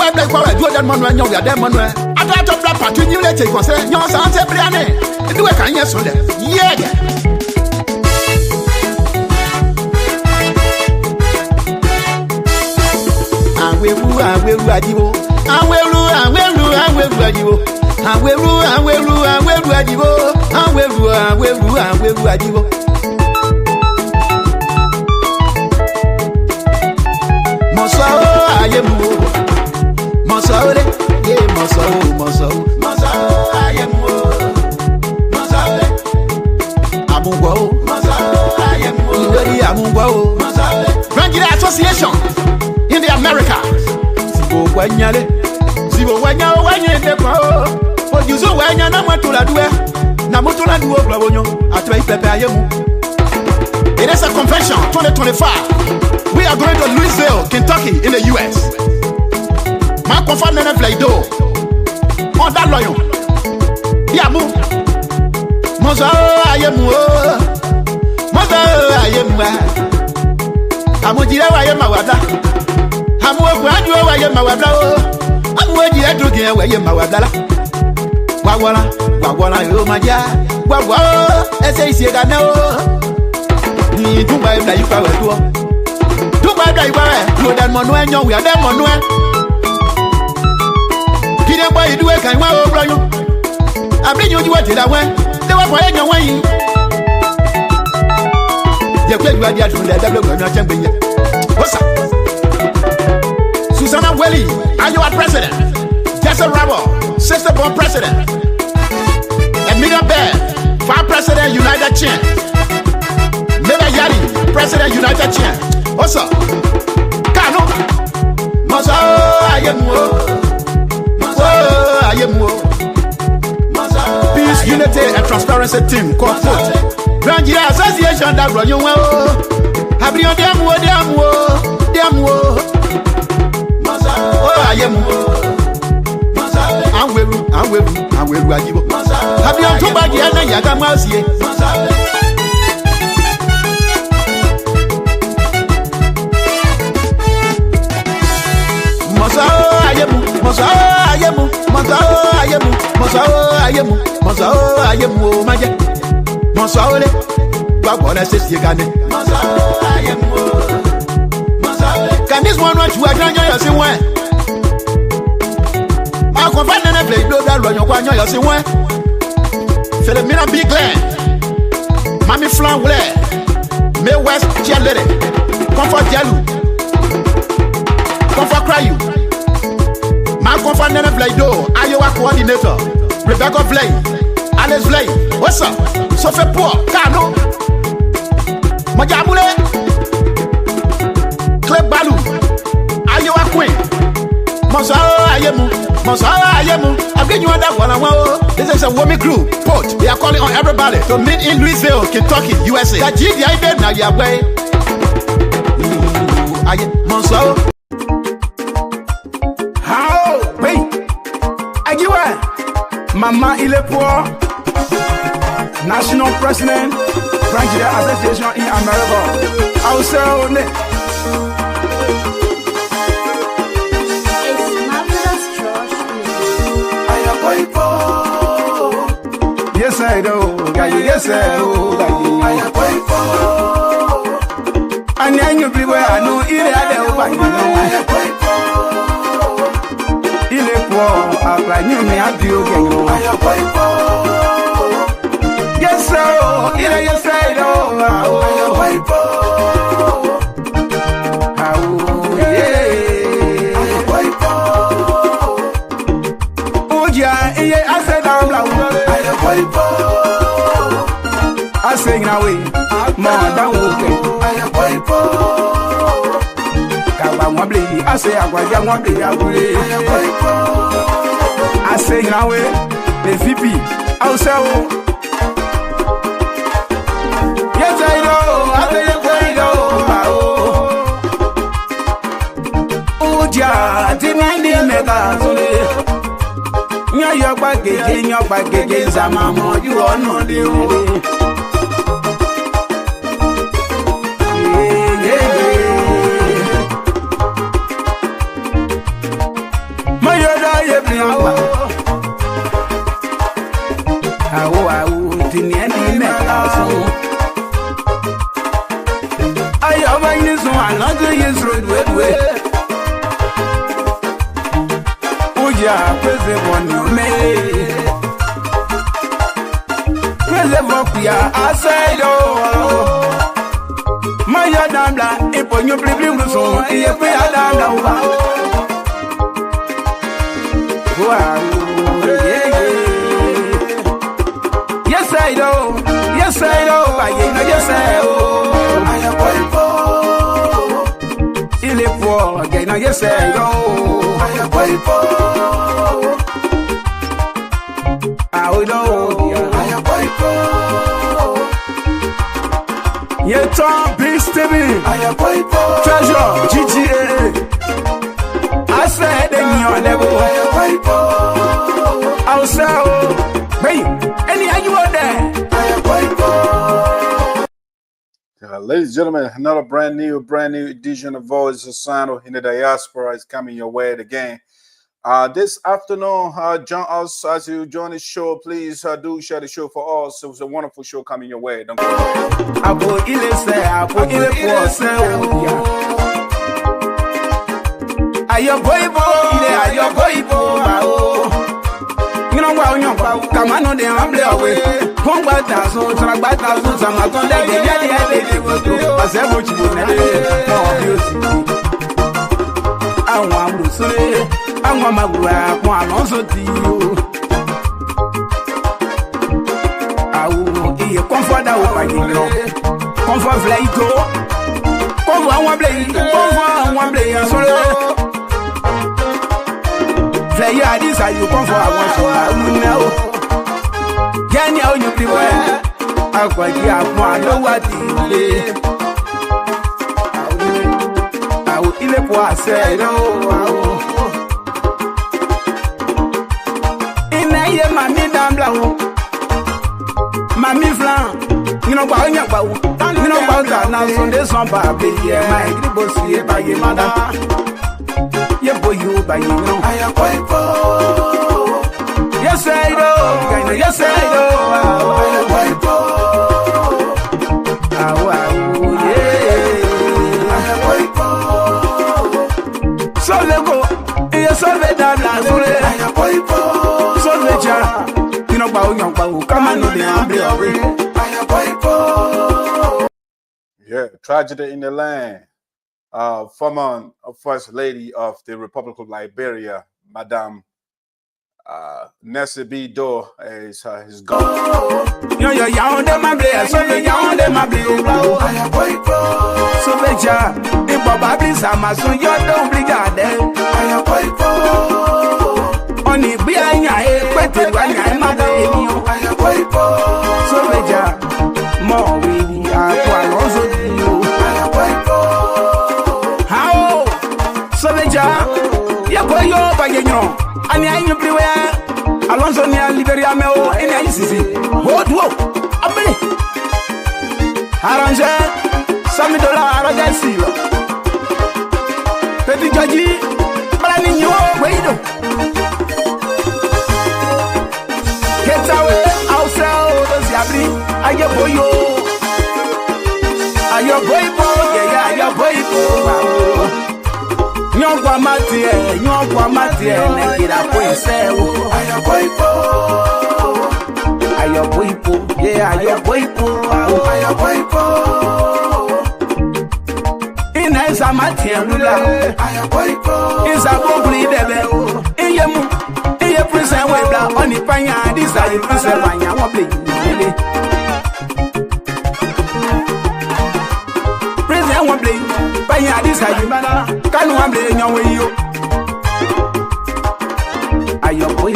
boy black power do that man when you are there man. I got to black part you let you say you sound briane. Do a can yes so there. Yeah. I will adiwo. I will adiwo. Mosao ayemu. Mosao le, yeah mosao ayemu. Mosao le. Amungwa. Mosao ayemu. Indori amungwa. Mosao le. Nigeria Association in the Americas. Zibo wanya wanye depo. Ojuzo wanya na matula duwe. Na mutula duwe blawonyo. Atwa ipepe ayemu. It is a convention 2025. We are going to Louisville, Kentucky in the US. Ma konfa nene vleido. On that loyon. Yamu. Mozo ayemu. Mozo ayemu. Amujire waye mawada. Amu agwa waye mawada o. Amu eji edrugi waye mawada. Wawala yo maja. Wawa ese isi ga na o. Ni Dubai bla yipa we to. Dubai bla yipa we. Mo dan monu enyo we dem monu e. Kide boy idu e kan wa o broyo. Abri nyu jiwa ti da we. De wa boy enyo wan yi. Je kwe gba dia tun de da blogo na chembe ye. Osa. Susanna Welly, Iowa president. Jesse Rabo, sister born president. Emilia Bear, vice president, United Chance. Meba Yari, president, United Chance. What's up? Kano. Mozo ayemu. Peace, unity, and transparency team. Called Nigeria Association that run you well. Have you them? I'm will ajibo. Have you to bag yana yaga masie? Ayemu maje. Mosaole. Gwagwana sesi gane. Can this one run to a janya yasi one? I confide in a play blow that run your guanya yasi one. Philomena Big Glen. Mammy Flan Wler. May West Chalere. Comfort Jalu. Comfort Cry you. My confide in a play do. Iowa coordinator. Rebecca Vlay. Alice Vlay. What's up? Sophie Poor. Kano. Majabule. Club Balu, Iowa Queen, Mosao Ayemu. I've given you that one. This is a woman group. Port. They are calling on everybody to meet in Louisville, Kentucky, USA. That GDI now your way. Mosao. How? Wait. Agiwa. Mama Ilepo, National President, Nigeria Association in America. I'll say yes, I do. Yes, I do. And then you be where I know it. I knew me. I do. Yes, sir. Yes, I do. I sing away, more than walking. I say, I sing away, the VP, I'll say, yes, I know, I tell you, oh, yeah, demand the mega. Your baggage, Zamamo, you are not the only. every hour. How didn't any matter. I have a use another year's road way. Oh, yeah, present one you may. Present up here, I said, oh. My Adamla, if you believe the song, if we are down. Wow, yeah. Yes, I know. Yes, I know. Yes, I know. I am grateful. Il est pour again. Yes, I know. I am grateful. I know. I am grateful. You talk peace to me. I am grateful. Treasure, GTA. I said, then you're never. I am grateful. I'll say, babe, any are you out there? I am grateful. Ladies and gentlemen, another brand new edition of Voice of Sinoe in the Diaspora is coming your way again. This afternoon, join us as you join the show. Please do share the show for us. It was a wonderful show coming your way. Don't you know what? Come on, they are away. Come back, so track back, so some are going to get as ever you I want to say, I want my one also to you. I will be a comfort over you. Comfort Flaito. Comfort one blade, comfort one blade, sorry. Player, this are you come for I want know. Can you be well? I'll quite have one. Know what I will eat a poor say, no. In a year, my midam blanc, Mammy Flan, you know about your bow, you know about that now. So there's some baby, my boss here by your mother. Yeah, boy, you by you know. I am grateful. Yes, I know. Yes, I know. I am grateful. Yeah. I am grateful. So let go. Yes, I let that last. I am grateful. So let ya. You know, bow, young bow. Come on, the ambi. I am grateful. Yeah, tragedy in the land. Former First Lady of the Republic of Liberia, Madame Nessie B. Doe, is gone. You're young, my blade, so the young, my blade. I am grateful. So the jar, if Bobby Sama, so you're don't be got there. I am grateful. Only behind your head, but I'm not baby. I am grateful. So the jar, more we are also you. I am grateful. Yeah, boy, you're by you know. And I ain't everywhere. Alonso near Liberian, in ICC. What? A minute. Arrange $100 Aragasi. Petit Jaji, but I mean, you wait. Get away, outside, Yabri. I get for you. Are your boy, yeah, your boy. Nyongwa matie, nekira poiseo. Ayo boipo, yeah, ayo boipo. Ineza matie mula. Ayo boipo. Inza bobli debe. Iye prison webla. Oni panya, this are the prison panya. Wobli, prison wobli. Panya, this are you, man. Can one play in your way? Ayo boy,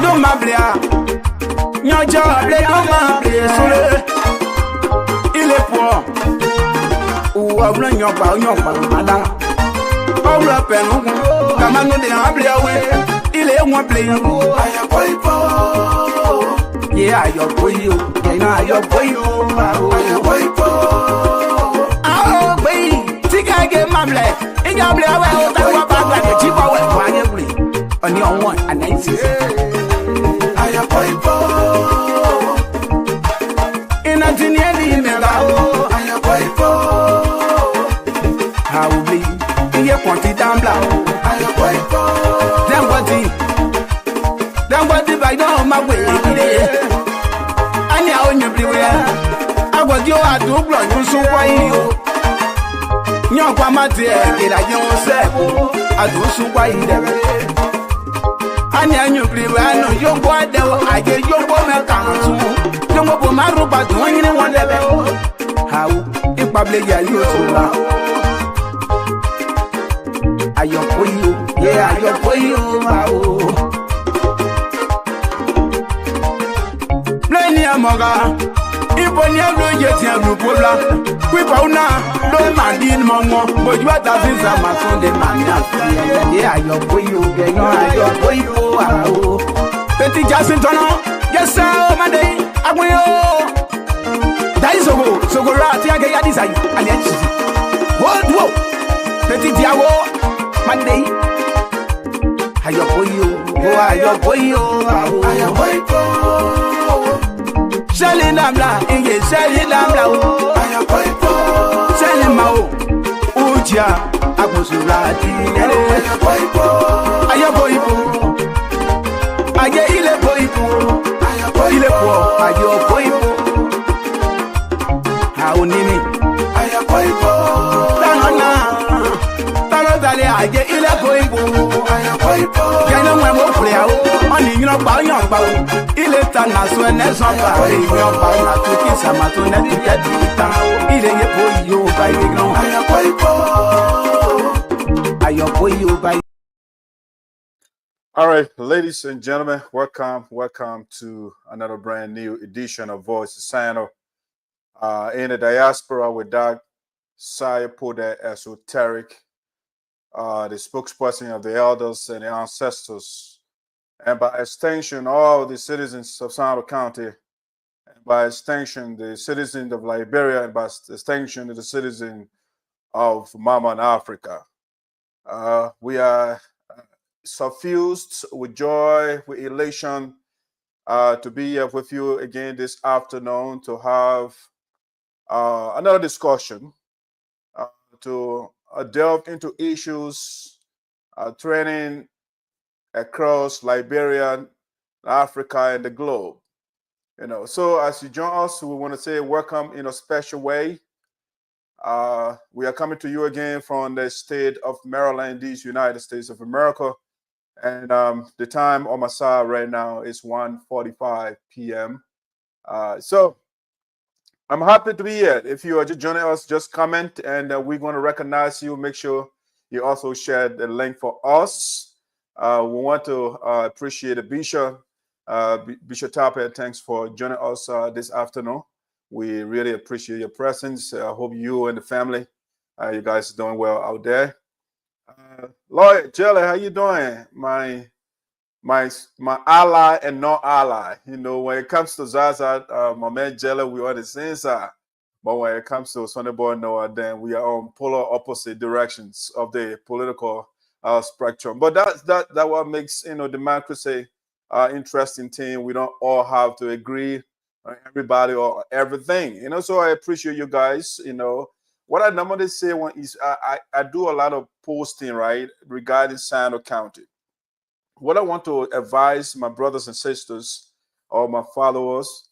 no mablia, no job, no mablia. Il est pour ou a blanc your madame. Oh, la peine, come on, the mablia way. Il est moins playing. Ayo boy, yeah, ayo boy, ayo boy, ayo boy. I get my Injamble, well, that was back like a cheap hour, on your one, and then I am Poipo. In a Tinian, I am Poipo. How will be in your quantity down below? I am Poipo. Then what if I know my way? And now in your blue I was your adult blood, you so why you. Your grandma dear, I don't say, I do so why you. And you blue, I know your boy, I get your woman council. Don't go for my robot doing one level. How in public are you so? I am for you, yeah, I am for you. Plenty of moga, if on your blue yet, you have no problem. We found now, don't mind in Mongo, but you are dancing some on the man. Yeah, I am for you, I am for you. Petty Jackson Tono, yes, sir, my day, I will. That is so go right here, I design, and yet, what? Petty Diago, my day. I am for you, I am for you, I am for you. Selling Lamla, English, selling Lamla, I am for you. Selling Mao, Uja, Abusurati, I am for you. I get ile poipo, ile po, I get poipo. How nimi? I am poipo. Tanana, I get ile poipo. I am poipo. Can you remember play? Only you know about young bow. Ile tana so ne so ba. You know about na to kiss ama to ne to get it down. Ile ye poyo by you know. I am poipo. I am poyo by. All right, ladies and gentlemen, welcome to another brand new edition of Voice of Sinoe. In the diaspora with that Cyril Esoteric, the spokesperson of the elders and the ancestors, and by extension, all the citizens of Sinoe County, and by extension, the citizens of Liberia, and by extension, the citizens of Mama in Africa. We are suffused with joy, with elation, to be here with you again this afternoon to have another discussion, to delve into issues training across Liberia, Africa, and the globe. You know, so as you join us, we want to say welcome in a special way. We are coming to you again from the state of Maryland, these United States of America. And the time on my side right now is 1:45 p.m. So I'm happy to be here. If you are just joining us, just comment and we're going to recognize you. Make sure you also share the link for us. We want to appreciate the Bishop Tapper. Thanks for joining us this afternoon. We really appreciate your presence. I hope you and the family, you guys are doing well out there. Lloyd, Jelly, how you doing? My ally and non-ally. You know, when it comes to Zaza, my man Jelly, we are on the same side. But when it comes to Sonnyboy Noah, then we are on polar opposite directions of the political spectrum. But that what makes, you know, democracy interesting thing. We don't all have to agree on everybody or everything. You know, so I appreciate you guys. You know, what I normally say when is I do a lot of posting, right, regarding Sinoe County. What I want to advise my brothers and sisters or my followers,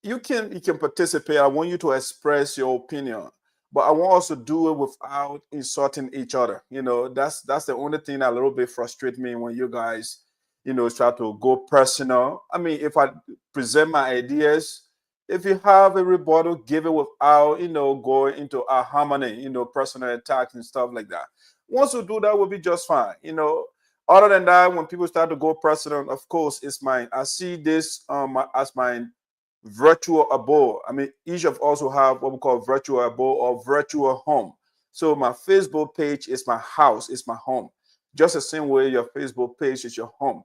you can participate. I want you to express your opinion, but I want us to do it without insulting each other. You know, that's the only thing that a little bit frustrates me when you guys, you know, try to go personal. I mean, if I present my ideas, if you have a rebuttal, give it without, you know, going into a harmony, you know, personal attacks and stuff like that. Once you do that, we'll be just fine. You know, other than that, when people start to go personal, of course, it's mine. I see this as my virtual abode. I mean, each of us will have what we call virtual abode or virtual home. So my Facebook page is my house, it's my home. Just the same way your Facebook page is your home.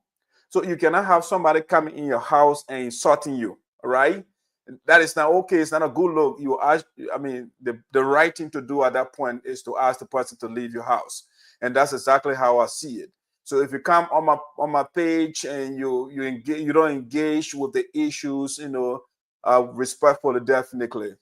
So you cannot have somebody coming in your house and insulting you, all right? that is not okay. It's not a good look. You ask, I mean, the right thing to do at that point is to ask the person to leave your house, and that's exactly how I see it. So if you come on my page and you engage, you don't engage with the issues, respectfully, definitely,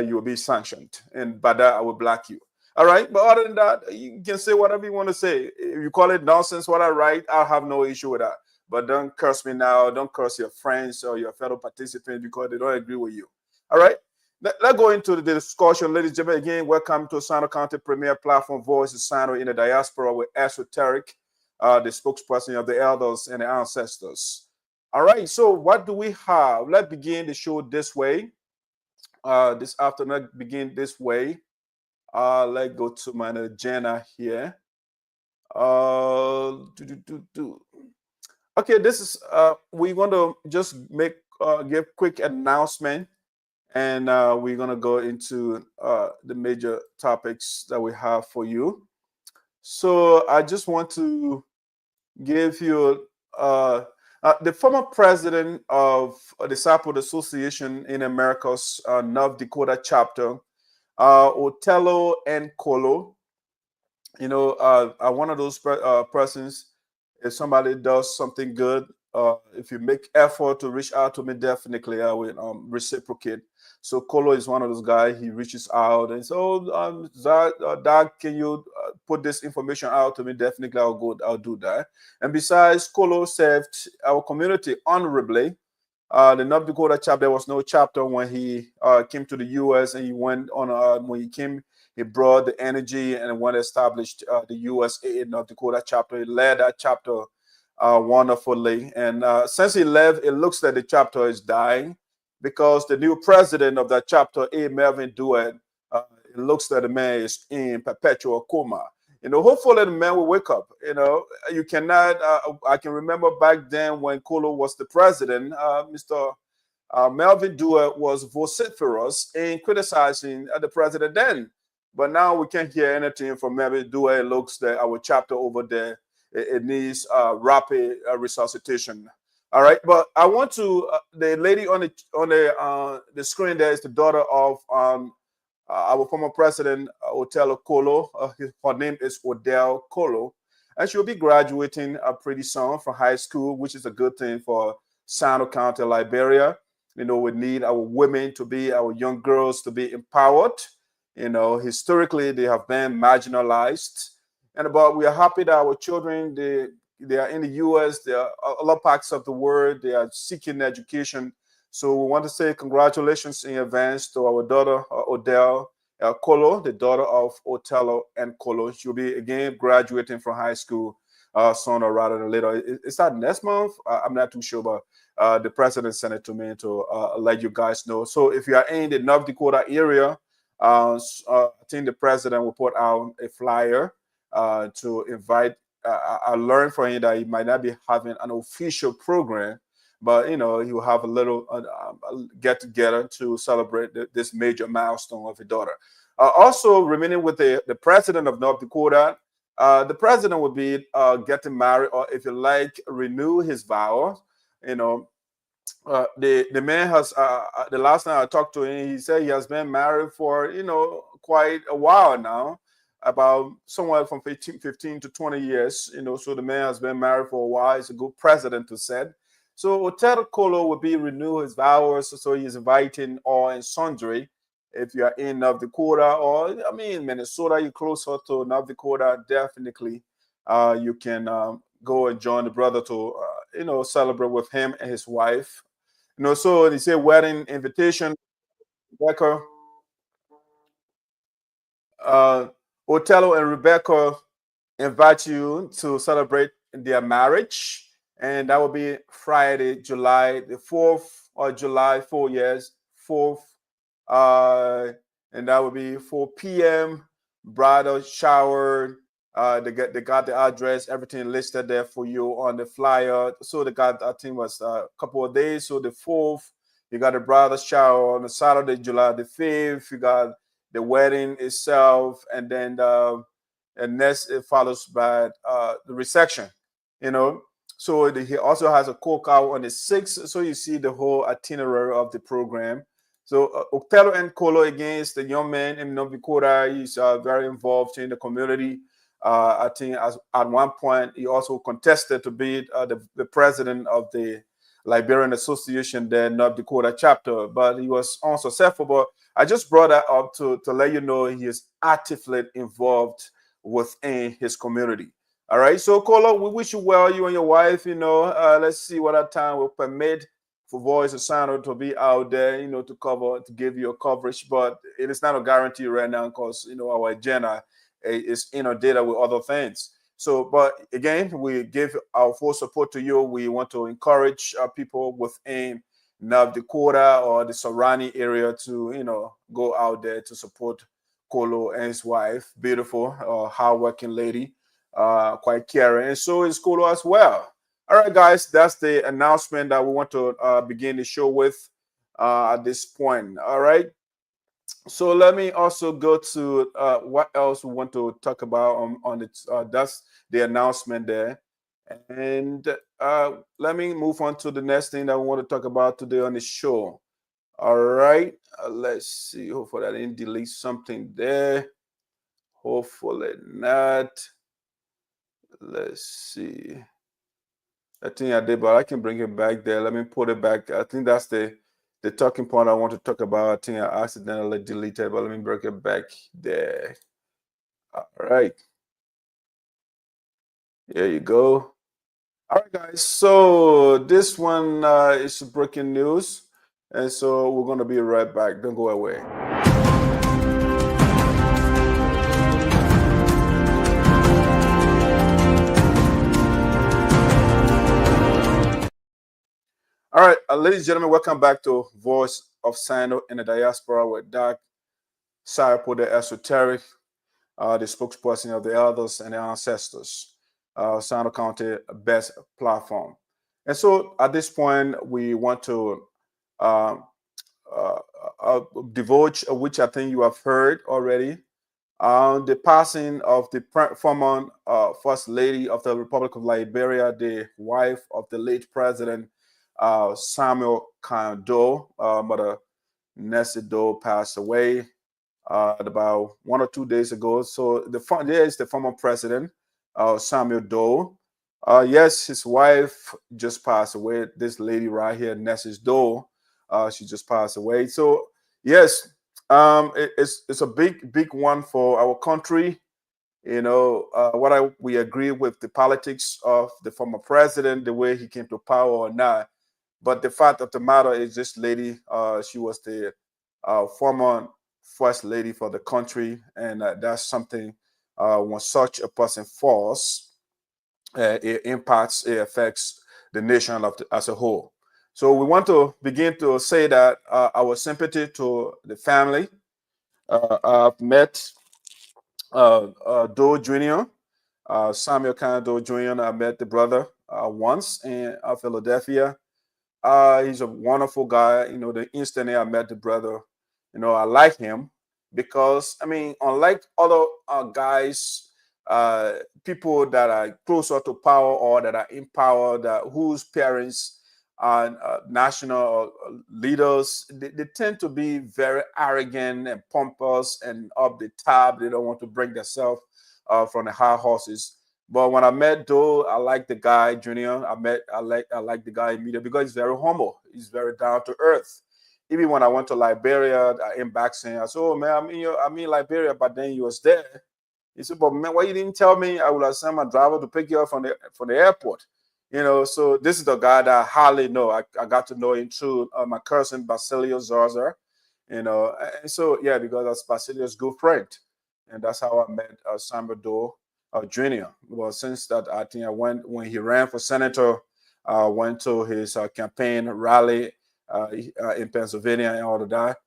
you will be sanctioned, and by that I will block you. All right, but other than that, you can say whatever you want to say. If you call it nonsense, what I write, I'll have no issue with that. But don't curse me now. Don't curse your friends or your fellow participants because they don't agree with you. All right, let's go into the discussion, ladies and gentlemen. Again, welcome to Sinoe County Premier Platform Voice of Sinoe in the Diaspora with ESOTERIC, the spokesperson of the elders and the ancestors. All right, so what do we have? Let's begin the show this way. This afternoon, begin this way. Let's go to my agenda here. Okay, this is we're going to just give quick announcement, and we're going to go into the major topics that we have for you. So I just want to give you the former president of the Disciple Association in America's North Dakota chapter, Othello N. Kolo. One of those persons. If somebody does something good, if you make effort to reach out to me, definitely I will reciprocate. So Kolo is one of those guys. He reaches out and says, Doug, can you put this information out to me? Definitely, I'll do that. And besides, Kolo served our community honorably. The North Dakota chapter, there was no chapter when he came to the U.S. and he went on, when he came, he brought the energy and when established the USAA North Dakota chapter. He led that chapter wonderfully. And since he left, it looks like the chapter is dying because the new president of that chapter, A. Melvin Duet, it looks like the man is in perpetual coma. Hopefully the man will wake up. You cannot, I can remember back then when Kolo was the president, Mr. Melvin Duet was vociferous in criticizing the president then. But now we can't hear anything from Melvin Duet. It looks like our chapter over there, it needs rapid resuscitation. All right, but I want to, the lady on the screen there is the daughter of our former president, Othello Kolo. Her name is Odell Kolo. And she'll be graduating pretty soon from high school, which is a good thing for Sinoe County, Liberia. We need our women to be, our young girls to be empowered. Historically, they have been marginalized. But we are happy that our children, they are in the U.S., they are other parts of the world, they are seeking education. So we want to say congratulations in advance to our daughter, Odell Kolo, the daughter of Othello N. Kolo. She'll be, again, graduating from high school sooner rather than later. Is that next month? I'm not too sure, but the president sent it to me to let you guys know. So if you are in the North Dakota area, I think the president will put out a flyer to invite. I learned from him that he might not be having an official program, but he will have a little get together to celebrate this major milestone of his daughter. Also, remaining with the president of North Dakota, the president will be getting married, or if you like, renew his vows. The man has the last time I talked to him, he said he has been married for quite a while now, about somewhere from 15 to 20 years. So the man has been married for a while. He's a good president to set. So Othello Kolo will be renew his vows. So he's inviting all and sundry. If you are in North Dakota or Minnesota, you're closer to North Dakota, definitely you can go and join the brother to celebrate with him and his wife. So they say wedding invitation. Rebecca, Othello and Rebecca invite you to celebrate their marriage, and that will be Friday, July the 4th, or July 4 years 4th, and that will be 4 p.m. Bridal shower. They got the address, everything listed there for you on the flyer. So they got, I think, was a couple of days. So the 4th, you got the bridal shower on the Saturday, July the 5th. You got the wedding itself, and then and next it follows by the reception. So he also has a cookout on the 6th. So you see the whole itinerary of the program. So Othello N Kolo against the young man in Dakota. He's very involved in the community. I think at one point he also contested to be the president of the Liberian Association, the North Dakota chapter, but he was unsuccessful. But I just brought that up to let you know he is actively involved within his community. All right, so Kolo, we wish you well, you and your wife. Let's see what our time will permit for Voice of Sinoe to be out there, to give you a coverage. But it is not a guarantee right now because our agenda is inundated with other things. So, but again, we give our full support to you. We want to encourage people within North Dakota or the surrounding area to, go out there to support Kolo and his wife. Beautiful, hardworking lady, quite caring. And so is Kolo as well. All right, guys, that's the announcement that we want to begin the show with at this point. All right. So let me also go to what else we want to talk about on it. That's the announcement there. And let me move on to the next thing that we want to talk about today on the show. All right. Let's see. Hopefully I didn't delete something there. Hopefully not. Let's see. I think I did, but I can bring it back there. Let me put it back. I think that's the talking point I want to talk about. I think I accidentally deleted, but let me bring it back there. All right. There you go. All right, guys. So this one is breaking news. And so we're going to be right back. Don't go away. All right, ladies and gentlemen, welcome back to Voice of Sinoe in the Diaspora with Cyril, the Esoteric, the spokesperson of the elders and the ancestors, Sinoe County best platform. And so at this point, we want to divulge, which I think you have heard already, the passing of the former First Lady of the Republic of Liberia, the wife of the late President Samuel Doe. Mother Nessie Doe passed away about 1 or 2 days ago. So there is the former president, Samuel Doe. Yes, his wife just passed away. This lady right here, Nessie Doe, she just passed away. So yes, it's a big one for our country. We agree with the politics of the former president, the way he came to power or not. But the fact of the matter is this lady, she was the former first lady for the country. And that's something when such a person falls, it affects the nation as a whole. So we want to begin to say that our sympathy to the family. I've met Doe Jr., Samuel Doe Jr. I met the brother once in Philadelphia. He's a wonderful guy. The instant I met the brother, I like him because, unlike other guys, people that are closer to power or that are in power, whose parents are national leaders, they tend to be very arrogant and pompous and up the top. They don't want to bring themselves from the high horses. But when I met Doe, I like the guy, Junior. I like the guy immediately because he's very humble. He's very down to earth. Even when I went to Liberia, in back saying, I said, "Oh man, I'm in Liberia," but then he was there. He said, "But man, why you didn't tell me? I would have sent my driver to pick you up from the airport." So this is the guy that I hardly know. I got to know him through my cousin Basilio Zarza. And so yeah, because that's Basilio's good friend, and that's how I met Samuel Doe Jr. Well, since that, I think I went when he ran for senator. Went to his campaign rally in Pennsylvania and all of that.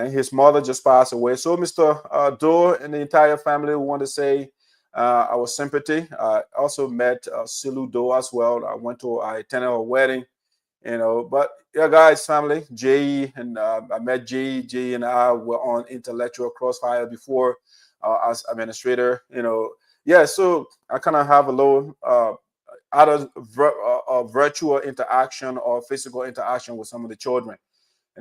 His mother just passed away. So, Mr. Doe and the entire family, we want to say our sympathy. I also met Cyril Doe as well. I attended her wedding, But yeah, guys, family, Jay, and I met Jay. Jay and I were on intellectual crossfire before as administrator. Yeah, so I kind of have a little virtual interaction or physical interaction with some of the children.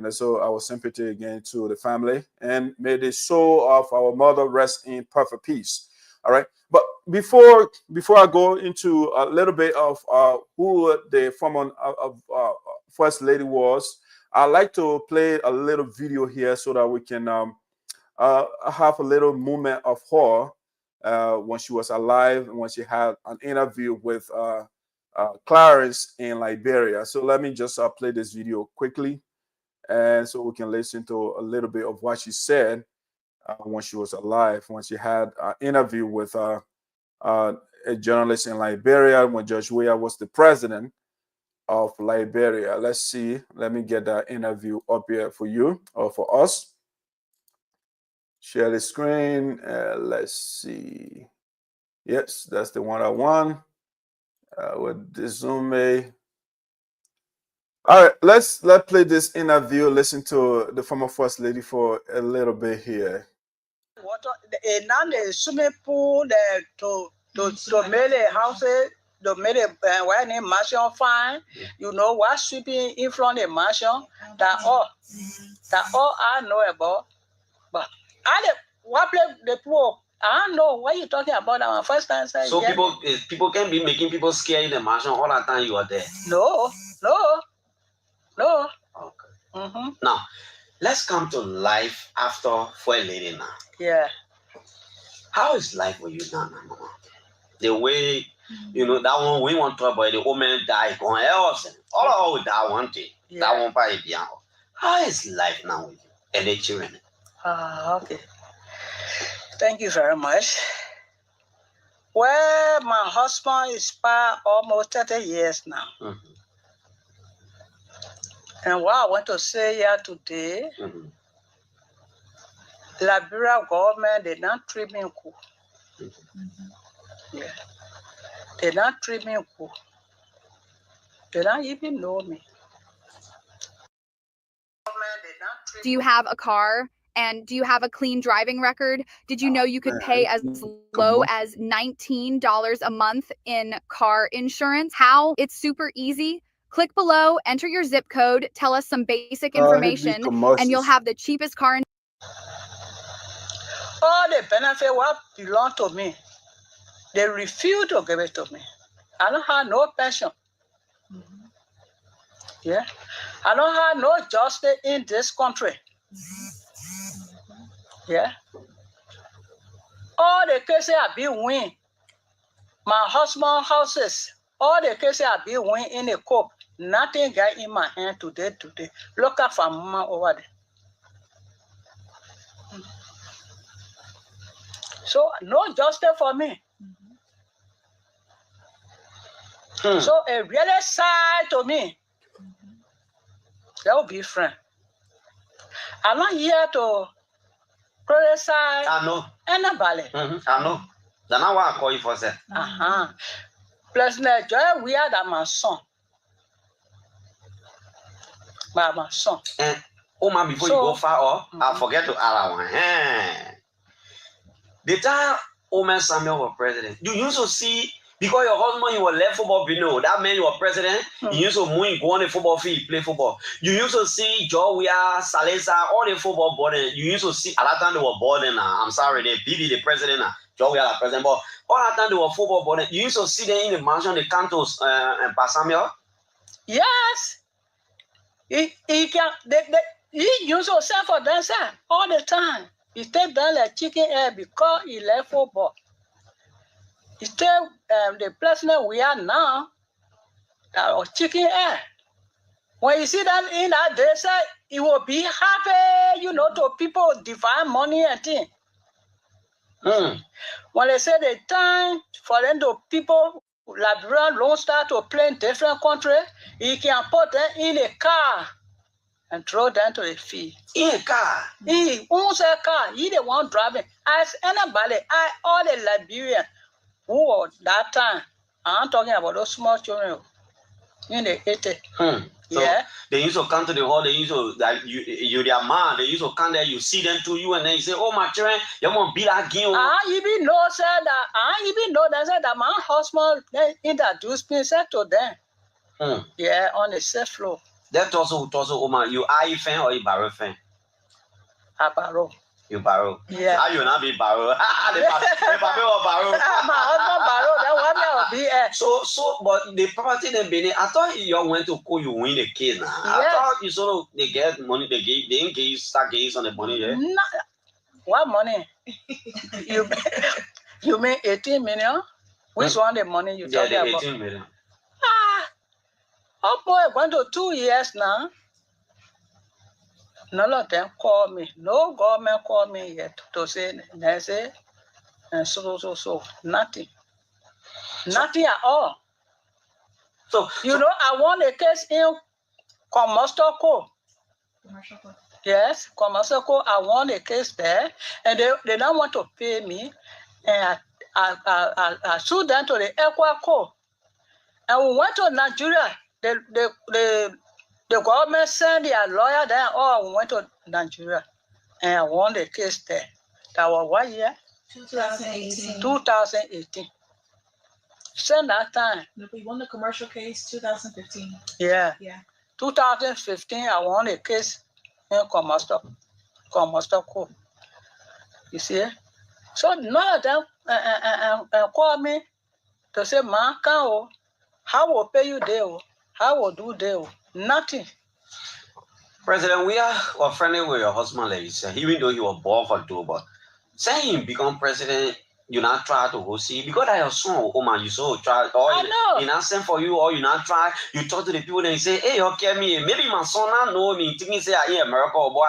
And so our sympathy again to the family, and may the soul of our mother rest in perfect peace. All right. But before I go into a little bit of who the former First Lady was, I'd like to play a little video here so that we can have a little moment of her when she was alive and when she had an interview with Clarence in Liberia. So let me just play this video quickly, and so we can listen to a little bit of what she said when she was alive, when she had an interview with a journalist in Liberia when George Weah was the president of Liberia. Let's see. Let me get that interview up here for you or for us. Share the screen. Let's see. Yes, that's the one I want. With the Zoom. All right, let's play this interview. Listen to the former First Lady for a little bit here. Water, now the swimming pool, to make the houses, to make the when the mansion fine, you know what sweeping in front of the mansion. That all I know about. But what play the pool? I don't know what you're talking about. Our first time. So yeah. people can be making people scared in the mansion all the time you are there. No. Okay. Now, let's come to life after First Lady now. Yeah. How is life for you now, Mama? The way, you know, that one we want to talk about, the woman die, going else, all of that one thing. Yeah. That one part is how is life now with you and the children? Okay. Thank you very much. Well, my husband is for almost 30 years now. And what I want to say here today, Liberia government, they don't treat me cool. Yeah. They don't treat me cool. They don't even know me. Do you have a car? And do you have a clean driving record? Did you know you could pay as low as $19 a month in car insurance? How? It's super easy. Click below, enter your zip code, tell us some basic information, and you'll have the cheapest car. All the benefit what belong to me, they refuse to give it to me. I don't have no pension. Yeah. I don't have no justice in this country. Yeah. All the cases have been win. My husband's houses, all the cases have been win in the court. Nothing got in my hand today. Look at for mama over there. So no justice for me. So a really sad to me. That would be friend. I'm not here to criticize. I know. Anybody. I know. That's not why I call you for that. Plus, now, we are my son. My son. Before you go far off, I forget to add one. The time Oman Samuel was president, you used to see, because your husband, you were left football, you know, that man you were president, you used to move, go on the football field, play football. You used to see Joe Weah, Salesa, all the football boarding. You used to see, at that time they were boarding now. I'm sorry, they BB the president now. Joe Weah the president, but all that time they were football boarding. You used to see them in the mansion, the cantos, and Samuel. Yes. He used to sell for themselves all the time. He take down like chicken egg because he left football. He take the president we are now, that chicken egg. When you see that in that day, say it will be happy, you know, to people divide money and things. When they say the time for them to people, Liberian don't start to play in different countries, he can put them in a car and throw them to the field. In a car? He owns a car. He the one driving. As anybody, all the Liberians who were that time, I'm talking about those small children in the 80s. So yeah. They used to come to the hall, they used to, like, you their man, they used to come there, you see them to you, and then you say, oh, my children, you want to be like you. I even know that my husband introduced me to them. Yeah, on the safe floor. That also Oma, you are fan or you barrel fan? Aparo. You barrel. Yeah. How you not be barrel? The barrel or barrel. My husband borrowed that one will be So, but the property then Benin, I thought you went to call you win the case now. I thought you sort of they get money, they didn't get you start getting on the money, yeah? No. What money? You mean 18 million? Which one the money you talking about? 18 million. Oh boy, going to 2 years now. None of them call me. No government call me yet to say they say and so nothing. Nothing at all. So I won a case in Commercial Court. Yes, Commercial Court. I won a case there, and they don't want to pay me, and I sued them to the Equa Court, and we went to Nigeria. The government sent their lawyer there. We went to Nigeria, and I won the case there. That was what year? 2018. 2018. Same that time. We won the commercial case 2015. Yeah. 2015, I won a case in Commercial Court. You see? So none of them call me to say, man, how will pay you there? How will do there? Nothing. President, we are friendly with your husband, like you said, even though he was born for two, but saying him become president, you not try to go see, because that your son, oh man, you so try, or he not send for you, or you not try, you talk to the people and you say, hey, you care me, maybe my son not know me, thinking say, I hear America, boy,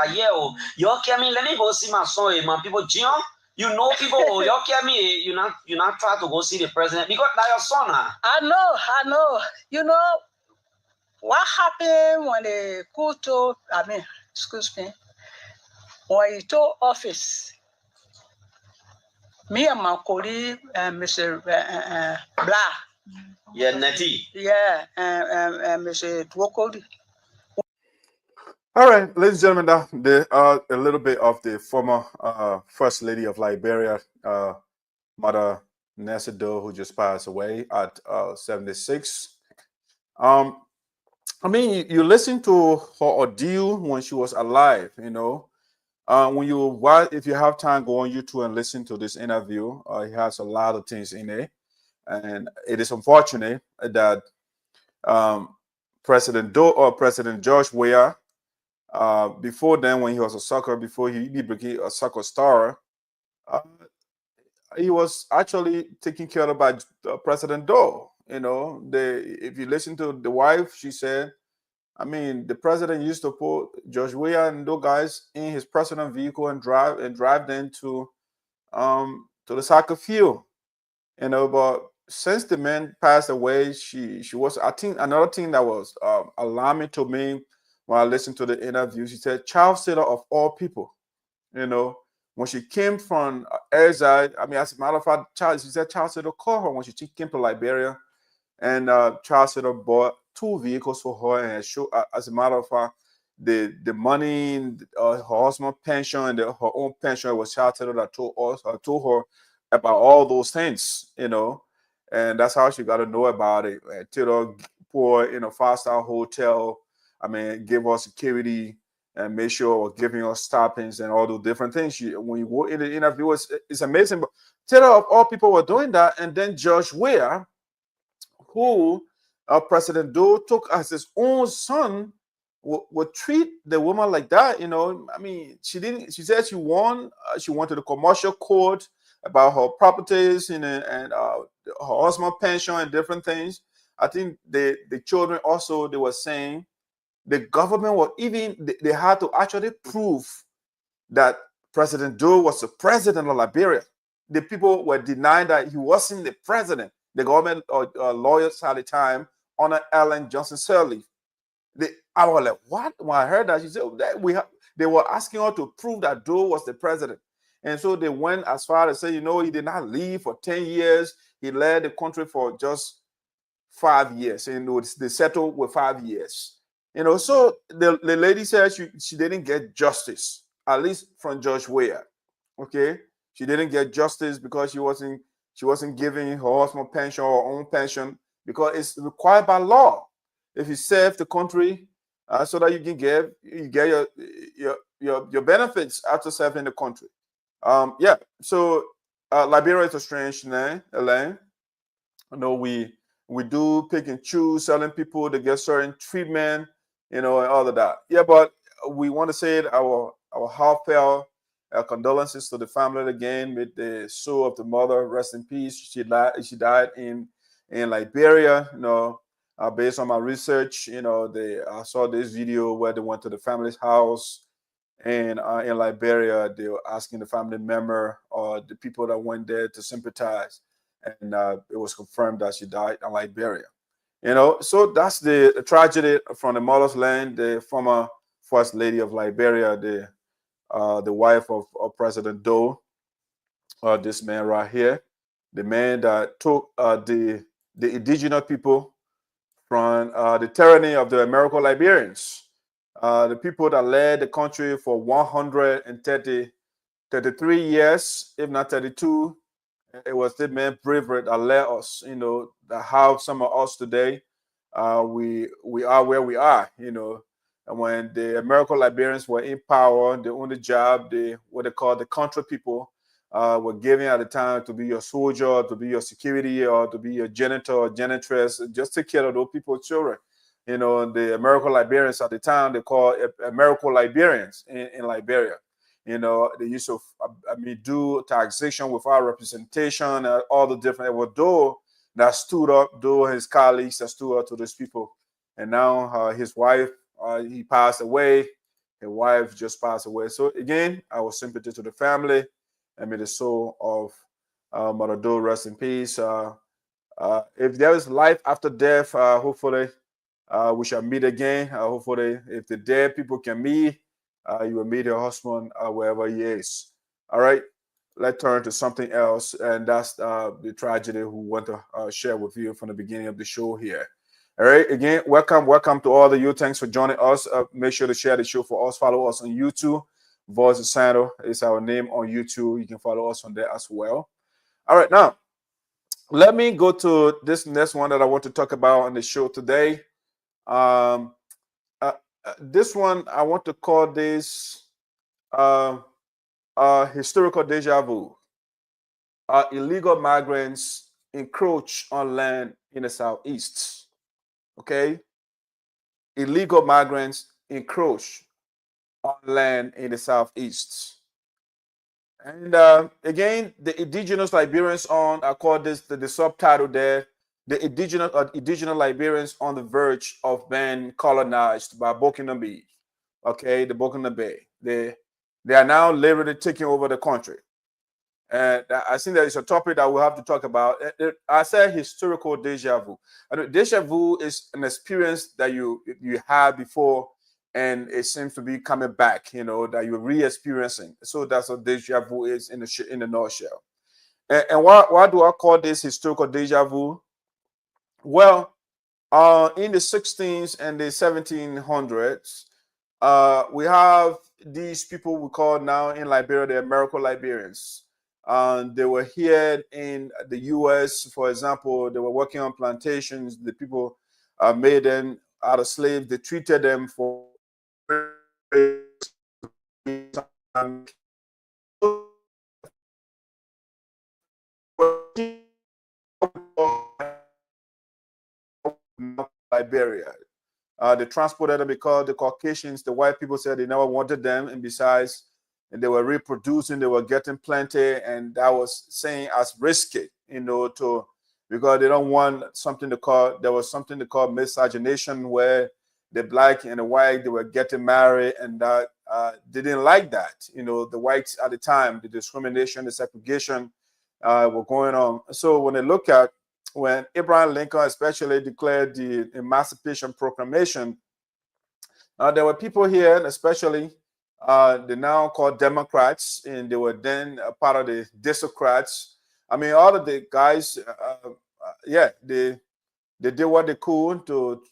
you care me, let me go see my son, my people, Gian, you know people, you care me, you not try to go see the president, because that your son, huh? I know, what happened when the coup told, when he told office, me and my colleague, Mr. Blah. Yeah, Nettie. Yeah, and Mr. Dwokodi. All right, ladies and gentlemen, a little bit of the former First Lady of Liberia, Mother Nancy Doe, who just passed away at 76. I mean, you listen to her ordeal when she was alive, if you have time, go on YouTube and listen to this interview. It has a lot of things in it, and it is unfortunate that President Doe or President George Weah, before then, when he was a soccer, before he became a soccer star, he was actually taken care of by President Doe. If you listen to the wife, she said, I mean, the president used to put George Weah and those guys in his personal vehicle and drive them to the soccer field. But since the man passed away, she was, I think, another thing that was alarming to me when I listened to the interview. She said, child sitter of all people. When she came from exile, I mean, as a matter of fact, she said child sitter called her when she came to Liberia, and child sitter bought 2 vehicles for her, and as a matter of fact, the money, her husband's pension and her own pension was child sitter that told her about all those things, and that's how she got to know about it. Tell her, pour in a 5-star hotel, I mean, give her security and make sure we're giving her stipends and all those different things. When you go in the interview, it's amazing. But tell her of all people were doing that, and then George Weah, who President Doe took as his own son, would treat the woman like that. I mean, she didn't. She said she won. She went to the commercial court about her properties and her husband's pension and different things. I think the children also, they were saying the government was they had to actually prove that President Doe was the president of Liberia. The people were denying that he wasn't the president. The government lawyers at the time, Honor Ellen Johnson Sirleaf. I was like, what? When I heard that, she said they were asking her to prove that Doe was the president. And so they went as far as say, he did not leave for 10 years. He led the country for just 5 years. They settled with 5 years. So the lady said she didn't get justice, at least from George Weah. Okay, she didn't get justice because she wasn't giving her husband pension or her own pension, because it's required by law. If you serve the country so that you can get your benefits after serving in the country. Yeah. So Liberia is a strange land. You know, we do pick and choose certain people to get certain treatment, you know, and all of that. Yeah, but we want to say our heartfelt condolences to the family again, with the soul of the mother rest in peace. She died in Liberia. You know, based on my research, you know, I saw this video where they went to the family's house, and in Liberia, they were asking the family member or the people that went there to sympathize, and it was confirmed that she died in Liberia. You know, so that's the tragedy from the mother's land. The former first lady of Liberia, the wife of President Doe, this man right here, the man that took the indigenous people from the tyranny of the American Liberians, the people that led the country for 133 years, if not 32. It was the man bravery that led us, you know, that how some of us today, we are where we are, you know. And when the American Liberians were in power, the only job what they call the country people were given at the time to be your soldier, to be your security, or to be your janitor or janitress, just take care of those people's children. You know, the American Liberians at the time, they call American Liberians in Liberia. You know, the use of, do taxation without representation, and all the different, it was Doe that stood up, Doe and his colleagues that stood up to those people. And now his wife, he passed away. His wife just passed away. So again, our sympathy to the family, and may the soul of Mother Doe rest in peace. If there is life after death, hopefully we shall meet again. Hopefully, if the dead people can meet, you will meet your husband wherever he is. All right, let's turn to something else, and that's the tragedy we want to share with you from the beginning of the show here. All right, again, welcome to all of you. Thanks for joining us. Make sure to share the show for us. Follow us on YouTube. Voice of Sinoe is our name on YouTube. You can follow us on there as well. All right, now let me go to this next one that I want to talk about on the show today. This one, I want to call this historical deja vu. Illegal migrants encroach on land in the Southeast. Okay? Illegal migrants encroach on land in the Southeast. And again, the indigenous Liberians I call this the subtitle there, the indigenous Liberians on the verge of being colonized by Burkina Faso. Okay, the Burkina Faso. They are now literally taking over the country. And I think that is a topic that we'll have to talk about. I said historical deja vu. Deja vu is an experience that you had before, and it seems to be coming back, you know, that you're re-experiencing. So that's what deja vu is in a nutshell. And why do I call this historical deja vu? Well, in the 16th and the 1700s, we have these people we call now in Liberia the American Liberians. They were here in the U.S., for example. They were working on plantations. The people made them out of slaves. They treated them for Liberia. They transported them because the Caucasians, the white people, said they never wanted them, and besides, and they were reproducing, they were getting plenty, and that was saying as risky, you know, because they don't want something to call, there was something to call miscegenation, where the black and the white, they were getting married, and that they didn't like that. You know, the whites at the time, the discrimination, the segregation were going on. So when they look at when Abraham Lincoln especially declared the Emancipation Proclamation, there were people here, especially they now called Democrats, and they were then a part of the Disocrats. I mean, all of the guys, they did what they could to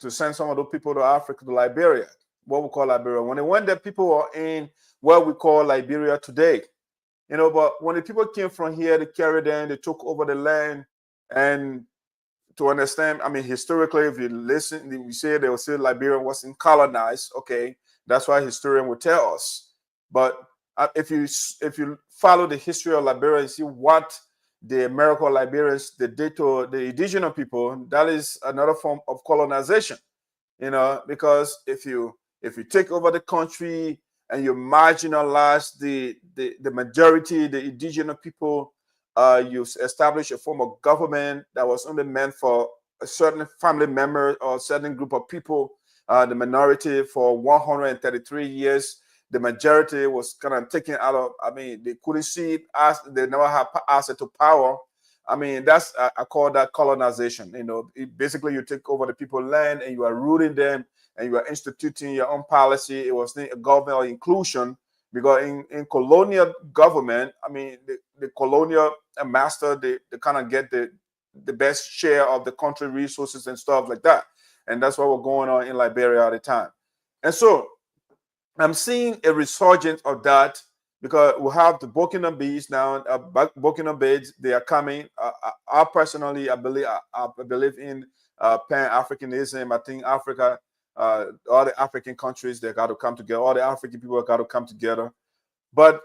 send some of those people to Africa, to Liberia, what we call Liberia. When they went there, people were in what we call Liberia today. You know, but when the people came from here, they carried them, they took over the land, and to understand, I mean, historically, if you listen, we say they will say Liberia wasn't colonized. Okay, that's why historian will tell us. But if you follow the history of Liberia and see what the American Liberians they did to the indigenous people, that is another form of colonization. You know, because if you take over the country and you marginalize the majority, the indigenous people, you establish a form of government that was only meant for a certain family member or a certain group of people. The minority for 133 years, the majority was kind of taken out of, I mean, they couldn't see it as they never had access to power. I mean, that's, I call that colonization. You know, basically you take over the people's land and you are rooting them and you are instituting your own policy. It was a government of inclusion, because in colonial government, I mean, the colonial master, they kind of get the best share of the country resources and stuff like that. And that's what was going on in Liberia at the time. And so I'm seeing a resurgence of that, because we have the Burkina Bees now. Burkina Bees, they are coming. I personally, I believe in Pan-Africanism. I think Africa, all the African countries, they got to come together. All the African people got to come together. But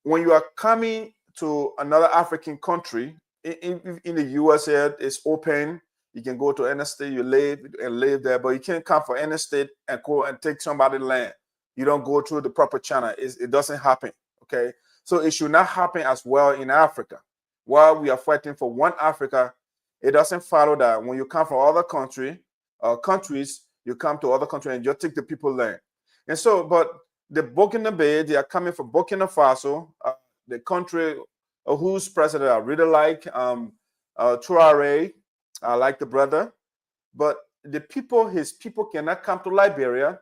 when you are coming to another African country, in the USA, it's open. You can go to any state, you live there, but you can't come from any state and go and take somebody's land. You don't go through the proper channel. It doesn't happen. Okay, so it should not happen as well in Africa. While we are fighting for one Africa, it doesn't follow that when you come from other countries, you come to other countries and just take the people's land. And so, but the Burkina Faso, they are coming from Burkina Faso, the country whose president I really like, Traoré. I like the brother, but the people, his people, cannot come to Liberia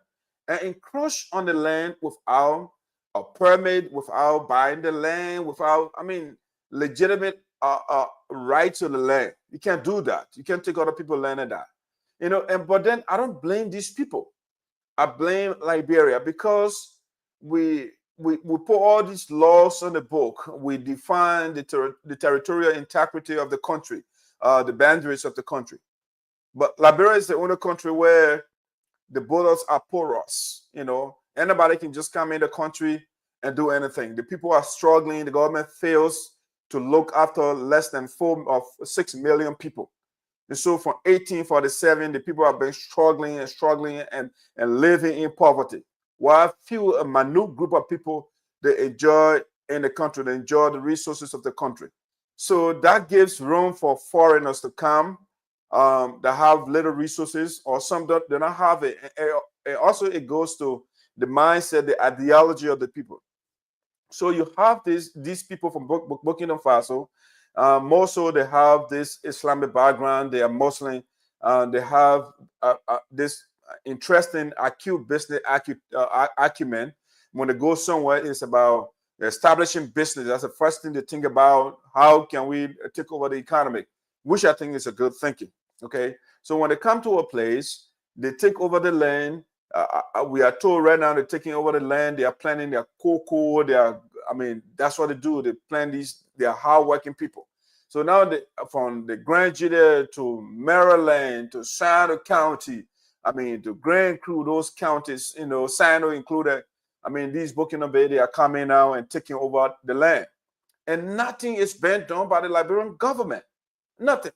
and encroach on the land without a permit, without buying the land, without, I mean, legitimate right to the land. You can't do that. You can't take other people's land and that. You know, but then I don't blame these people. I blame Liberia, because we put all these laws on the book. We define the territorial integrity of the country, the boundaries of the country. But Liberia is the only country where the borders are porous. You know, anybody can just come in the country and do anything. The people are struggling. The government fails to look after less than 4 or 6 million people. And so from 1847, the people have been struggling and living in poverty. While a minute group of people, they enjoy in the country, they enjoy the resources of the country. So that gives room for foreigners to come that have little resources, or some that do not have it. And also it goes to the mindset, the ideology of the people. So you have these people from Burkina Faso. More so, they have this Islamic background. They are Muslim. They have this interesting, acute business acumen. When they go somewhere, it's about establishing business. That's the first thing they think about. How can we take over the economy? Which I think is a good thinking. Okay, so when they come to a place, they take over the land. We are told right now they're taking over the land. They are planting their cocoa. That's what they do. They plant these. They are hardworking people. So now from the Grand Juda to Maryland to Sinoe County, to Grand Crew, those counties, Sinoe included. These Burkina Faso, they are coming now and taking over the land. And nothing is being done by the Liberian government. Nothing.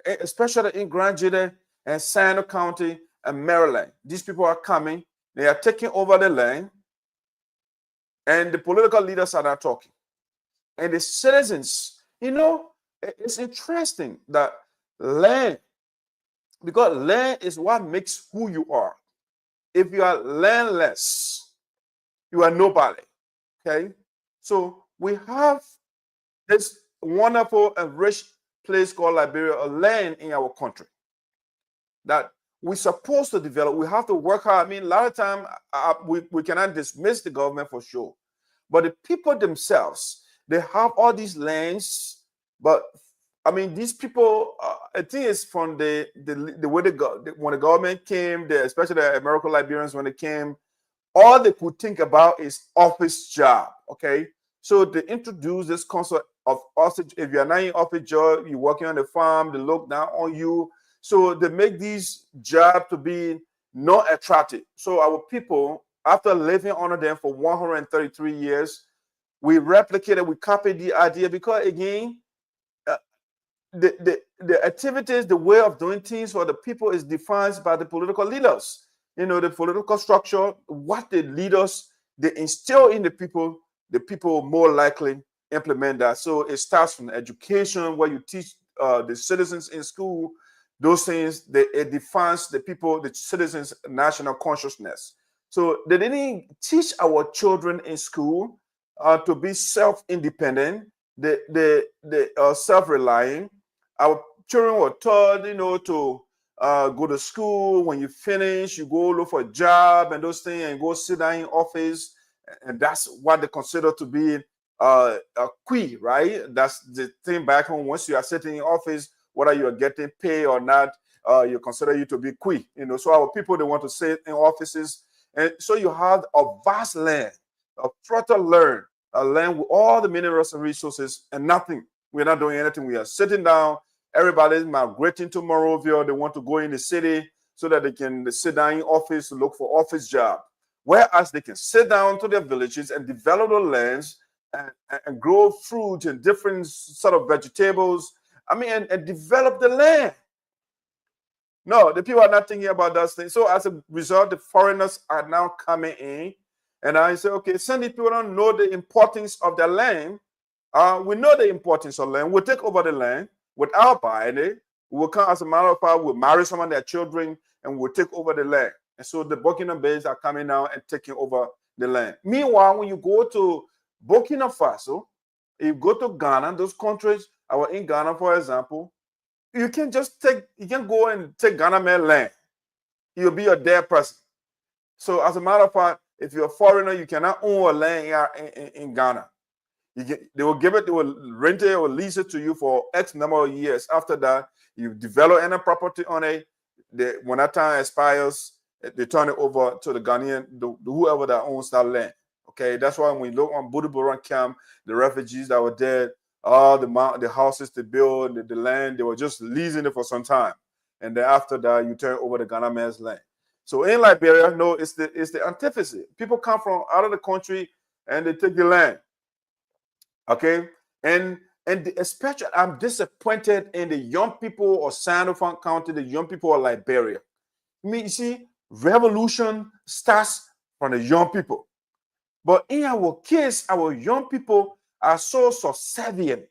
Especially in Grand Juda and Sinoe County and Maryland. These people are coming. They are taking over the land. And the political leaders are not talking. And the citizens, it's interesting that land, because land is what makes who you are. If you are landless, you are nobody. Okay? So we have this wonderful and rich place called Liberia, a land in our country that we're supposed to develop. We have to work hard. A lot of time we cannot dismiss the government for sure. But the people themselves, they have all these lands. But these people, I think it's from the way when the government came, especially the American Liberians, when they came, all they could think about is office job. Okay, So they introduce this concept of hostage. If you're not in office job, you're working on the farm, they look down on you. So they make these jobs to be not attractive. So our people, after living under them for 133 years, we replicated, we copied the idea because, again, the activities, the way of doing things for the people is defined by the political leaders. You know, the political structure, what the leaders, they instill in the people more likely implement that. So it starts from education, where you teach the citizens in school, those things, it defines the people, the citizens' national consciousness. So they didn't teach our children in school to be self-independent, they self-reliant. Our children were taught, you know, to go to school. When you finish, you go look for a job and those things, and go sit down in office, and that's what they consider to be a qui, right? That's the thing back home. Once you are sitting in office, whether you are getting paid or not, you consider you to be qui. You know, so our people, they want to sit in offices, and so you have a vast land, a fertile land, a land with all the minerals and resources, and nothing. We're not doing anything. We are sitting down. Everybody's migrating to Monrovia. They want to go in the city so that they can sit down in office to look for office job. Whereas they can sit down to their villages and develop the lands and grow fruit and different sort of vegetables. I mean, and develop the land. No, the people are not thinking about those things. So as a result, the foreigners are now coming in. And I say, okay, some people don't know the importance of their land. We know the importance of land. We'll take over the land without buying it. We'll come, as a matter of fact, we'll marry some of their children and we'll take over the land. And so the Burkina Faso are coming now and taking over the land. Meanwhile, when you go to Burkina Faso, if you go to Ghana, those countries, I was in Ghana, for example, you can go and take Ghana man land. You'll be a dead person. So as a matter of fact, if you're a foreigner, you cannot own a land in Ghana. They will give it, they will rent it or lease it to you for X number of years. After that, you develop any property on it. When that time expires, they turn it over to the Ghanaian, whoever that owns that land. Okay, that's why when you look on Buduburan camp, the refugees that were there, all the houses they built, the land, they were just leasing it for some time. And then after that, you turn over the Ghana man's land. So in Liberia, no, it's the antithesis. People come from out of the country and they take the land. Okay, and especially I'm disappointed in the young people of Sinoe County, the young people of Liberia. I mean, you see, revolution starts from the young people. But in our case, our young people are so subservient.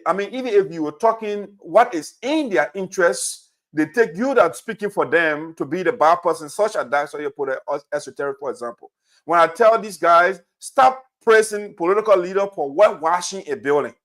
I mean, even if you were talking what is in their interests, they take you that speaking for them to be the bad person, such as that. So you put esoteric, for example. When I tell these guys, stop praising political leader for whitewashing a building.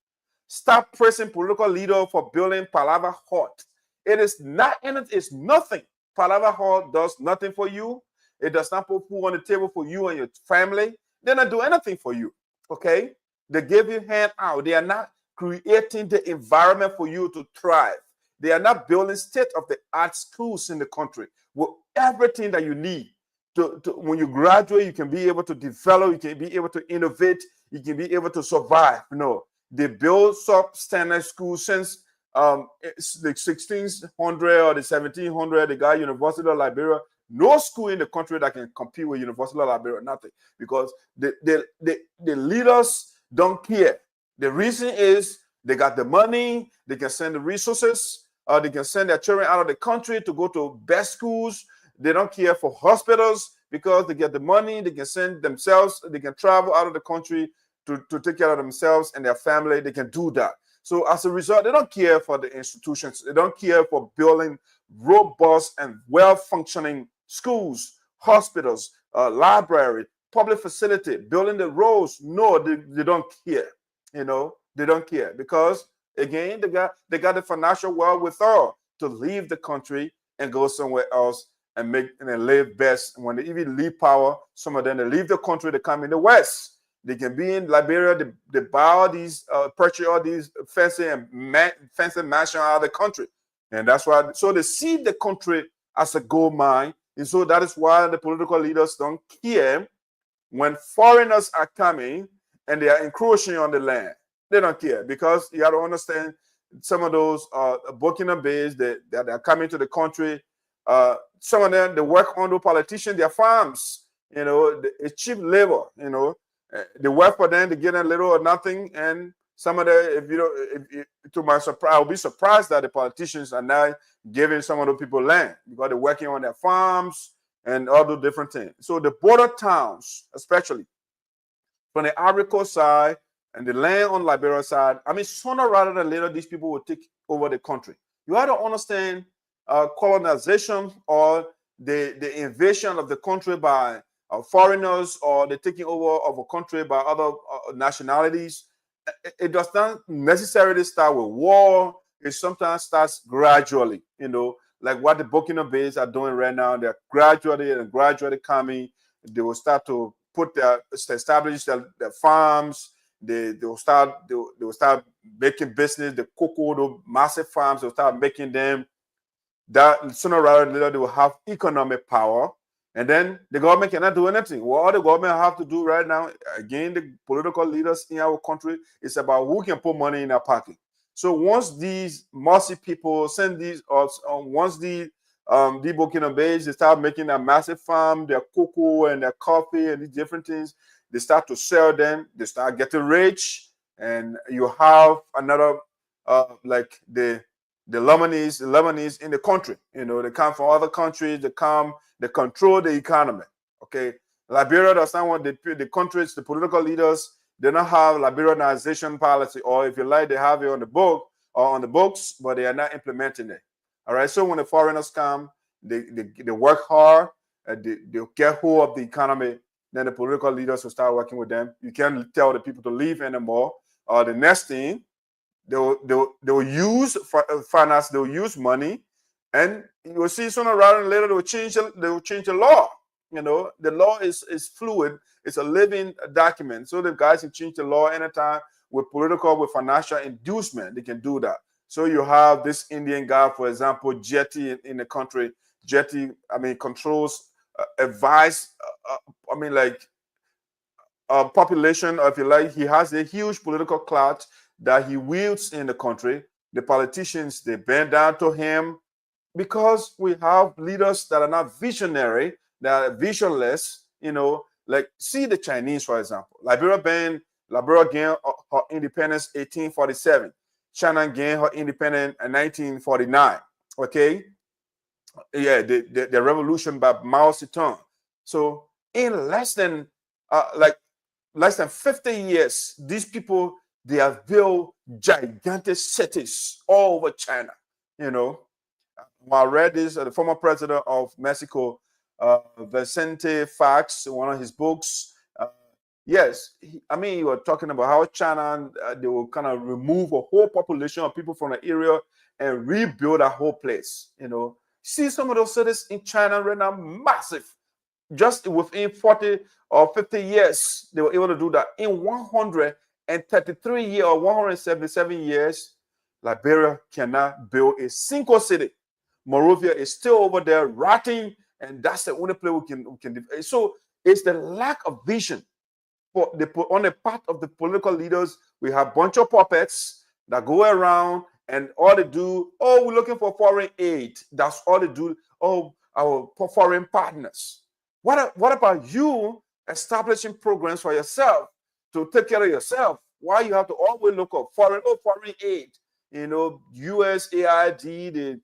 Stop praising political leader for building Palava Hut. It is not, and it is nothing. Palava Hut does nothing for you. It does not put food on the table for you and your family. They don't do anything for you. Okay? They give you hand out. They are not creating the environment for you to thrive. They are not building state-of-the-art schools in the country with everything that you need. When you graduate, you can be able to develop, you can be able to innovate, you can be able to survive. You know, they build substandard schools since the 1600 or the 1700. They got University of Liberia. No school in the country that can compete with University of Liberia, nothing. Because the leaders don't care. The reason is they got the money, they can send the resources, they can send their children out of the country to go to best schools. They don't care for hospitals because they get the money. They can send themselves. They can travel out of the country to take care of themselves and their family. They can do that. So as a result, they don't care for the institutions. They don't care for building robust and well-functioning schools, hospitals, library, public facility, building the roads. No, they don't care. You know, they don't care because, again, they got the financial wherewithal to leave the country and go somewhere else and live best. When they even leave power, some of them, they leave the country, they come in the West. They can be in Liberia, they buy all these, purchase all these fancy mansions out of the country. And that's why, so they see the country as a gold mine. And so that is why the political leaders don't care when foreigners are coming and they are encroaching on the land. They don't care, because you have to understand some of those Burkina Faso that are coming to the country. Some of them, they work under politicians, their farms. You know, it's cheap labor. You know, they work for them, they get a little or nothing. And some of the, to my surprise, I'll be surprised that the politicians are now giving some of the people land, because they're working on their farms and all the different things. So the border towns, especially from the Ivory Coast side and the land on Liberia side, I mean, sooner rather than later, these people will take over the country. You have to understand colonization, or the invasion of the country by foreigners, or the taking over of a country by other nationalities. It does not necessarily start with war. It sometimes starts gradually, you know, like what the Burkina Faso are doing right now. They're gradually coming. They will start to establish their farms. They will start making business. The cocoa, the massive farms, they'll start making them. That sooner rather than later, they will have economic power. And then the government cannot do anything. What all the government have to do right now, again, the political leaders in our country, is about who can put money in their pocket. So once these Mossy people send these, once the Burkina Faso, they start making a massive farm, their cocoa and their coffee and these different things, they start to sell them, they start getting rich, and you have another, like the Lebanese in the country. You know, they come from other countries, they control the economy. Okay, Liberia does not want the countries, the political leaders, they don't have Liberianization policy, or if you like, they have it on the book or on the books, but they are not implementing it. All right, so when the foreigners come, they work hard, they get hold of the economy, then the political leaders will start working with them. You can't tell the people to leave anymore. The next thing, they will use finance, they will use money, and you will see sooner rather than later they will change the law. You know, the law is fluid. It's a living document. So the guys can change the law anytime with financial inducement. They can do that. So you have this Indian guy, for example, Jetty in the country. Jetty, I mean, controls population, if you like. He has a huge political clout that he wields in the country. The politicians, they bend down to him, because we have leaders that are not visionary, that are visionless. You know, like see the Chinese, for example. Liberia gained her independence 1847. China gained her independence in 1949. Okay, yeah, the revolution by Mao Zedong. So in less than 50 years, these people, they have built gigantic cities all over China. You know, I read this, the former president of Mexico, Vicente Fox, in one of his books. Yes, you were talking about how China, they will kind of remove a whole population of people from the area and rebuild that whole place. You know, see some of those cities in China right now, massive. Just within 40 or 50 years, they were able to do that. In 133 years or 177 years, Liberia cannot build a single city. Monrovia is still over there rotting, and that's the only place we can. So it's the lack of vision on the part of the political leaders. We have a bunch of puppets that go around, and all they do, oh, we're looking for foreign aid. That's all they do. Oh, our foreign partners. What about you establishing programs for yourself to take care of yourself? Why you have to always look for foreign aid? You know, USAID, the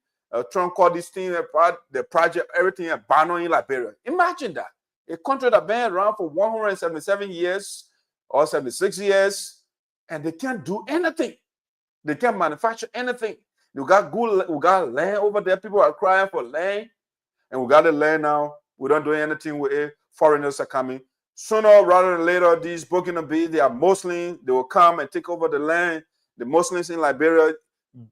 Trump called this thing, the project, everything abandoned in Liberia. Imagine that. A country that been around for 177 years or 76 years, and they can't do anything. They can't manufacture anything. We got land over there. People are crying for land, and we got the land now. We don't do anything with it. Foreigners are coming. Sooner rather than later, these Burkina Faso, they are Muslims. They will come and take over the land. The Muslims in Liberia,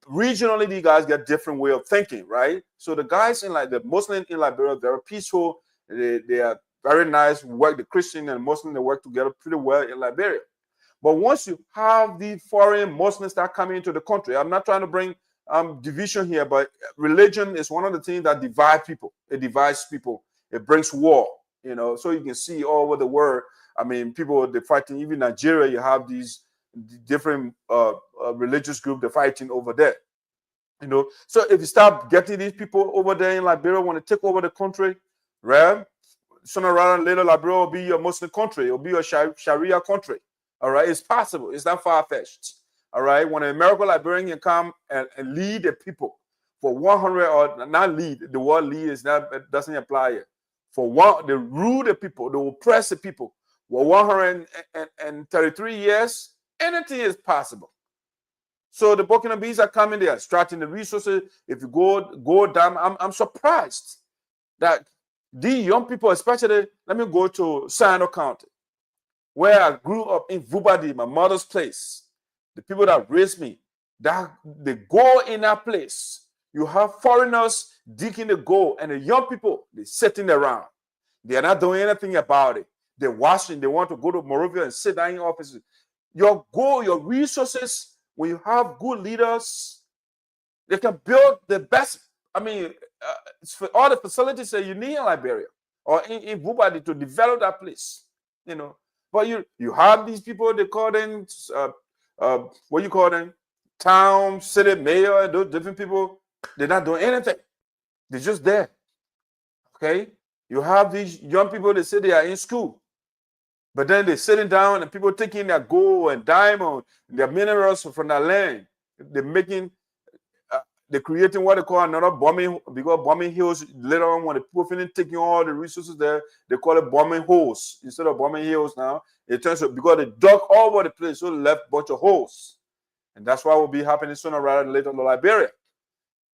regionally, these guys get different way of thinking, right? So the guys the Muslims in Liberia, they're peaceful. They are very nice. The Christian and Muslim, they work together pretty well in Liberia. But once you have the foreign Muslims start coming into the country, I'm not trying to bring division here, but religion is one of the things that divide people. It divides people. It brings war, you know. So you can see all over the world, I mean, people, they're fighting. Even Nigeria, you have these different religious groups, they're fighting over there. You know, so if you start getting these people over there in Liberia want to take over the country, right? Sooner rather than later, Liberia will be your Muslim country. It will be your Sharia country. All right, it's possible. It's not far-fetched. All right, when an American Liberian can come and lead the people for 100, or not lead, the word lead is not, it doesn't apply here. For one, they rule the people, they oppress the people. For 133 years, anything is possible. So the Burkinabes are coming there, extracting the resources. If you go down, I'm surprised that these young people, especially, let me go to Sinoe County, where I grew up in Vubadi, my mother's place. The people that raised me, that they go in that place. You have foreigners digging the gold, and the young people, they're sitting around. They're not doing anything about it. They're watching. They want to go to Monrovia and sit down in offices. Your gold, your resources, when you have good leaders, they can build the best. I mean, for all the facilities that you need in Liberia or in Vubadi to develop that place, you know. But you have these people, they call them, what you call them? Town, city mayor, and those different people. They're not doing anything. They're just there. Okay? You have these young people, they say they are in school. But then they're sitting down and people taking their gold and diamond, their minerals from that land. They're creating what they call another bombing, because bombing hills, later on when the people finish taking all the resources there, they call it bombing holes. Instead of bombing hills now, it turns out because they dug all over the place, so they left a bunch of holes. And that's what will be happening sooner rather than later in Liberia.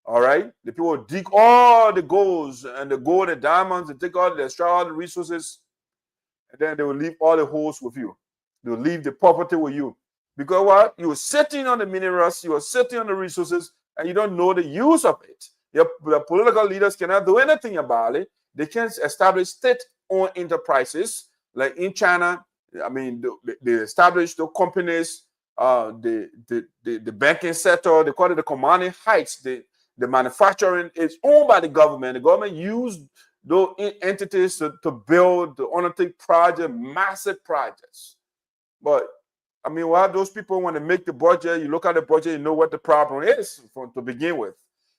All right? The people will dig all the golds and the gold and diamonds, they take all, they extract all the resources, and then they will leave all the holes with you. They will leave the property with you. Because what? You are sitting on the minerals, you are sitting on the resources, and you don't know the use of it. The political leaders cannot do anything about it. They can't establish state-owned enterprises. Like in China, I mean, they established the companies, the banking sector, they call it the commanding heights. The manufacturing is owned by the government. The government used those entities to build, to undertake projects, massive projects. But I mean, while those people, when they make the budget, you look at the budget, you know what the problem is to begin with.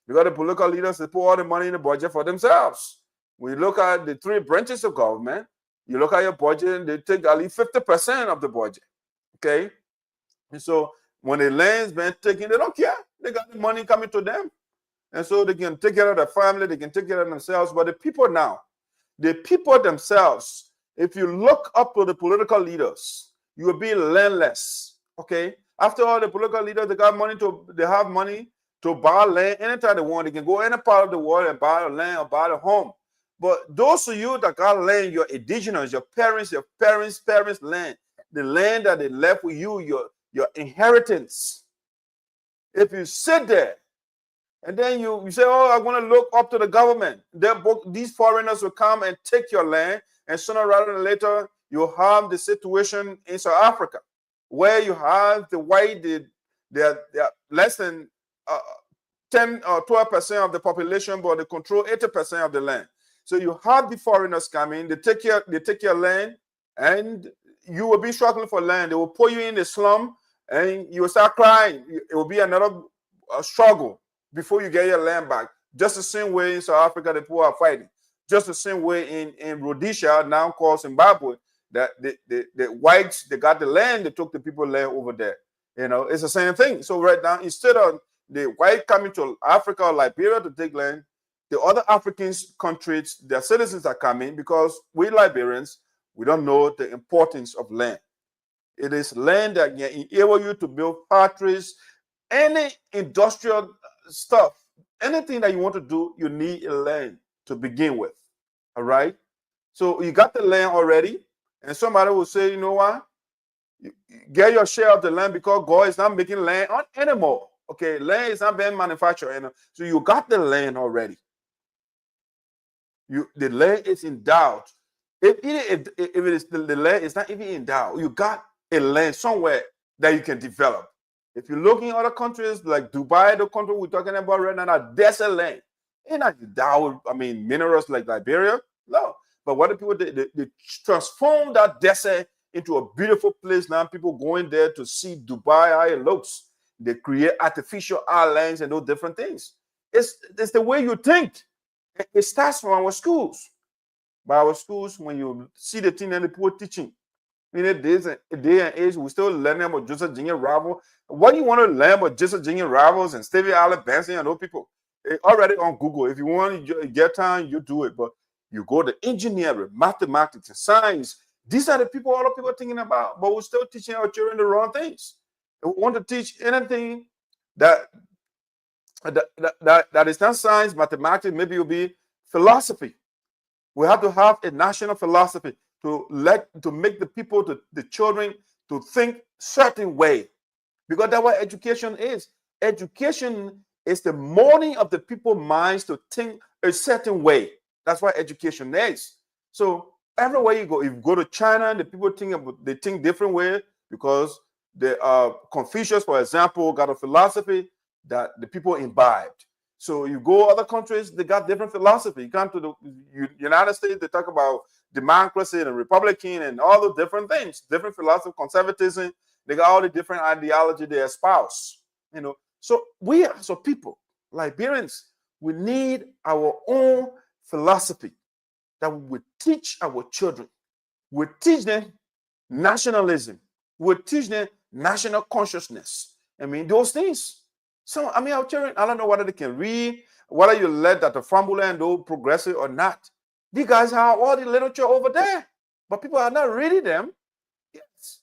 Because the political leaders, they put all the money in the budget for themselves. When you look at the three branches of government, you look at your budget, and they take at least 50% of the budget. Okay? And so when the land's been taken, they don't care. They got the money coming to them. And so they can take care of their family, they can take care of themselves. But the people now, the people themselves, if you look up to the political leaders, you will be landless. Okay? After all, the political leaders, they have money to buy land anytime they want. They can go any part of the world and buy a land or buy a home. But those of you that got land, your indigenous, your parents' land, the land that they left with you, your inheritance. If you sit there and then you say, oh, I want to look up to the government, these foreigners will come and take your land, and sooner rather than later, you have the situation in South Africa where you have the white, they're less than 10 or 12% of the population, but they control 80% of the land. So you have the foreigners coming, they take your land, and you will be struggling for land. They will put you in the slum, and you will start crying. It will be another struggle before you get your land back. Just the same way in South Africa, the people are fighting. Just the same way in Rhodesia, now called Zimbabwe, that the whites, they got the land, they took the people land over there. You know, it's the same thing. So right now, instead of the white coming to Africa or Liberia to take land, the other African countries, their citizens are coming because we Liberians, we don't know the importance of land. It is land that can enable you to build factories, any industrial stuff, anything that you want to do, you need a land to begin with. All right? So you got the land already, and somebody will say, you know what? You get your share of the land because God is not making land anymore. Okay, land is not being manufactured anymore. So you got the land already. The land is endowed. If it is the land is not even endowed, you got a land somewhere that you can develop. If you look in other countries like Dubai, the country we're talking about right now, there's a land. It's not endowed, I mean, minerals like Liberia. No, But what the people they transform that desert into a beautiful place. Now people going there to see Dubai, how it looks. They create artificial islands and those different things. It's the way you think. It starts from our schools. By our schools, when you see the thing and the people teaching, in a day and age, we still learning about Joseph Junior Ravel. What do you want to learn about Joseph Junior Ravels and Stevie Allen Benson and those people? Already on Google. If you want to get time, you do it. But you go to engineering, mathematics, and science. These are the people all the people are thinking about. But we're still teaching our children the wrong things. If we want to teach anything that is not science, mathematics, maybe it'll be philosophy. We have to have a national philosophy to make the people, the children, to think certain way. Because that's what education is. Education is the molding of the people's minds to think a certain way. That's what education is. So everywhere you go, if you go to China, the people they think different way because Confucius, for example, got a philosophy that the people imbibed. So you go other countries, they got different philosophy. You come to the United States, they talk about democracy and Republican and all the different things, different philosophy, conservatism. They got all the different ideology they espouse. So we as a people, Liberians, we need our own philosophy that we would teach our children. We teach them nationalism. We teach them national consciousness. Those things. So, our children, I don't know whether they can read, whether you let that the Fambula and those progressive or not. These guys have all the literature over there, but people are not reading them. Yes.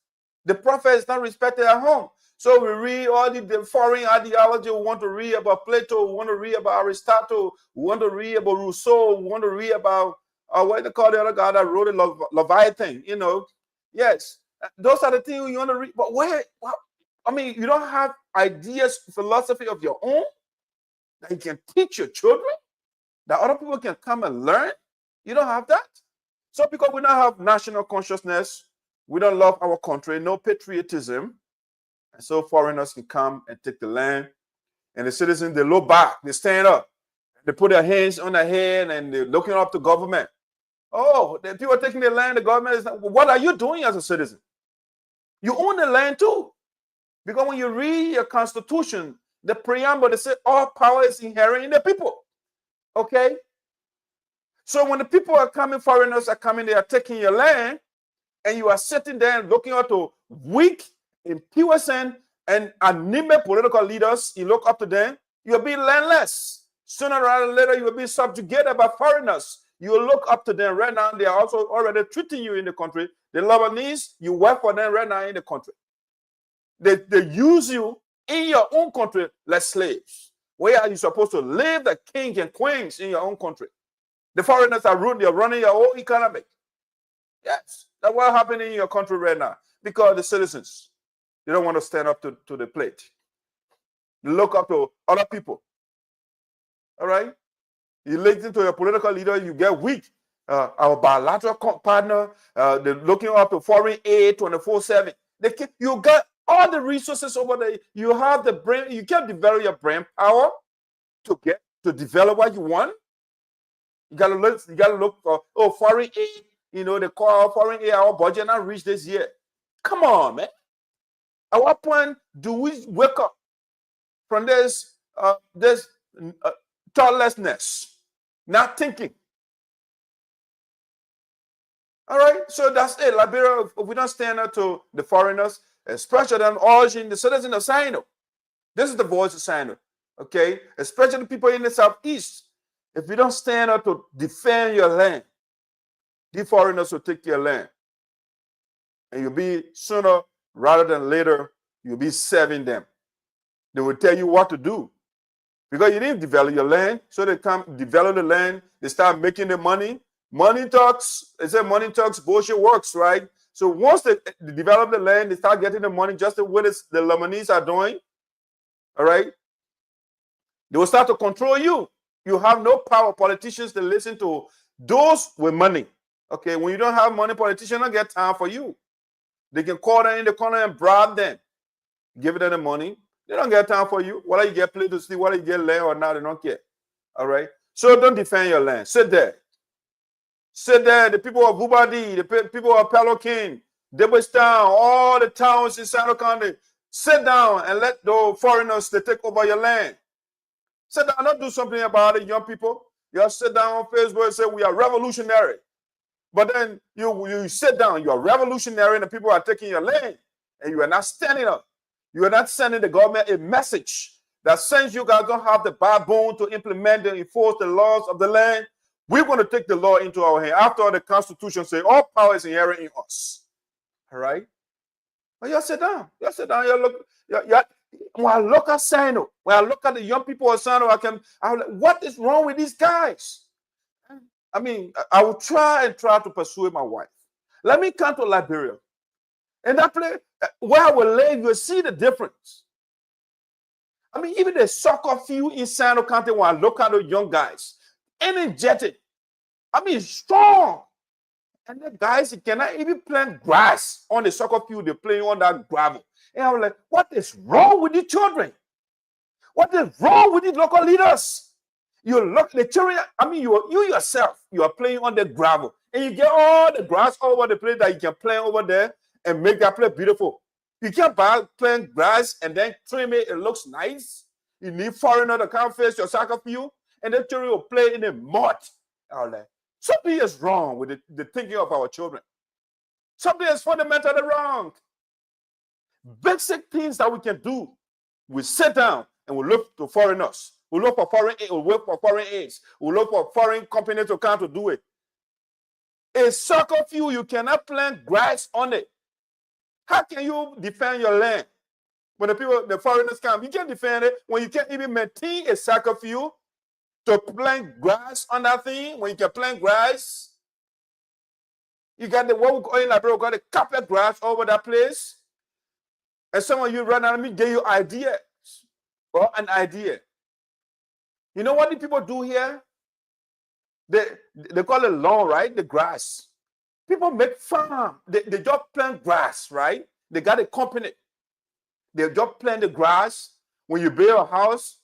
The prophet is not respected at home. So we read all the foreign ideology. We want to read about Plato. We want to read about Aristotle. We want to read about Rousseau. We want to read about, what they call the other guy that wrote it, Leviathan, Yes. Those are the things you want to read. But you don't have ideas, philosophy of your own that you can teach your children, that other people can come and learn. You don't have that. So because we don't have national consciousness, we don't love our country, no patriotism. And so foreigners can come and take the land. And the citizens, they look back, they stand up, they put their hands on their head and they're looking up to government. Oh, the people are taking the land, the government is not. What are you doing as a citizen? You own the land too. Because when you read your constitution, the preamble, they say all power is inherent in the people. Okay? So when the people are coming, foreigners are coming, they are taking your land, and you are sitting there and looking up to weak, impure and anemic political leaders, you look up to them, you'll be landless. Sooner or later, you will be subjugated by foreigners. You will look up to them right now. They are also already treating you in the country. The Lebanese, you work for them right now in the country. They use you in your own country like slaves. Where are you supposed to live the king and queens in your own country? The foreigners are ruling, they're running your whole economy. Yes, that's what happened in your country right now. Because the citizens, they don't want to stand up to the plate. They look up to other people. All right? You listen to your political leader, you get weak. Our bilateral partner, they're looking up to foreign aid 24/7. You got all the resources over there. You have the brain. You can develop your brain power to develop what you want. You gotta look for foreign aid. They call foreign aid. Our budget not reached this year. Come on, man. At what point do we wake up from this thoughtlessness, not thinking? All right, so that's it. Liberia, if we don't stand up to the foreigners, especially the origin, the citizens of Sinoe. This is the voice of Sinoe, okay? Especially the people in the Southeast. If you don't stand up to defend your land, the foreigners will take your land. And you'll be sooner rather than later, you'll be serving them. They will tell you what to do. Because you didn't develop your land, so they come develop the land, they start making the money. Money talks, they say money talks, bullshit works, right? So once they develop the land, they start getting the money just the way the Lebanese are doing, all right? They will start to control you. You have no power. Politicians to listen to those with money. Okay, when you don't have money, politicians don't get time for you. They can call them in the corner and bribe them, give them the money. They don't get time for you. Whether you get paid to sleep, whether you get land or not, they don't care. All right. So don't defend your land. Sit there. Sit there, the people of Bubadi, the people of Pelokin, Debostown, all the towns in Sinoe County, sit down and let the foreigners they take over your land. Sit down, don't do something about it, young people. You sit down on Facebook and say we are revolutionary. But then you sit down, you are revolutionary and the people are taking your land and you are not standing up. You are not sending the government a message that since you guys don't have the backbone to implement and enforce the laws of the land, we're going to take the law into our hand. After all, the Constitution says all power is inherent in us. All right? But you sit down. You sit down. When I look at Sinoe, when I look at the young people of Sinoe, I'm like, what is wrong with these guys? I mean, I will try to persuade my wife. Let me come to Liberia. In that place where I will live, you'll see the difference. I mean, even the soccer field in Sinoe County, when I look at the young guys, energetic. I mean, strong. And the guys cannot even plant grass on the soccer field. They're playing on that gravel. And I was like, what is wrong with the children? What is wrong with the local leaders? You look, the children, I mean, you yourself, you are playing on the gravel. And you get all the grass all over the place that you can plant over there and make that place beautiful. You can't plant grass and then trim it. It looks nice. You need foreigner to come face your soccer field. And the children will play in the mud. I was like, something is wrong with the thinking of our children. Something is fundamentally wrong. Basic things that we can do. We sit down and we look to foreigners. We look for foreign aid. We work for foreign aids. We look for foreign companies to come to do it. A soccer field, you cannot plant grass on it. How can you defend your land? When the foreigners come, you can't defend it when you can't even maintain a soccer field to plant grass on that thing. When you can plant grass, you got what we call in Liberia, we got the carpet grass over that place. And some of you run out of me, give you ideas or an idea. You know what the people do here? They call it lawn, right? The grass. People make farm. They just plant grass, right? They got a company. They just plant the grass. When you build a house,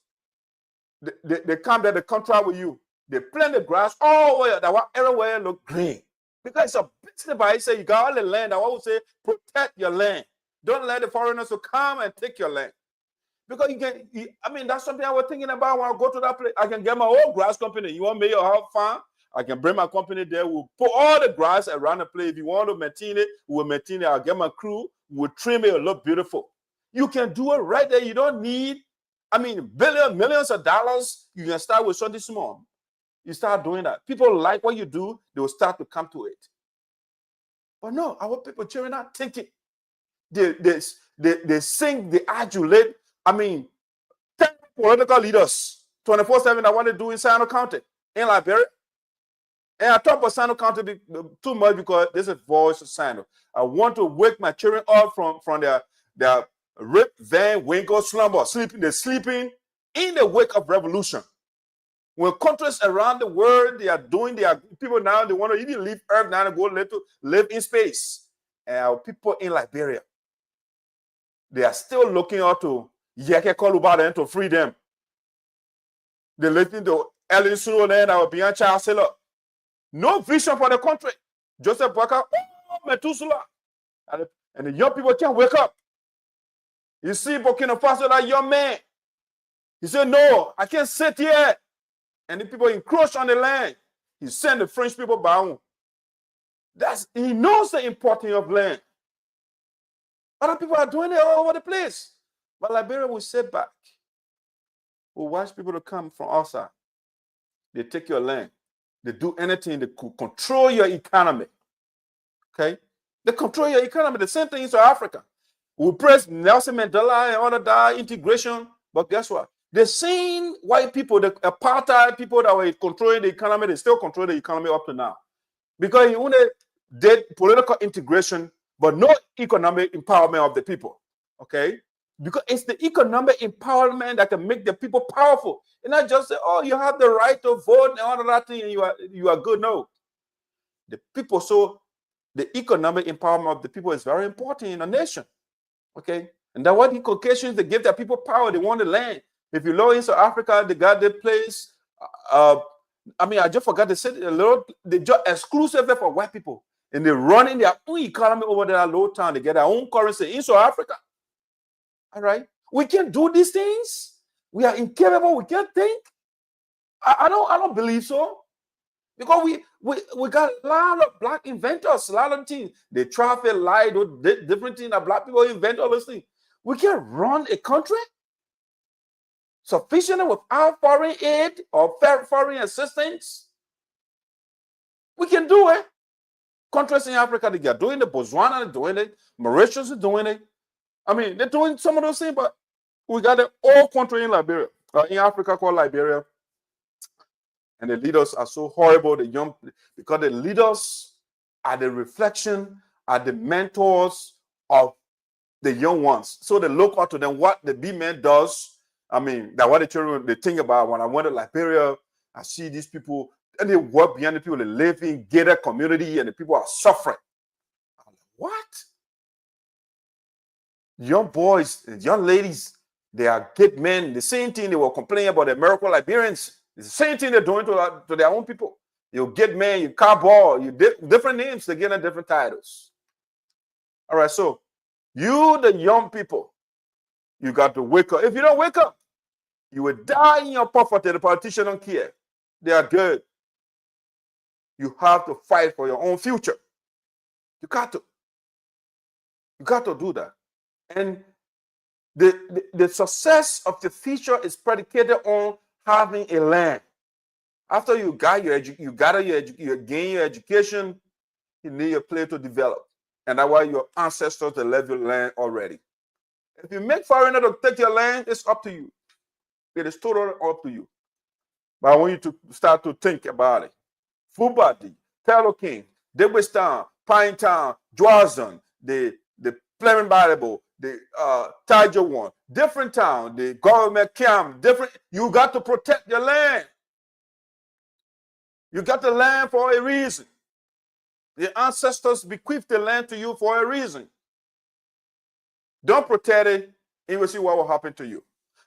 they come there, they contract with you. They plant the grass all over that everywhere look green. Because it's a business by say you got all the land. I always say protect your land. Don't let the foreigners to come and take your land. Because I mean, that's something I was thinking about when I go to that place. I can get my own grass company. You want me to have farm? I can bring my company there. We'll put all the grass around the place. If you want to maintain it, we'll maintain it. I'll get my crew. We'll trim it. It'll look beautiful. You can do it right there. You don't need, I mean, millions of dollars. You can start with something small. You start doing that. People like what you do. They will start to come to it. But no, our people cheering not thinking. They sing, they adulate. I mean, 10 political leaders, 24/7, I want to do in Sinoe County, in Liberia. And I talk about Sinoe County too much because this is voice of Sinoe. I want to wake my children up from their rip, van, winkle, slumber, sleeping. They're sleeping in the wake of revolution. When countries around the world, people now, they want to even leave Earth now and go live in space. And our people in Liberia, they are still looking out to Kolo to free them. They listen to Ellen Sinoe and our beyond child seller. No vision for the country. Joseph Boaka, Methuselah. And the young people can't wake up. You see Burkina Faso, that young man. He said, no, I can't sit here. And the people encroach on the land. He sent the French people back. He knows the importance of land. Other people are doing it all over the place. But Liberia will sit back. We'll watch people to come from outside. They take your land. They do anything. They could control your economy. Okay? They control your economy. The same thing in South Africa. We praise Nelson Mandela and all of that integration. But guess what? The same white people, the apartheid people that were controlling the economy, they still control the economy up to now. Because he only did political integration, but no economic empowerment of the people. Okay? Because it's the economic empowerment that can make the people powerful. And not just say, oh, you have the right to vote and all of that thing, and you are good. No. The people, so the economic empowerment of the people is very important in a nation. Okay? And that's what the Caucasians, they give their people power. They want the land. If you look in South Africa, they got their place. I mean, I just forgot to say they just exclusively for white people. And they're running their own economy over there at low town. They get their own currency in South Africa. All right. We can't do these things. We are incapable. We can't think. I don't believe so. Because we got a lot of black inventors, a lot of things. They traffic, lie, do different things that black people invent, all those things. We can't run a country sufficiently without foreign aid or foreign assistance. We can do it. Countries in Africa, they are doing it. Botswana is doing it. Mauritius is doing it. I mean, they're doing some of those things, but we got an old country in Liberia, in Africa called Liberia. And the leaders are so horrible, because the leaders are the reflection, are the mentors of the young ones. So they look up to them, what the big man does. I mean, that's what the children, they think about. When I went to Liberia, I see these people, and they work behind the people, they live in gated community, and the people are suffering. I'm like, what? Young boys, young ladies, they are good men. The same thing they were complaining about the American Liberians. It's the same thing they're doing to their own people. You get men, you cowboy, you different names, they're getting different titles. All right, so you, the young people, you got to wake up. If you don't wake up, you will die in your poverty. The politicians don't care. They are good. You have to fight for your own future. You got to. You got to do that. And the success of the future is predicated on having a land. After you got your you gain your education, you need a place to develop. And that's why your ancestors they left your land already. If you make foreigner to take your land, it's up to you. It is totally up to you. But I want you to start to think about it. Fubadi, Pelokin, Debwestown, Pinetown, Dwazon, the Fleming Bible, the Tiger one, different town, the government camp, different. You got to protect your land. You got the land for a reason. The ancestors bequeathed the land to you for a reason. Don't protect it, and you will see what will happen to you.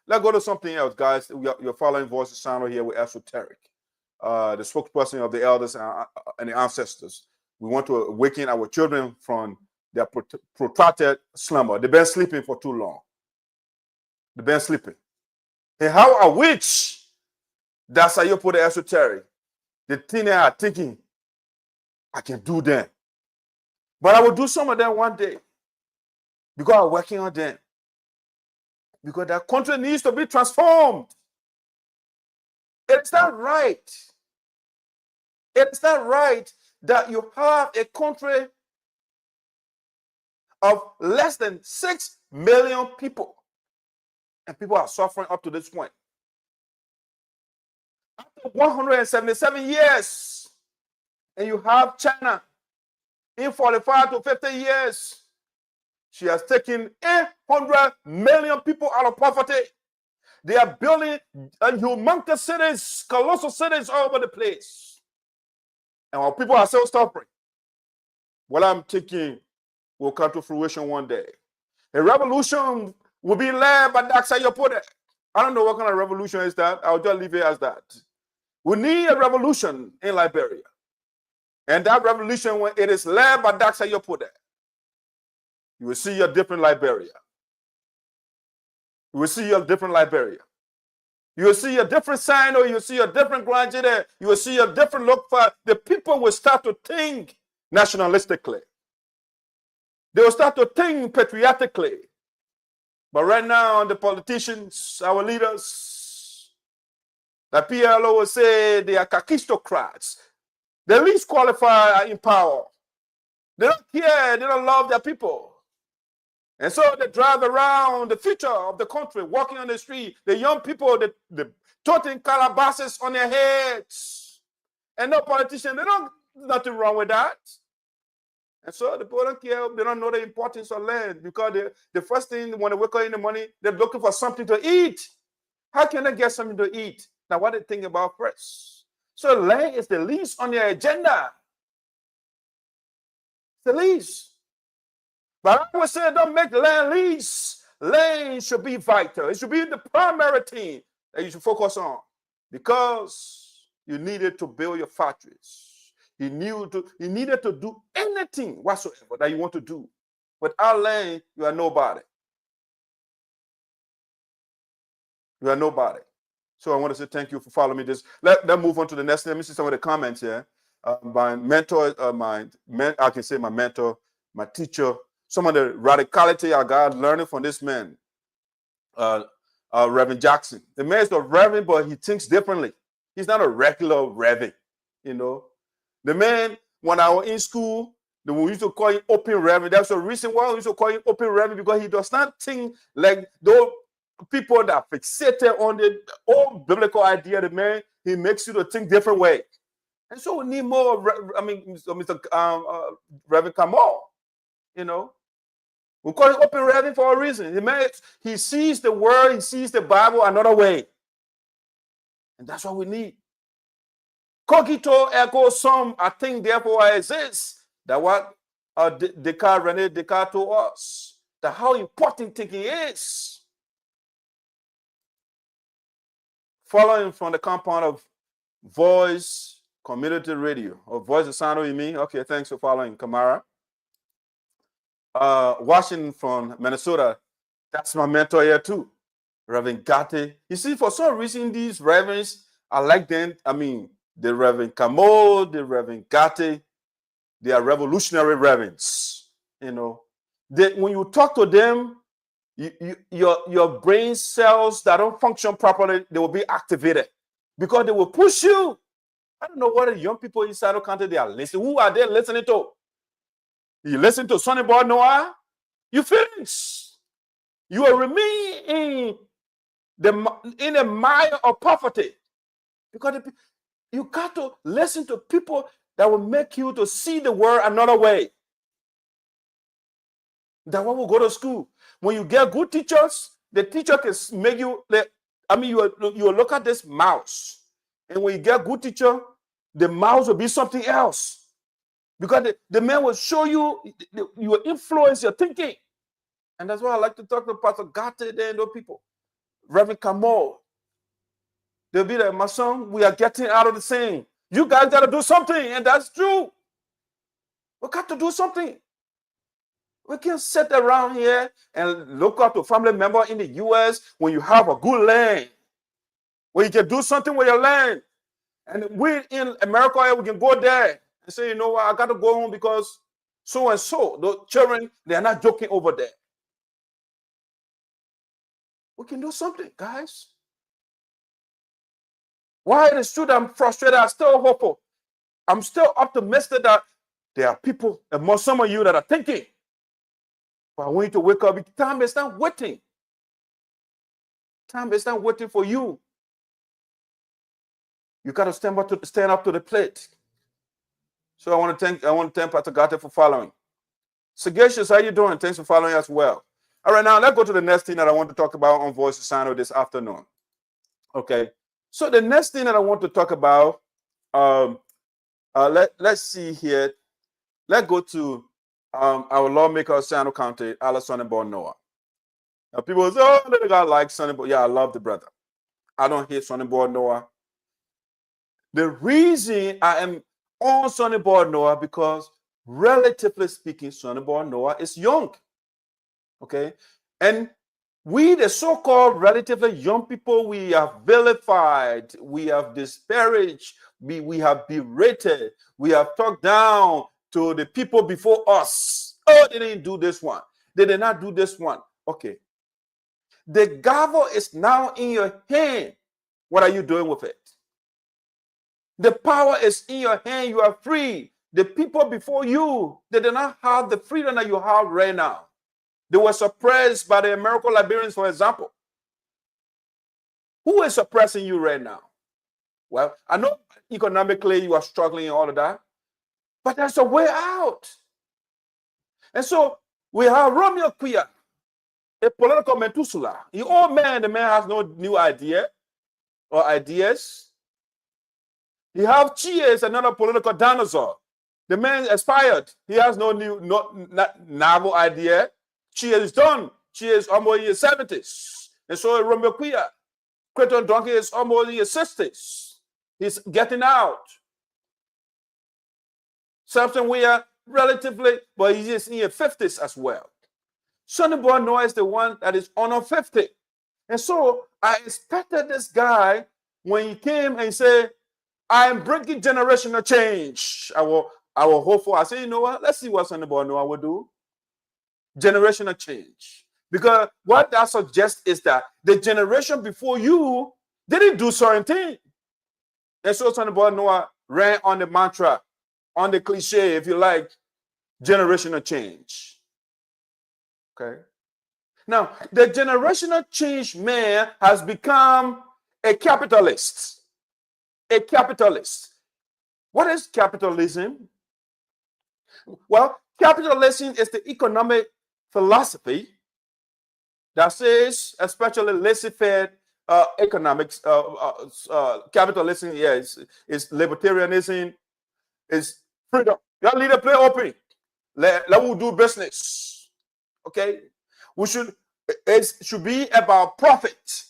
Let's go to something else, guys. You're following Voice of Sinoe here with Esoteric, the spokesperson of the elders and the ancestors. We want to awaken our children from their protracted slumber. They've been sleeping for too long. They've been sleeping. And how I wish that's how you put the esoteric. The thing they are thinking, I can do them. But I will do some of them one day. Because I'm working on them. Because that country needs to be transformed. It's not right. It's not right that you have a country of less than 6 million people. And people are suffering up to this point. After 177 years, and you have China in 45 to 50 years, she has taken 800 million people out of poverty. They are building humongous cities, colossal cities all over the place. And while people are still suffering, what I'm thinking will come to fruition one day. A revolution will be led by Dr. Yopode. I don't know what kind of revolution is that. I'll just leave it as that. We need a revolution in Liberia. And that revolution, when it is led by Dr. Yopode, you will see a different Liberia. You will see a different Liberia. You will see a different Sinoe. You will see a different Granjide. You will see a different look for. The people will start to think nationalistically. They will start to think patriotically. But right now, the politicians, our leaders, the PLO will say they are kakistocrats. The least qualified are in power. They don't care. They don't love their people. And so they drive around the future of the country, walking on the street. The young people, the toting calabashes on their heads. And no politician, they don't, nothing wrong with that. And so the people don't care, they don't know the importance of land because the first thing when they wake up in the morning, they're looking for something to eat. How can they get something to eat? Now, what they think about first? So land is the least on their agenda. It's the least. But I would say don't make land least. Land should be vital. It should be the primary thing that you should focus on. Because You needed to build your factories. You needed to do anything whatsoever that you want to do. Without land, you are nobody. You are nobody. So I want to say thank you for following me. Let's move on to the next thing. Let me see some of the comments here. My mentor, my mentor, my teacher, some of the radicality I got learning from this man, Reverend Jackson. The man is a reverend, but he thinks differently. He's not a regular reverend, you know. The man, when I was in school, we used to call him open reverend. That's the reason why we used to call him open reverend, because he does not think like those people that are fixated on the old biblical idea. The man, he makes you to think different way. And so we need more, Mr. Reverend Kamal, you know. We call him open reverend for a reason. The man, he sees the word, he sees the Bible another way. And that's what we need. Cogito ergo sum, I think therefore I exist. That what René Descartes told us. That how important thinking is. Following from the compound of Voice Community Radio, or Voice of Sinoe, you mean? Okay, thanks for following, Kamara. Washington from Minnesota, that's my mentor here too, Reverend Gatti. You see, for some reason, these reverends, I like them. I mean, the Reverend Kamo, the Reverend Gatti, they are revolutionary reverends. You know, when you talk to them, your brain cells that don't function properly, they will be activated because they will push you. I don't know what the young people inside the country they are listening. Who are they listening to? You listen to Sonnyboy Noah, you finish. You will remain in the mire of poverty. Because you got to listen to people that will make you to see the world another way. That one will go to school. When you get good teachers, the teacher can make you, you will look at this mouse. And when you get good teacher, the mouse will be something else. Because the man will show you, you will influence your thinking. And that's why I like to talk to Pastor Gatti and those people. Reverend Kamal. They'll be like, my son, we are getting out of the same. You guys got to do something. And that's true. We got to do something. We can't sit around here and look up to family member in the U.S. when you have a good land. When you can do something with your land. And we in America, we can go there and say, you know what, I got to go home because so and so, the children, they are not joking over there. We can do something, guys. Why it is true that I'm frustrated, I'm still hopeful. I'm still optimistic that there are people, among some of you that are thinking. But I want you to wake up. Time is not waiting. Time is not waiting for you. You got to stand up to the plate. So I want to thank Pastor Gatti for following. Sagacious, how you doing? Thanks for following as well. All right, now let's go to the next thing that I want to talk about on Voice of Sinoe this afternoon. Okay, so the next thing that I want to talk about, let's see here. Let's go to our lawmaker of Sinoe County, Sonnyboy Noah. Now people say, oh, the guy likes Sonnyboy. Yeah, I love the brother. I don't hate Sonnyboy Noah. The reason I am on Sonnyboy Noah because, relatively speaking, Sonnyboy Noah is young. Okay, and we, the so-called relatively young people, we have vilified, we have disparaged, we have berated, we have talked down to the people before us. Oh, they didn't do this one. They did not do this one. Okay. The gavel is now in your hand. What are you doing with it? The power is in your hand. You are free. The people before you, they did not have the freedom that you have right now. They were suppressed by the American Liberians, for example. Who is suppressing you right now? Well, I know economically you are struggling and all of that, but there's a way out. And so we have Romeo Quia, a political Methuselah. The old man, the man has no new idea or ideas. You have Cheers, another political dinosaur. The man expired. He has no new novel idea. Cheers is done. Cheers is almost in his 70s. And so Romeo Quia, Creighton Donkey is almost in his 60s. He's getting out. Samson we are relatively, but he's just in his 50s as well. Sonnyboy Noah is the one that is on 50. And so I expected this guy when he came and said, I am bringing generational change. I will hope for. I said, you know what? Let's see what Sonnyboy Noah will do. Generational change. Because what that suggests is that the generation before you didn't do certain things. And so Sonnyboy Noah ran on the mantra, on the cliche, if you like, generational change. Okay. Now, the generational change man has become a capitalist. A capitalist. What is capitalism? Well, capitalism is the economic philosophy that says, especially laissez-faire economics, capitalism, is libertarianism, is freedom. Your leader play open. Let we do business. Okay? It should be about profit.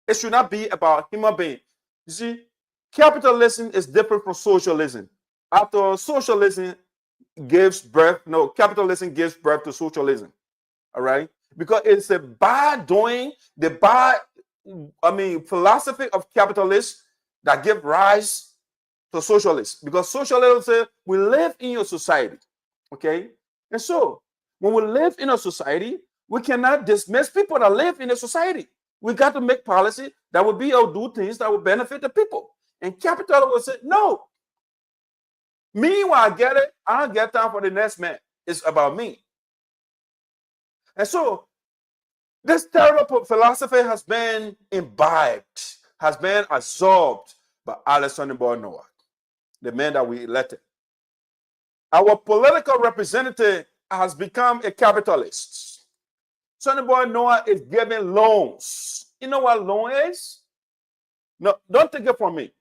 It should not be about human being. You see, capitalism is different from socialism. After socialism gives birth, capitalism gives birth to socialism. All right? Because it's a philosophy of capitalists that give rise to socialists. Because socialists say we live in your society. Okay? And so when we live in a society, we cannot dismiss people that live in a society. We got to make policy that will be able to do things that will benefit the people. And capitalists will say, no. Meanwhile, I get it. I don't get time for the next man. It's about me. And so this terrible philosophy has been imbibed, has been absorbed by Sonnyboy Noah, the man that we elected. Our political representative has become a capitalist. Sonnyboy Noah is giving loans. You know what loan is? No, don't take it from me.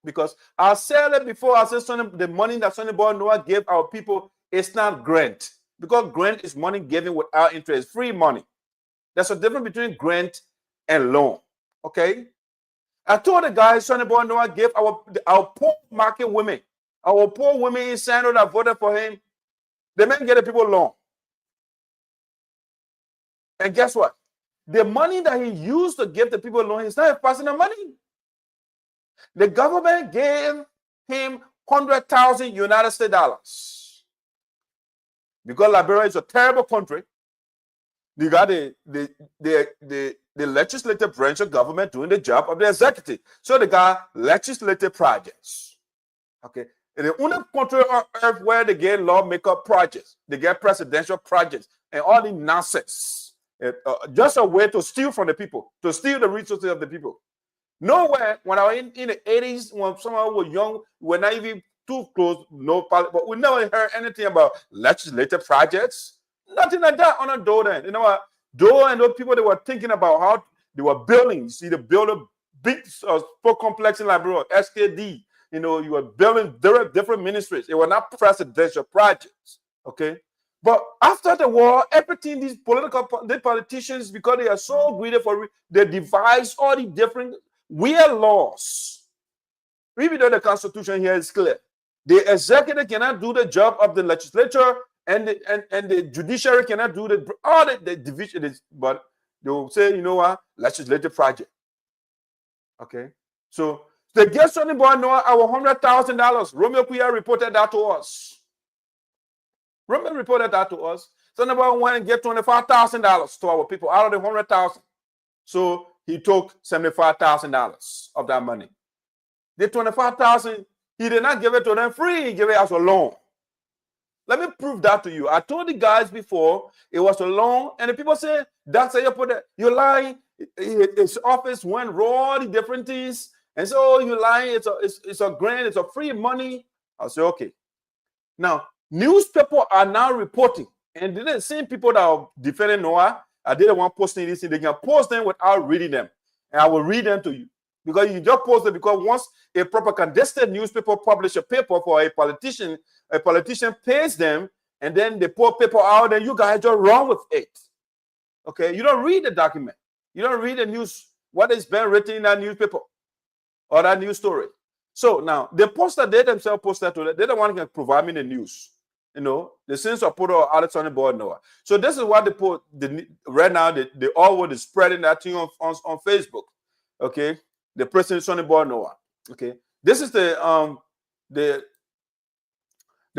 Because I said it before, I said the money that Sonnyboy Noah gave our people is not grant. Because grant is money given without interest, free money. There's a difference between grant and loan. Okay? I told the guy Sonnyboy Noah gave our poor market women, our poor women in Sinoe that voted for him, they may get the people loan. And guess what? The money that he used to give the people loan, he's not personal money. The government gave him 100,000 United States dollars. Because Liberia is a terrible country. You got the legislative branch of government doing the job of the executive. So they got legislative projects. Okay. And the only country on earth where they get lawmaker projects, they get presidential projects, and all the nonsense. Just a way to steal from the people, to steal the resources of the people. Nowhere, when I was in the 80s, when someone was young, we're not even too close, but we never heard anything about legislative projects. Nothing like that on a door then. You know what? Door and those people, they were thinking about how they were building. You see, they build a big sport complex in Liberia, SKD. You know, you were building different ministries. They were not presidential projects. Okay? But after the war, everything these politicians, because they are so greedy for, they devise all the different weird laws. Even though the Constitution here is clear, the executive cannot do the job of the legislature, and the judiciary cannot do all the division. But they will say, you know what, legislative project. Okay, so they get Sonnyboy Noah our $100,000. Romeo Kuya reported that to us. Romeo reported that to us. Sonnyboy went and gave $25,000 to our people out of the 100,000. So he took $75,000 of that money. The 25,000, he did not give it to them free. He gave it as a loan. Let me prove that to you. I told the guys before it was a loan, and the people say, that's how you put it. You're lying. His office went raw, the different things, and so you're lying. It's a grant. It's a free money. I say, okay. Now, newspapers are now reporting, and the same people that are defending Noah, I didn't want posting this thing. They can post them without reading them, and I will read them to you. Because you just post it, because once a propagandistic newspaper publish a paper for a politician pays them, and then they put paper out, and you guys just run with it. Okay, you don't read the document. You don't read the news, what has been written in that newspaper or that news story. So now the poster they themselves posted to they don't want to provide me the news. You know, the sins of put out Sonnyboy Noah. So this is what they put right now. They all were spreading that thing on Facebook. Okay, the president Sonnyboy Noah. Okay, this is the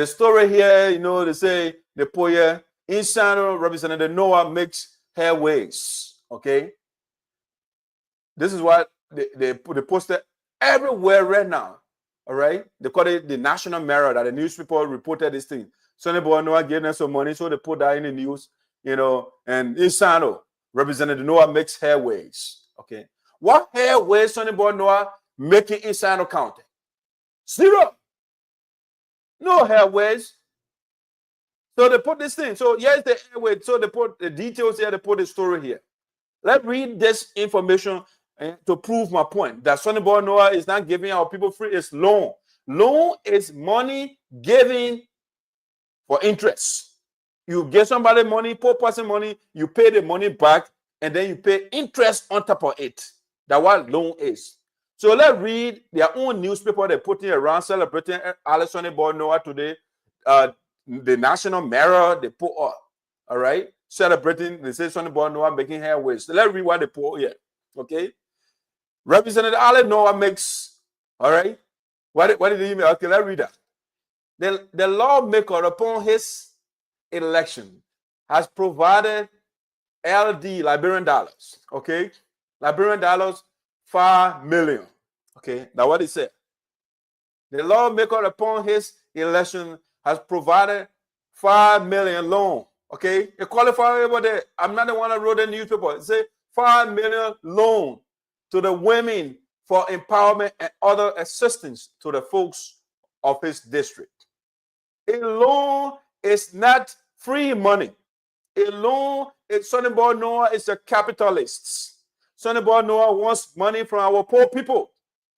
story here. You know, they say the poor here in Sinoe, Representative Noah makes headways. Okay, this is what they posted everywhere right now. All right, they call it the National Mirror that the newspaper reported this thing. Sonnyboy Noah gave them some money, so they put that in the news, you know. And in Sinoe, Representative Noah makes headways. Okay, what headways Sonnyboy Noah making in Sinoe County? Zero. No headways. So they put this thing. So here's the headway. So they put the details here. They put the story here. Let's read this information to prove my point that Sonnyboy Noah is not giving our people free. It's loan. Loan is money given for interest. You give somebody money, poor person money, you pay the money back, and then you pay interest on top of it. That's what loan is. So let's read their own newspaper they're putting around celebrating Sonnyboy Noah today. The National Mirror they put up. All right, celebrating. They say Sonnyboy Noah making headways. So let's read what they put here. Okay, Representative Noah makes. All right, what did he make? Okay, let's read that. The lawmaker upon his election has provided LD Liberian dollars. Okay, Liberian dollars 5 million. Okay, that's what he said. The lawmaker upon his election has provided 5 million loan. Okay, it qualifies over there. I'm not the one that wrote the newspaper. It said 5 million loan to the women for empowerment and other assistance to the folks of his district. A loan is not free money. A loan is Sonnyboy Noah is a capitalist. Sonnyboy Noah wants money from our poor people.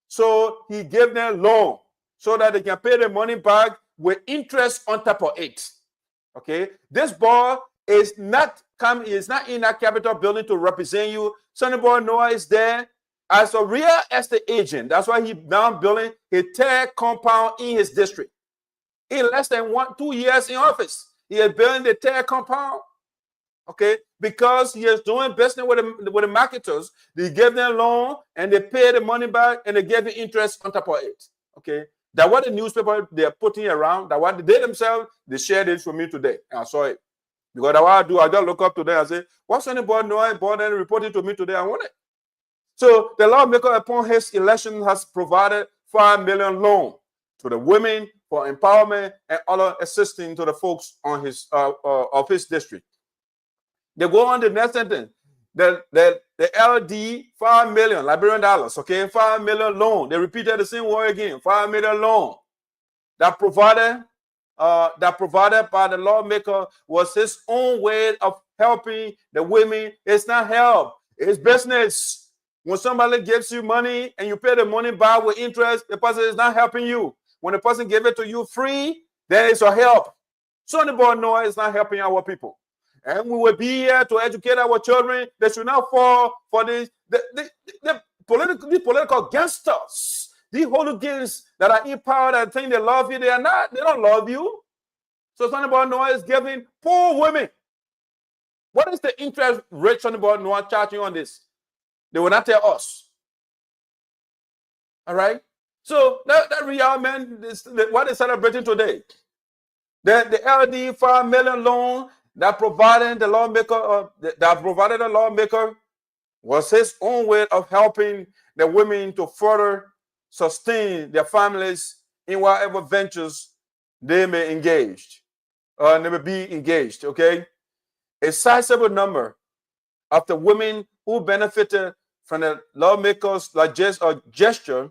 So he gave them loan so that they can pay the money back with interest on top of it. Okay, this boy is not in that capital building to represent you. Sonnyboy Noah is there as a real estate agent. That's why he now building a third compound in his district. In less than 2 years in office, he is building the third compound. Okay, because he is doing business with the marketers. They give them loan and they pay the money back and they give the interest on top of it. Okay, that's what the newspaper they are putting around. That what they themselves they shared this with me today. And I saw it because that's what I do. I just look up today and say, "What's Sonnyboy Noah bought and reported to me today? I want it." So the lawmaker upon his election has provided 5 million loan to the women for empowerment and other assisting to the folks on his of his district. They go on the next sentence. The LD 5 million Liberian dollars, okay, 5 million loan. They repeated the same word again. 5 million loan that provided by the lawmaker was his own way of helping the women. It's not help, it's business. When somebody gives you money and you pay the money back with interest, the person is not helping you. When the person gives it to you free, then it's a help. Sonnyboy Noah is not helping our people. And we will be here to educate our children. They should not fall for the political gangsters. These hooligans that are in power that think they love you, they are not. They don't love you. So Sonnyboy Noah is giving poor women. What is the interest rate Sonnyboy Noah charging on this? They will not tell us. All right? So that real man, what they're celebrating today. The LD 5 million loan that provided the lawmaker was his own way of helping the women to further sustain their families in whatever ventures they may engage or they may be engaged. Okay, a sizable number of the women who benefited from the lawmakers' gesture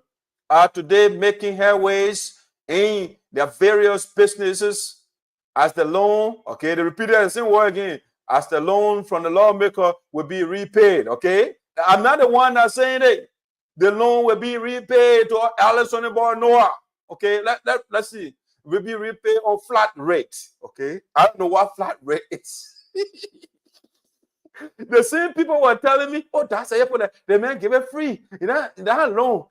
are today making headways in their various businesses as the loan, okay, they repeated the same word again, as the loan from the lawmaker will be repaid, okay? I'm not the one that's saying it. The loan will be repaid to Sonnyboy Noah, okay? Let's see. Will be repaid on flat rate, okay? I don't know what flat rate is. The same people were telling me, oh, that's a the man give it free. You know, that loan.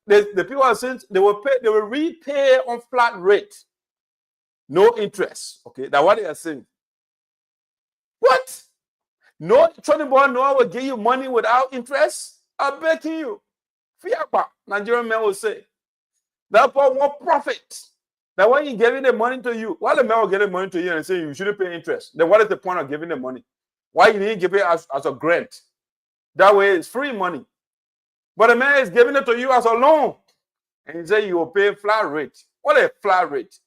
The people are saying they will repay on flat rate. No interest. Okay, that's what they are saying. What? No, Sonnyboy Noah will give you money without interest? I'm begging you. Fiaba, Nigerian man will say. Therefore, what profit? Now, when he giving the money to you, why the man will give the money to you and say you shouldn't pay interest? Then what is the point of giving the money? Why you didn't give it as a grant? That way it's free money. But the man is giving it to you as a loan. And he say you will pay flat rate. What is flat rate?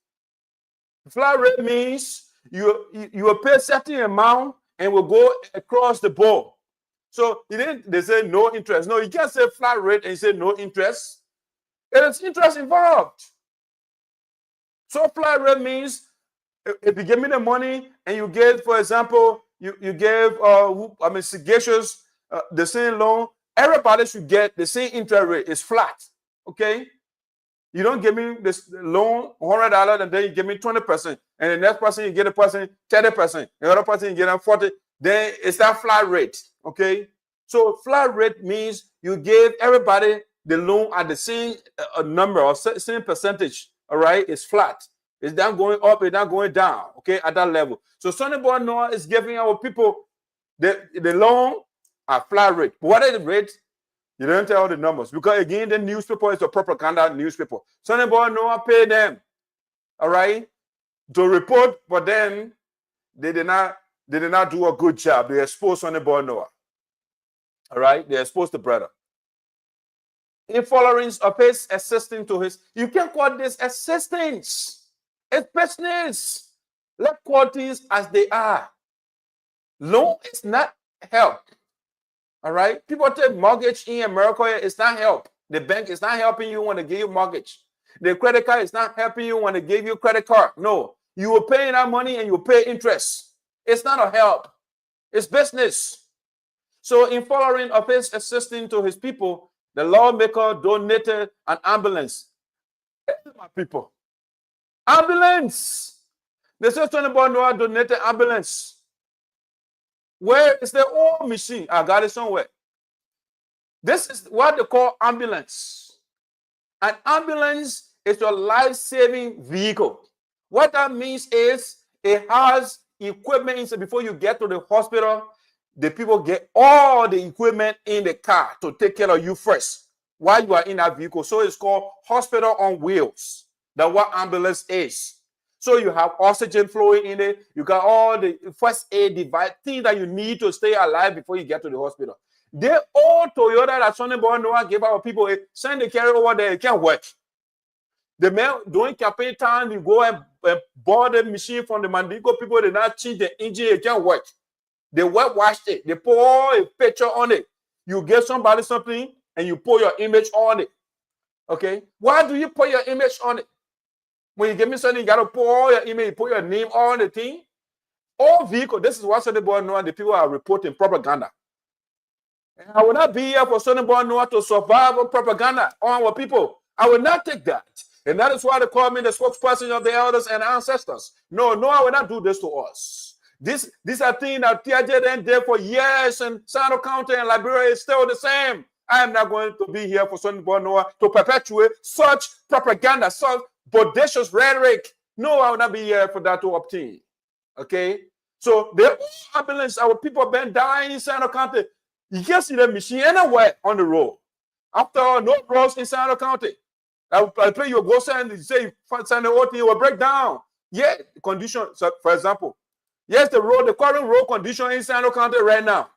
Flat rate means you will pay a certain amount and will go across the board. So they say no interest. No, you can't say flat rate and say no interest. There is interest involved. So flat rate means if you give me the money and you gave, for example, you gave sagacious the same loan, everybody should get the same interest rate. It's flat. Okay? You don't give me this loan $100 and then you give me 20%. And the next person you get a person 30%. The other person you get a 40%. Then it's that flat rate. Okay? So flat rate means you give everybody the loan at the same number or same percentage. All right? It's flat. It's not going up, it's not going down. Okay? At that level. So Sonnyboy Noah is giving our people the loan at flat rate. But what is the rate? You don't tell the numbers because again, the newspaper is a propaganda newspaper. Sonnyboy Noah paid them, all right, to report, but then they did not do a good job. They exposed Sonnyboy Noah, all right. They exposed the brother. In followings of his assisting to his, you can call this assistance. It's business. Let's call things as they are. Loan is not help. All right. People take mortgage in America. It's not help. The bank is not helping you when they give you mortgage. The credit card is not helping you when they give you credit card. No. You will pay that money and you pay interest. It's not a help. It's business. So in following of his assisting to his people, the lawmaker donated an ambulance. My people. Ambulance. They said Sonnyboy Noah donated ambulance. Where is the old machine? I got it somewhere. This is what they call ambulance. An ambulance is a life-saving vehicle. What that means is it has equipment inside. Before you get to the hospital, the people get all the equipment in the car to take care of you first while you are in that vehicle. So it's called hospital on wheels. That's what ambulance is. So you have oxygen flowing in it. You got all the first aid device, things that you need to stay alive before you get to the hospital. They all Toyota that Sonnyboy Noah gave our people, send the carry over there, it can't work. The man during campaign time, you go and board the machine from the Mandingo people, they not change the engine, it can't work. They whitewashed it, they pour a picture on it. You give somebody something and you put your image on it. Okay? Why do you put your image on it? When you give me something, you got to pour your email, you put your name on the thing. All vehicle, this is what Sonnyboy Noah, the people are reporting propaganda. And I will not be here for Sonnyboy Noah to survive on propaganda on our people. I will not take that. And that is why they call me the spokesperson of the elders and ancestors. No, I will not do this to us. These are things that TIJ did for years in Sinoe County and Liberia is still the same. I am not going to be here for Sonnyboy Noah to perpetuate such propaganda, such bodacious rhetoric. No, I will not be here for that to obtain. Okay? So the ambulance, our people been dying in Sinoe County. You can't see the machine anywhere on the road. After all, no roads in Sinoe County. I pray you go send and say send the whole thing, it will break down. Yeah, condition, so for example, yes, the current road condition in Sinoe County right now.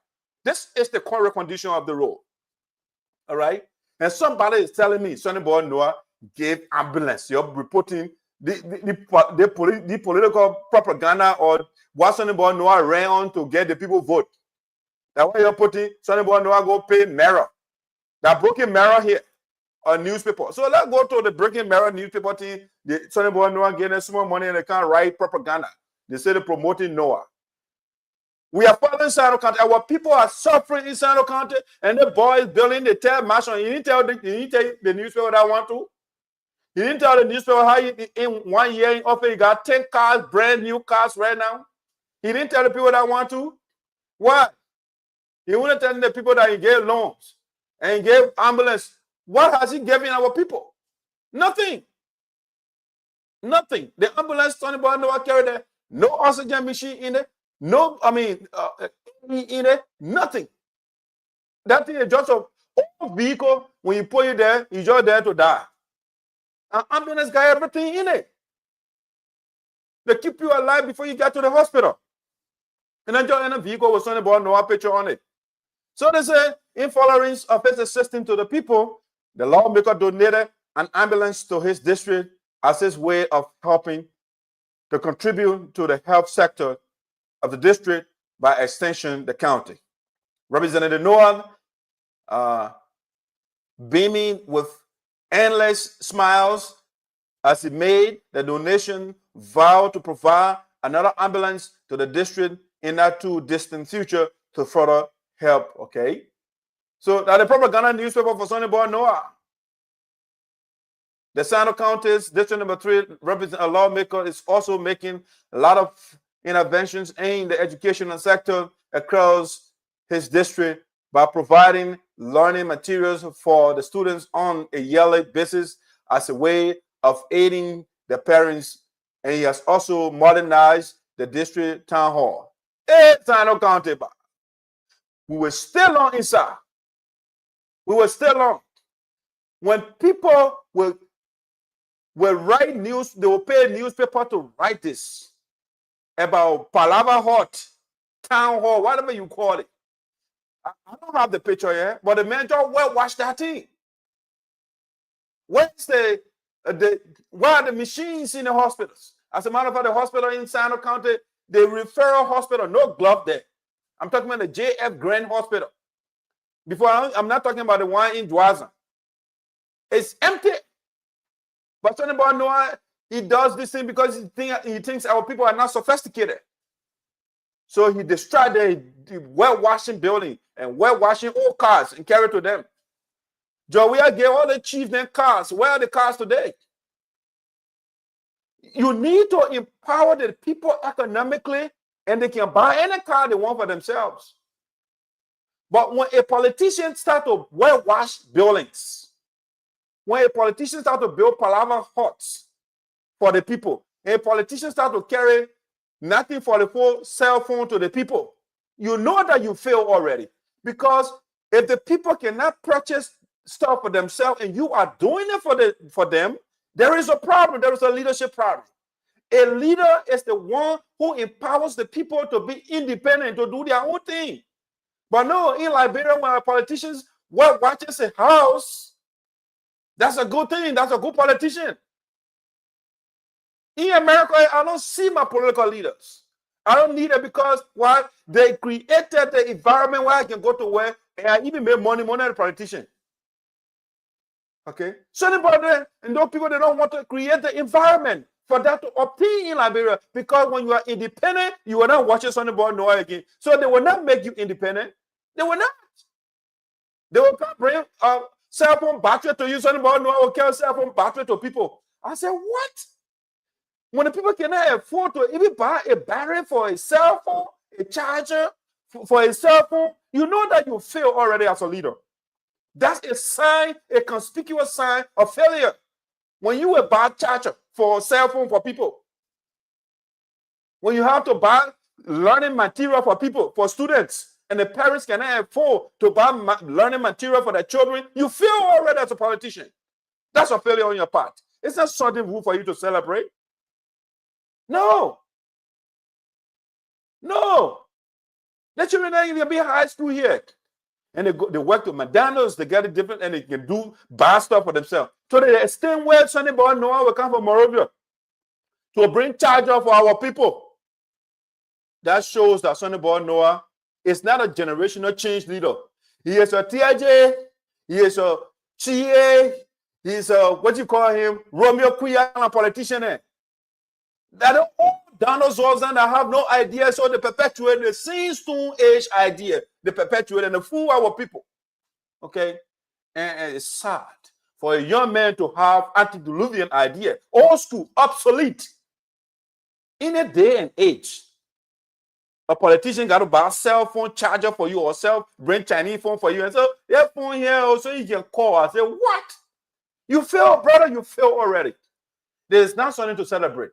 This is the current condition of the road. All right? And somebody is telling me Sonnyboy Noah gave ambulance. You're reporting the political propaganda or what Sonnyboy Noah ran on to get the people vote. That's why you're putting Sonnyboy Noah go pay mirror. That broken mirror here on newspaper. So let's go to the breaking mirror newspaper thing. The Sonnyboy Noah getting small money and they can't write propaganda. They say they're promoting Noah. We are following Sinoe County. Our people are suffering in Sinoe County, and the boys building the tell mansion. You didn't tell the newspaper that I want to. You didn't tell the newspaper how in 1 year in office you got 10 cars, brand new cars right now. He didn't tell the people that want to. Why? He wouldn't tell the people that he gave loans and he gave ambulance. What has he given our people? Nothing. Nothing. The ambulance Sonnyboy Noah carried there, no oxygen machine in it, no, in it, nothing. That thing is just a old vehicle. When you put it there, you're just there to die. An ambulance got everything in it. They keep you alive before you get to the hospital. And then just in a vehicle with Sonnyboy Noah picture on it. So they say, in following of his assistance to the people, the lawmaker donated an ambulance to his district as his way of helping to contribute to the health sector of the district, by extension, the county. Representative Noah, beaming with endless smiles as he made the donation, vowed to provide another ambulance to the district in that too distant future to further help. Okay, so that the propaganda newspaper for Sonnyboy Noah. The Sinoe County's District Number 3 represents a lawmaker is also making a lot of interventions in the educational sector across his district by providing learning materials for the students on a yearly basis as a way of aiding the parents. And he has also modernized the district town hall. Hey, Sinoe County, we were still on inside. We were still on. When people will write news, they will pay a newspaper to write this about Palava Hut, Town Hall, whatever you call it. I don't have the picture here, but the man just well watch that thing. Where's where are the machines in the hospitals? As a matter of fact, the hospital in Sinoe County, the referral hospital, no glove there. I'm talking about the J.F. Grant Hospital. I'm not talking about the one in Dwaza. It's empty. But Sonnyboy Noah, he does this thing because he thinks our people are not sophisticated. So he destroyed the well-washing building and well-washing old cars and carried to them. Joia gave all the chiefs their cars. Where are the cars today? You need to empower the people economically, and they can buy any car they want for themselves. But when a politician starts to well-wash buildings, when a politician starts to build Palava huts for the people, and a politician starts to carry nothing for the full cell phone to the people, you know that you fail already. Because if the people cannot purchase stuff for themselves and you are doing it for them, there is a problem. There is a leadership problem. A leader is the one who empowers the people to be independent, to do their own thing. But no, in Liberia, when politicians watches a house, that's a good thing. That's a good politician. In America, I don't see my political leaders. I don't need it because why? They created the environment where I can go to work and I even make money as a politician. Okay? So anybody, and those people, they don't want to create the environment for that to obtain in Liberia, because when you are independent, you will not watch Sonnyboy Noah again. So they will not make you independent. They will not. They will come bring cell phone battery to you. Sonnyboy Noah will carry cell phone battery to people. I said, what? When the people cannot afford to even buy a battery for a cell phone, a charger for a cell phone, you know that you fail already as a leader. That's a sign, a conspicuous sign of failure. When you will buy charger for a cell phone for people, when you have to buy learning material for people, for students, and the parents cannot afford to buy learning material for their children, you fail already as a politician. That's a failure on your part. It's not something for you to celebrate. No. No. The children are going to be high school here. And they work to McDonald's, they get it different, and they can do bad stuff for themselves. So the extent where Sonnyboy Noah will come from Morovia to bring charger for our people. That shows that Sonnyboy Noah is not a generational change leader. He is a TIJ, he is a CA, he is a, what you call him, Romeo Quia, politician. That are all dinosaurs and that have no idea, so they perpetuate the same Stone Age idea. They perpetuate and they fool our people. Okay? And it's sad for a young man to have antediluvian idea, old school, obsolete, in a day and age. a politician got to buy a cell phone charger for you or bring Chinese phone for you. And so, that phone here also you can call. I say, what? You fail, brother, you fail already. There's not something to celebrate.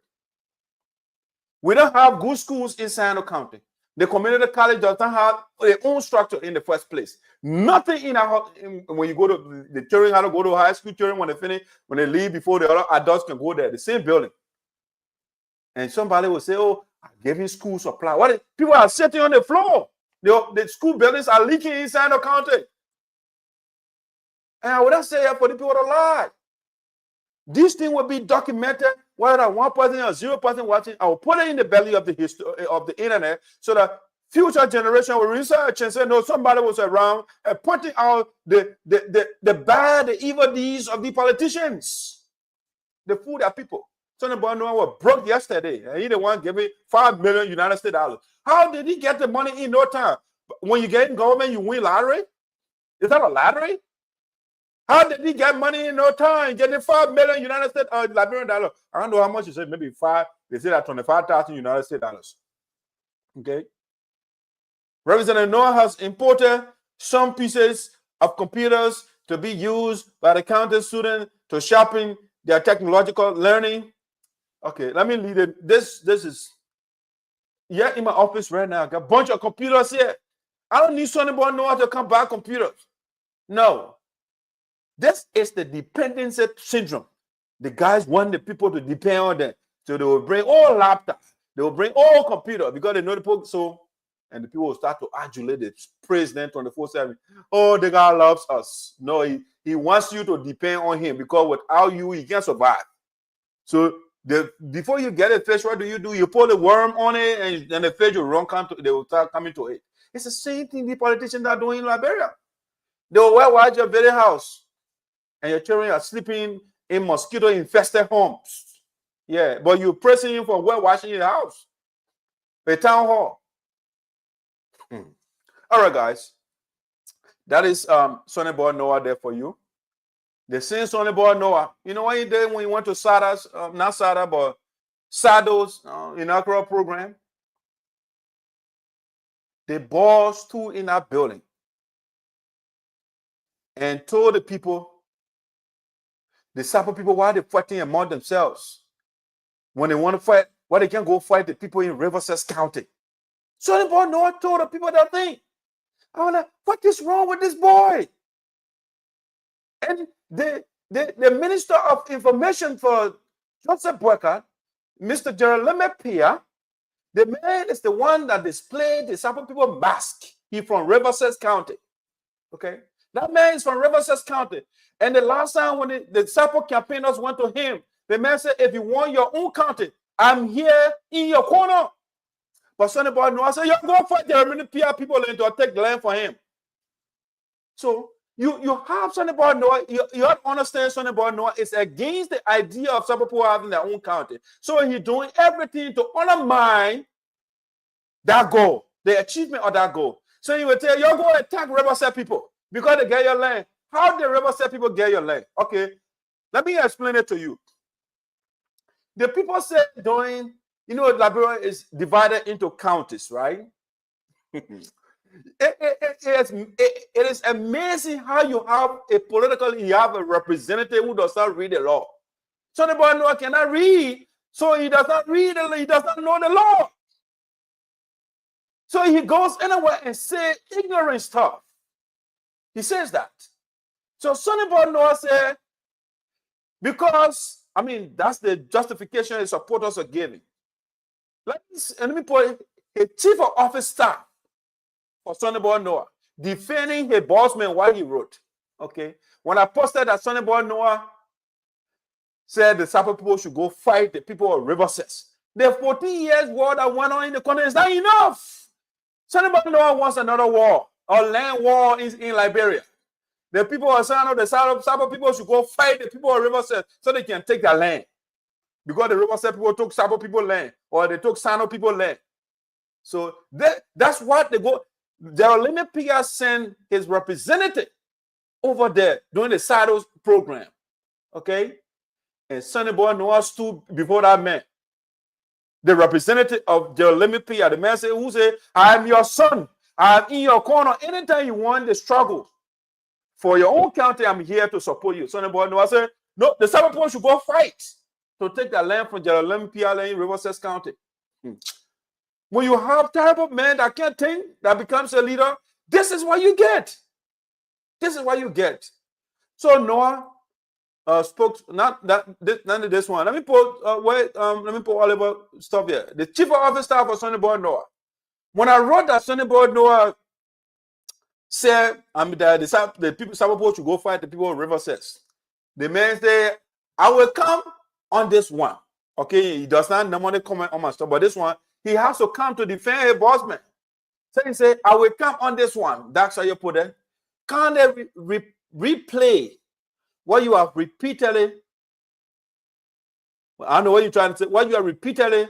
We don't have good schools in Sinoe County. The community college does not have their own structure in the first place. Nothing in our when you go to the children have to go to high school, children when they finish, when they leave before the other adults can go there, the same building. And somebody will say, oh, I gave him school supply. What? People are sitting on the floor. The school buildings are leaking in Sinoe County. And I would not say that for the people to lie. This thing will be documented, whether 1 person or 0 person watching. I will put it in the belly of the history of the internet so that future generation will research and say, no, somebody was around and pointing out the bad, the evil deeds of the politicians. The fool that people. Sonnyboy Noah was broke yesterday, and he the one giving $5 million United States dollars. How did he get the money in no time? When you get in government, you win lottery? Is that a lottery? How did he get money in no time? Getting $5 million United States Liberian dollars. I don't know how much you said, maybe five. They say that 25,000 United States dollars. Okay. Representative Noah has imported some pieces of computers to be used by the county students to sharpen their technological learning. Okay, let me lead it. This is in my office right now. I got a bunch of computers here. I don't need Sonnyboy Noah to come buy computers. No. This is the dependency syndrome. The guys want the people to depend on them. So they will bring all laptops. They will bring all computers because they know the people. So, and the people will start to adulate it, praise them 24/7. Oh, the guy loves us. No, he wants you to depend on him because without you, he can't survive. So before you get a fish, what do? You put a worm on it, and then the fish will they will start coming to it. It's the same thing the politicians are doing in Liberia. They will watch your very house, and your children are sleeping in mosquito-infested homes. Yeah, but you're pressing him for washing your house. A town hall. All right, guys. That is Sonnyboy Noah there for you. The same Sonnyboy Noah. You know what he did when he went to SADA's, not SADA, but SADO's inaugural program? The boss stood in that building and told the people, the Sapo people, why they're fighting among themselves. When they want to fight, why they can't go fight the people in Riverside County. Sonnyboy Noah told the people that thing. I was like, what is wrong with this boy? And the Minister of Information for Joseph Boycott, Mr. Jeremy Pia, the man is the one that displayed the Sapo people mask. He's from Riverside County. Okay? That man is from Riverside County. And the last time when the Sapo campaigners went to him, the man said, if you want your own county, I'm here in your corner. But Sonnyboy Noah said, you're going to fight the PR people and to take land for him. So you have Sonnyboy Noah, you have to understand Sonnyboy Noah is against the idea of some people having their own county. So he's doing everything to undermine that goal, the achievement of that goal. So he will tell you, you're going to attack Riverside people because they get your land. How did Riverside people get your land? Okay, let me explain it to you. The people said during, Liberia is divided into counties, right? It is amazing how you have a representative who does not read the law. Sonnyboy Noah cannot read, so he does not read he does not know the law. So he goes anywhere and says ignorant stuff. He says that. So Sonnyboy Noah said, because, that's the justification his supporters are giving. Let me put a chief of office staff for Sonnyboy Noah defending his boss man while he wrote. Okay. When I posted that Sonnyboy Noah said the Sapo people should go fight the people of Riverside. The 14 years war that went on in the country is not enough. Sonnyboy Noah wants another war, a land war in Liberia. The people are saying the Sapo people should go fight the people of Riverside so they can take their land. Because the Riverside people took Sapo people land, or they took Sinoe people land. So that's what they go. Jeremy Pia sent his representative over there during the SADO's program. Okay? And Sonnyboy Noah stood before that man. the representative of Jeremy Pia, the man said, who said, I am your son. I am in your corner. Anytime you want the struggle for your own county, I'm here to support you. Sonnyboy Noah said, no, the Southern people should go fight to take that land from Jeremy Pia in Riverside County. When you have type of man that can't think, that becomes a leader, this is what you get. This is what you get. So Noah spoke none of this one. Let me put all about stuff here. The chief of office staff for Sonnyboy Noah. When I wrote that Sonnyboy Noah said, the people Southern should go fight the people of Riverside. The man said, I will come on this one. Okay, he does not normally comment on my stuff, but this one, he has to come to defend his boss man. So he said, I will come on this one. That's how you put it. Can't they replay what you have repeatedly? I don't know what you're trying to say. What you are repeatedly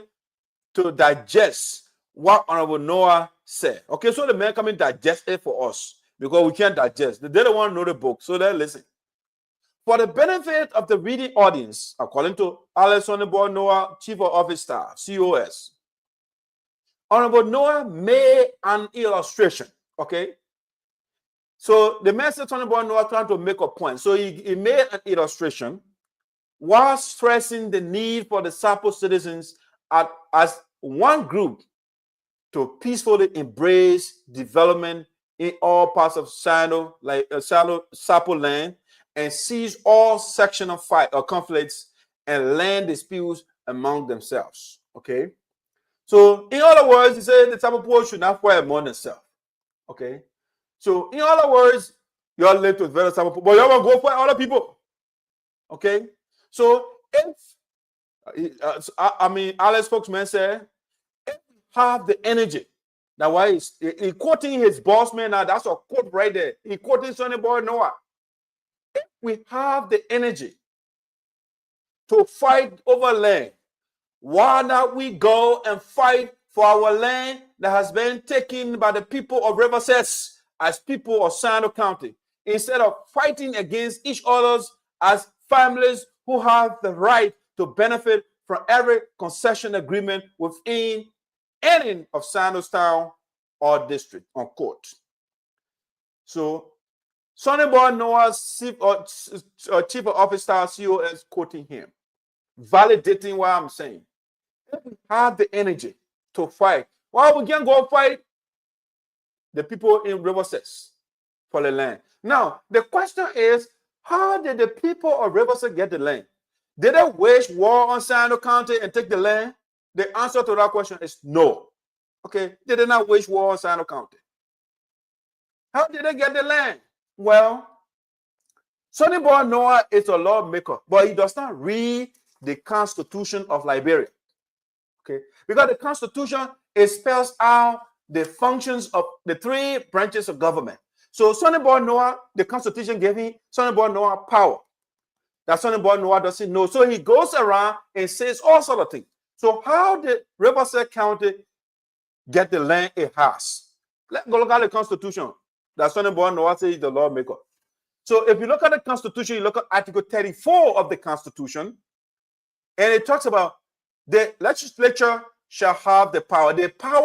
to digest what Honorable Noah said. Okay, so the man come and digest it for us because we can't digest. They don't want to know the book, so they listen. For the benefit of the reading audience, according to Sonnyboy Noah, Chief of Office Staff, COS, Honorable Noah made an illustration. Okay. So the message Sonnyboy Noah trying to make a point. So he made an illustration while stressing the need for the Sapo citizens as one group to peacefully embrace development in all parts of Sinoe, like Sapo land, and seize all section of fight or conflicts and land disputes among themselves. Okay. So in other words, he said the Sapo people should not fight among themselves. Okay. So in other words, you all live with very Sapo people, but you all go fight other people. Okay. So if Alex spokesman said, if we have the energy, that's why he's quoting his boss man now. That's a quote right there. He quoting Sonnyboy Noah. If we have the energy to fight over land, why not we go and fight for our land that has been taken by the people of Riverside as people of Sinoe County, instead of fighting against each other as families who have the right to benefit from every concession agreement within any of Sinoe town or district, unquote. So Sonnyboy Noah's chief of office staff, COS, quoting him, validating what I'm saying. If we have the energy to fight, well, we can go fight the people in Riverside for the land. Now, the question is, how did the people of Riverside get the land? Did they wage war on Sinoe County and take the land? The answer to that question is no. Okay, they did not wage war on Sinoe County. How did they get the land? Well, Sonnyboy Noah is a lawmaker, but he does not read the Constitution of Liberia. Okay, because the Constitution spells out the functions of the three branches of government. So Sonnyboy Noah, the Constitution gave him Sonnyboy Noah power that Sonnyboy Noah doesn't know. So he goes around and says all sort of things. So how did Riverside County get the land it has? Let's go look at the Constitution that Sonnyboy Noah says is the lawmaker. So if you look at the Constitution, you look at Article 34 of the Constitution, and it talks about the legislature shall have the power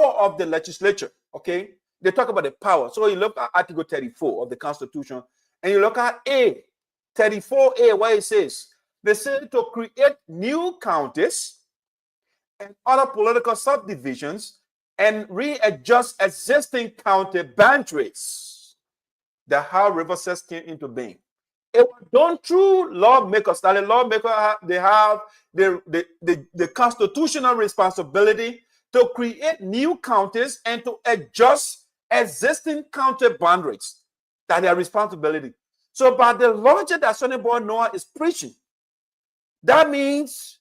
of the legislature. Okay, they talk about the power. So you look at Article 34 of the Constitution, and you look at 34A, where it says they say to create new counties and other political subdivisions and readjust existing county boundaries. That's how Riverside came into being. It was done through lawmakers. That the lawmakers they have the constitutional responsibility to create new counties and to adjust existing county boundaries. That's their responsibility. So by the logic that Sonnyboy Noah is preaching, that means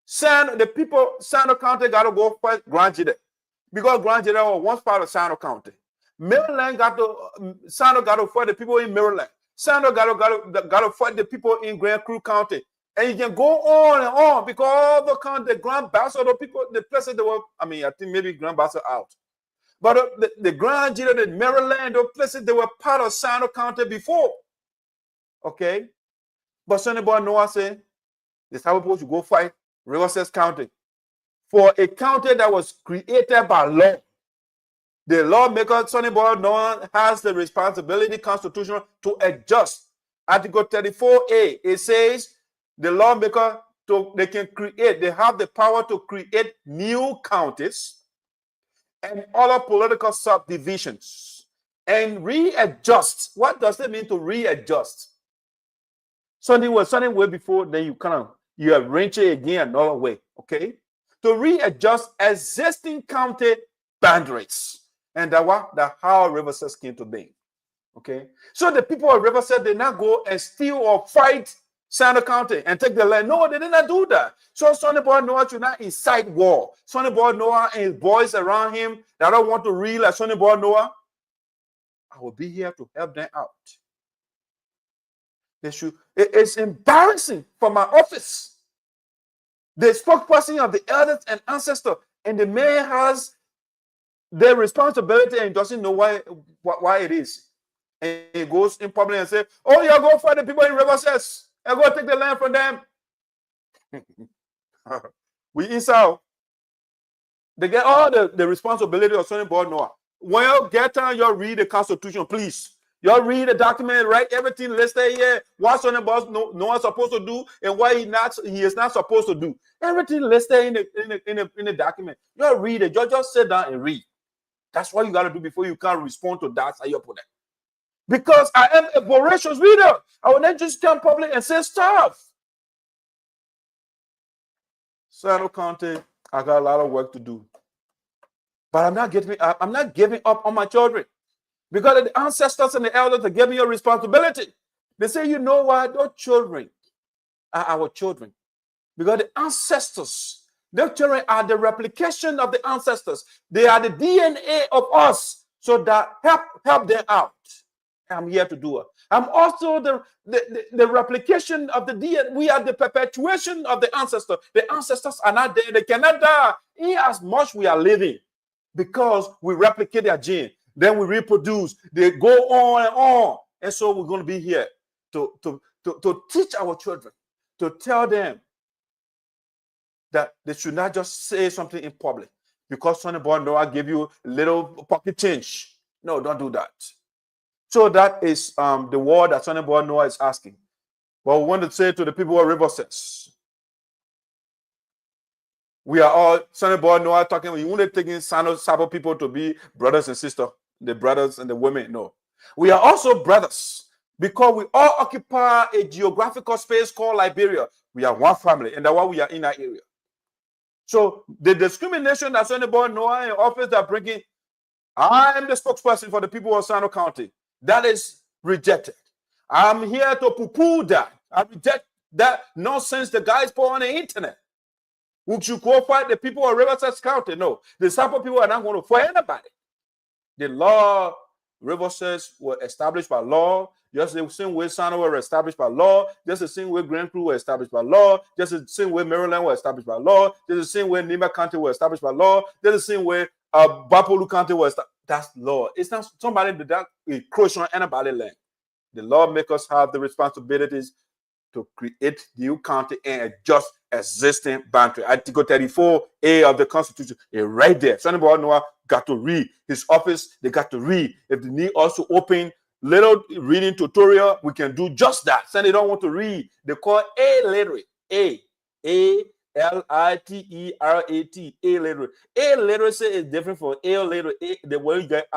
the people of Sinoe County got to go first Grand Jide, because Grand Jide was once part of Sinoe County. Maryland Sinoe got to fight the people in Maryland. Sinoe got to fight the people in Grand Crew County. And you can go on and on, because all the Grand Bassa, the people, the places they were, I think maybe Grand Bassa out. But the Grand Jide, the Maryland, those places, they were part of Sinoe County before. Okay? But Sonnyboy Noah said, the South people should go fight Riverside County for a county that was created by law. The lawmaker, Sonnyboy Noah, has the responsibility constitutional to adjust. Article 34A, it says the lawmaker, they have the power to create new counties and other political subdivisions and readjust. What does it mean to readjust? Something way before, then you arrange it again another way, okay? To readjust existing county boundaries. And that's how Riverside came to be. Okay. So the people of Riverside did not go and steal or fight Sinoe County and take the land. No, they did not do that. So Sonnyboy Noah should not incite war. Sonnyboy Noah and his boys around him that don't want to read like Sonnyboy Noah, I will be here to help them out. It's embarrassing for my office. The spokesperson of the elders and ancestors, and the man has the responsibility and doesn't know why it is. And he goes in public and says, oh, yeah, go fight the people in Riverside and go take the land from them. We insult. They get all the responsibility of Sonnyboy Noah. When you get time, you read the Constitution, please. You read the document, write everything listed here, what Sonnyboy Noah is supposed to do and what he is not supposed to do. Everything listed in the document. You read it. You just sit down and read. That's what you got to do before you can respond to that. How you put it. Because I am a voracious reader. I will not just come public and say stuff. Sinoe County, I got a lot of work to do. But I'm not giving up on my children. Because the ancestors and the elders are giving you a responsibility. They say, you know what? Those children are our children. Because the ancestors, their children are the replication of the ancestors. They are the DNA of us. So that help them out. I'm here to do it. I'm also the replication of the DNA. We are the perpetuation of the ancestors. The ancestors are not there. They cannot die in as much we are living because we replicate their gene. Then we reproduce. They go on and on. And so we're going to be here to teach our children, to tell them that they should not just say something in public because Sonnyboy Noah gave you a little pocket change. No, don't do that. So that is the word that Sonnyboy Noah is asking. But we want to say to the people of Riverside, we are all Sonnyboy Noah talking. We want to take in Sabo people to be brothers and sisters, the brothers and the women. No, we are also brothers because we all occupy a geographical space called Liberia. We are one family, and that's why we are in that area. So the discrimination that Sonnyboy Noah in office are bringing, I am the spokesperson for the people of Sinoe County. That is rejected. I'm here to poo-poo that. I reject that nonsense the guys put on the internet. We should go fight the people of Riverside County. No, the Sabo people are not going to fight anybody. The law, Riverside were established by law. Just the same way Sinoe were established by law. Just the same way Grand Crew were established by law. Just the same way Maryland were established by law. Just the same way Nima County were established by law. Just the same way Bapolu County was established. That's law. It's not somebody that encroach on anybody's land. The lawmakers have the responsibilities to create new county and adjust existing boundary. Article 34A of the Constitution is right there. Sonnyboy Noah got to read. His office, they got to read. If they need also open little reading tutorial, we can do just that. Some they don't want to read. They call illiterate. A-L-I-T-E-R-A-T. Illiterate. Illiteracy is different from illiterate. The way you get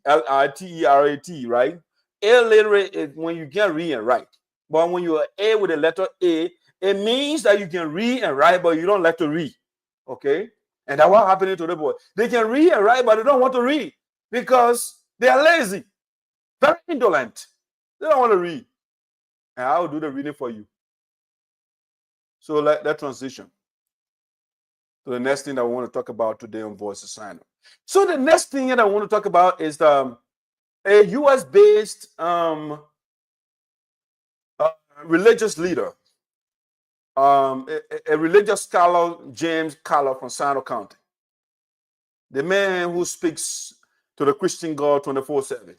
L-I-T-E-R-A-T, right? Illiterate is when you can read and write. But when you're A with the letter A, it means that you can read and write, but you don't like to read. Okay? And that's what happened to the boy. They can read and write, but they don't want to read because they are lazy, very indolent. They don't want to read. And I will do the reading for you. So let's transition to the next thing that I want to talk about today on Voice of Sinoe. So the next thing that I want to talk about is a U.S.-based religious leader, a religious scholar, James Carlor from Sinoe County. The man who speaks to the Christian God 24/7.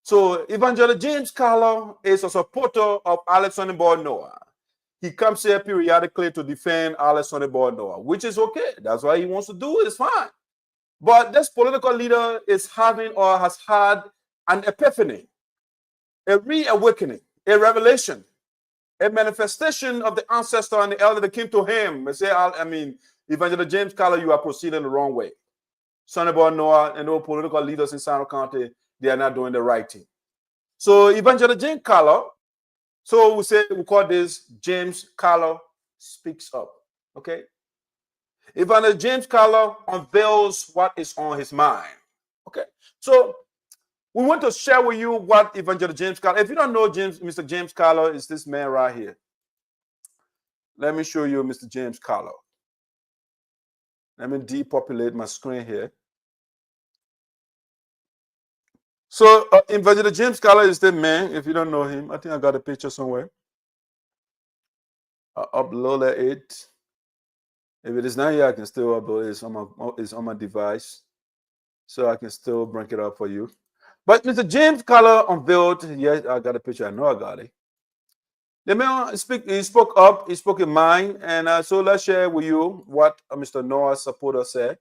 So Evangelist James Shagbeh Carlor is a supporter of Sonnyboy Noah. he comes here periodically to defend Sonnyboy Noah, which is okay. That's what he wants to do. It's fine. But this political leader is having or has had an epiphany, a reawakening, a revelation, a manifestation of the ancestor and the elder that came to him and say, Evangelist James Carlor, you are proceeding the wrong way. Sonnyboy Noah and all political leaders in Sinoe County, they are not doing the right thing. So Evangelist James Carlor, so we call this James Carlor Speaks Up. Okay? Evangelist James Carlor unveils what is on his mind. Okay? So we want to share with you what Evangelist James Carlor, if you don't know Mr. James Carlor, is this man right here. Let me show you Mr. James Carlor. Let me depopulate my screen here. So Evangelist James Carlor is the man. If you don't know him, I think I got a picture somewhere. I'll upload it. If it is not here, I can still upload it. It's on my device, so I can still bring it up for you. But Mr. James Carlor unveiled. Yes, I got a picture. I know I got it. The man he spoke up. He spoke in mind, and so let's share with you what Mr. Noah's supporter said.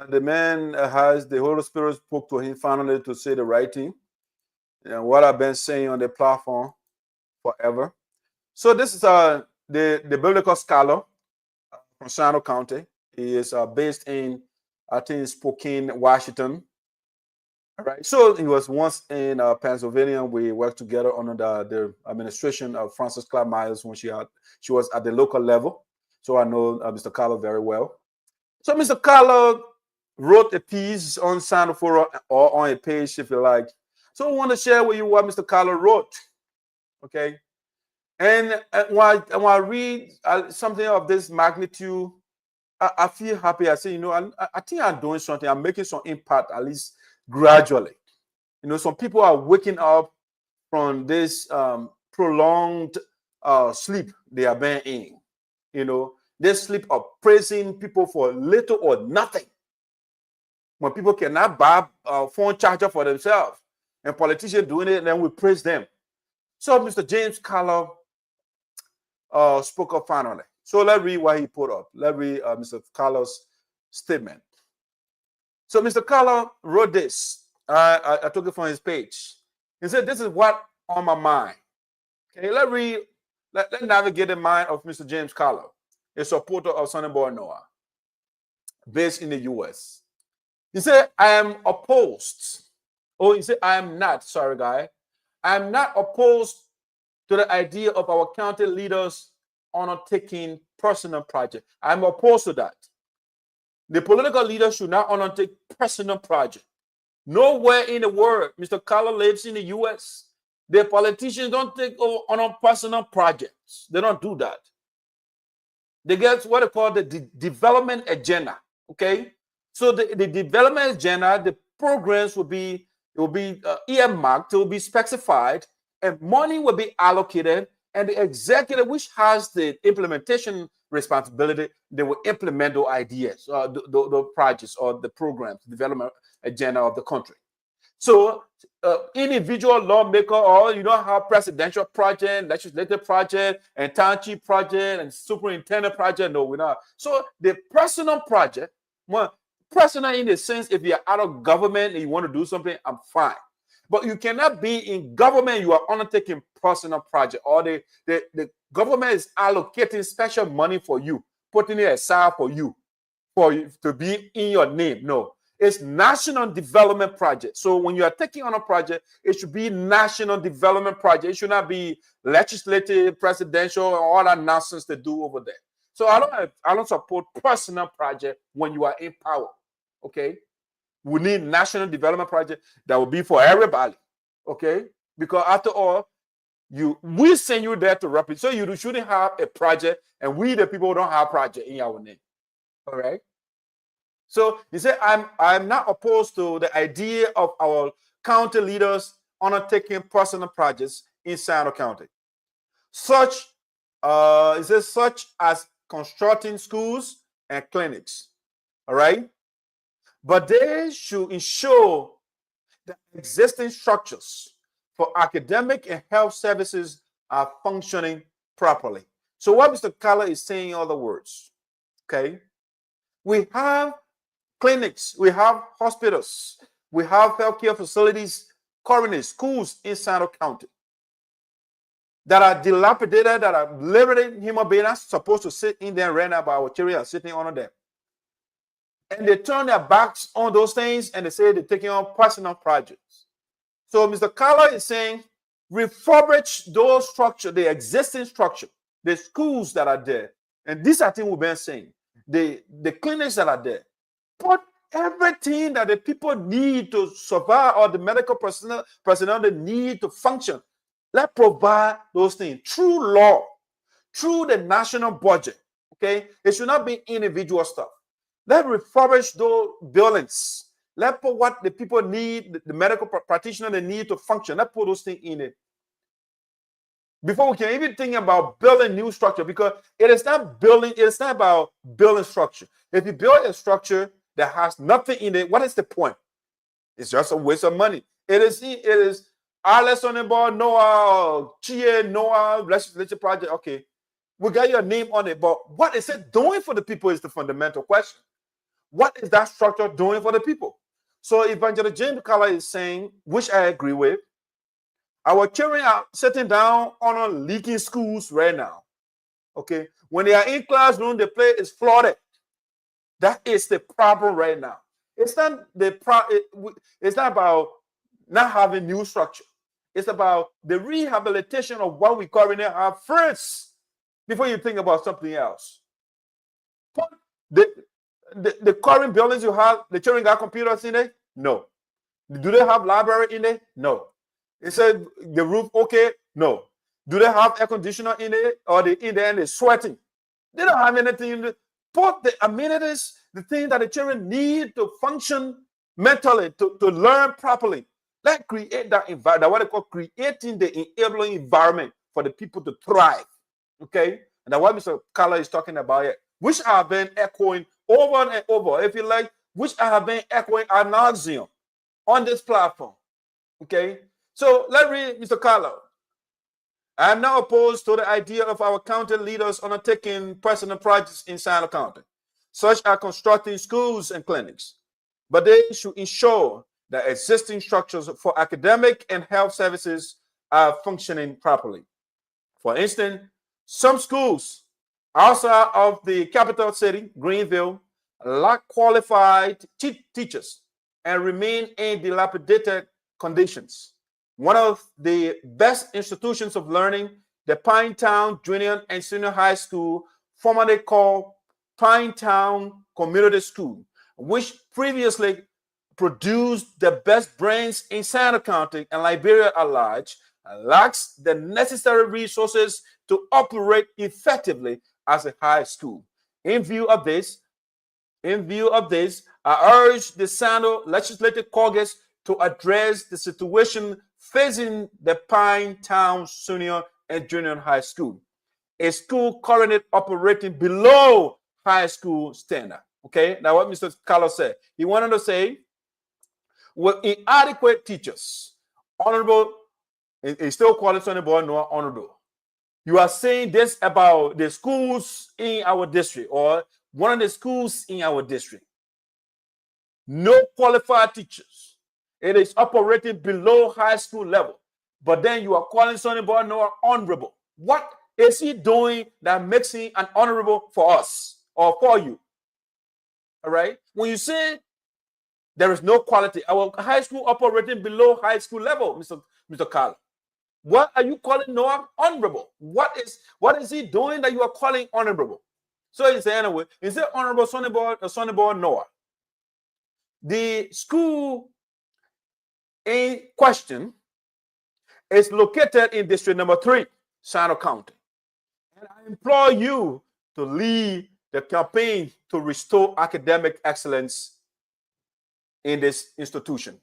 The man the Holy Spirit spoke to him finally to say the right thing, and what I've been saying on the platform forever. So this is the biblical scholar from Sinoe County. He is based in, I think, Spokane, Washington. All right. So he was once in Pennsylvania. We worked together under the administration of Frances Clark Myers when she was at the local level. So I know Mr. Carlor very well. So Mr. Carlor wrote a piece on Sinoe or on a page, if you like. So I want to share with you what Mr. Carlor wrote. Okay. And when I read something of this magnitude, I feel happy. I say, I think I'm doing something. I'm making some impact, at least gradually. Some people are waking up from this prolonged sleep they are being in. They sleep of praising people for little or nothing. When people cannot buy a phone charger for themselves, and politicians doing it, and then we praise them. So Mr. James Carlor spoke up finally. So let's read what he put up. Let's read Mr. Carlor's statement. So Mr. Carlor wrote this. I took it from his page. He said, "This is what on my mind." Okay, let's read. Let's navigate the mind of Mr. James Carlor, a supporter of Sonnyboy Noah, based in the U.S. He said, "I am opposed." Oh, he said, "I am not." Sorry, guy. I am not opposed to the idea of our county leaders undertaking personal projects. I'm opposed to that. The political leaders should not undertake personal projects. Nowhere in the world, Mr. Carlor lives in the U.S. The politicians don't take on personal projects. They don't do that. They get what they call the development agenda. Okay, so the development agenda, the programs will be earmarked, it will be specified, and money will be allocated, and the executive, which has the implementation responsibility, they will implement those ideas, the projects or the programs, development agenda of the country. So individual lawmaker, or have presidential project, legislative project, and township project, and superintendent project. No, we're not. So the personal project, personal in the sense, if you're out of government and you want to do something, I'm fine. But you cannot be in government, you are undertaking personal project, or the government is allocating special money for you, putting it aside for you to be in your name. No, it's national development project. So when you are taking on a project, it should be national development project. It should not be legislative, presidential, and all that nonsense they do over there. So I don't support personal project when you are in power. Okay. We need national development project that will be for everybody, okay? Because after all, we send you there to represent. So you shouldn't have a project, and we the people don't have project in our name. All right. So he said, I'm not opposed to the idea of our county leaders undertaking personal projects in Sinoe County, such as constructing schools and clinics. All right. But they should ensure that existing structures for academic and health services are functioning properly. So what Mr. Carlor is saying, in other words, okay, we have clinics, we have hospitals, we have healthcare facilities, colonies, schools in Sinoe County that are dilapidated, that are liberating human beings supposed to sit in there right now, but our children are sitting under them. And they turn their backs on those things and they say they're taking on personal projects. So Mr. Carlor is saying, refurbish those structures, the existing structure, the schools that are there. And these are things we've been saying. The clinics that are there. Put everything that the people need to survive, or the medical personnel that need to function. Let's provide those things through law, through the national budget. Okay? It should not be individual stuff. Let's refurbish those buildings. Let's put what the people need, the medical practitioner they need to function. Let's put those things in it. Before we can even think about building new structure, because it is not building, it's not about building structure. If you build a structure that has nothing in it, what is the point? It's just a waste of money. It is Sonnyboy Noah, Chie Noah, legislative project. Okay, we got your name on it, but what is it doing for the people is the fundamental question. What is that structure doing for the people? So Evangelist James Carlor is saying, which I agree with, our children are sitting down on leaking schools right now. Okay, when they are in classroom, the place is flooded. That is the problem right now. It's not it's not about not having new structure. It's about the rehabilitation of what we currently have first before you think about something else. Put the current buildings you have, the children got computers in it? No. Do they have library in it? No. It said the roof okay? No. Do they have air conditioner in it, or they in there and they're sweating? They don't have anything in it. Put the amenities, the things that the children need to function mentally, to learn properly. Let's create that environment, what they call creating the enabling environment for the people to thrive. Okay? And that's what Mr. Carlor is talking about here, which I have been echoing over and over, if you like, which I have been echoing ad nauseum on this platform. Okay? So let's read Mr. Carlor. I am not opposed to the idea of our county leaders undertaking personal projects in Sinoe County, such as constructing schools and clinics, but they should ensure that existing structures for academic and health services are functioning properly. For instance, some schools outside of the capital city, Greenville, lack qualified teachers and remain in dilapidated conditions. One of the best institutions of learning, the Pinetown Junior and Senior High School, formerly called Pinetown Community School, which previously produced the best brains in Sinoe County and Liberia at large, lacks the necessary resources to operate effectively as a high school. In view of this, I urge the Sinoe Legislative Caucus to address the situation facing the Pinetown Senior and Junior High School, a school currently operating below high school standard. Okay, now what Mr. Carlor said, he wanted to say, with inadequate teachers, honorable, and still calling Sonnyboy Noah honorable. You are saying this about the schools in our district, or one of the schools in our district. No qualified teachers. It is operating below high school level. But then you are calling Sonnyboy Noah honorable. What is he doing that makes him an honorable for us or for you? All right. When you say there is no quality, our high school operating below high school level, Mr. Carlor. What are you calling Noah honorable? What is he doing that you are calling honorable? So he said, anyway, he said honorable Sonnyboy Noah. The school in question is located in district number 3, Sinoe County. And I implore you to lead the campaign to restore academic excellence in this institution.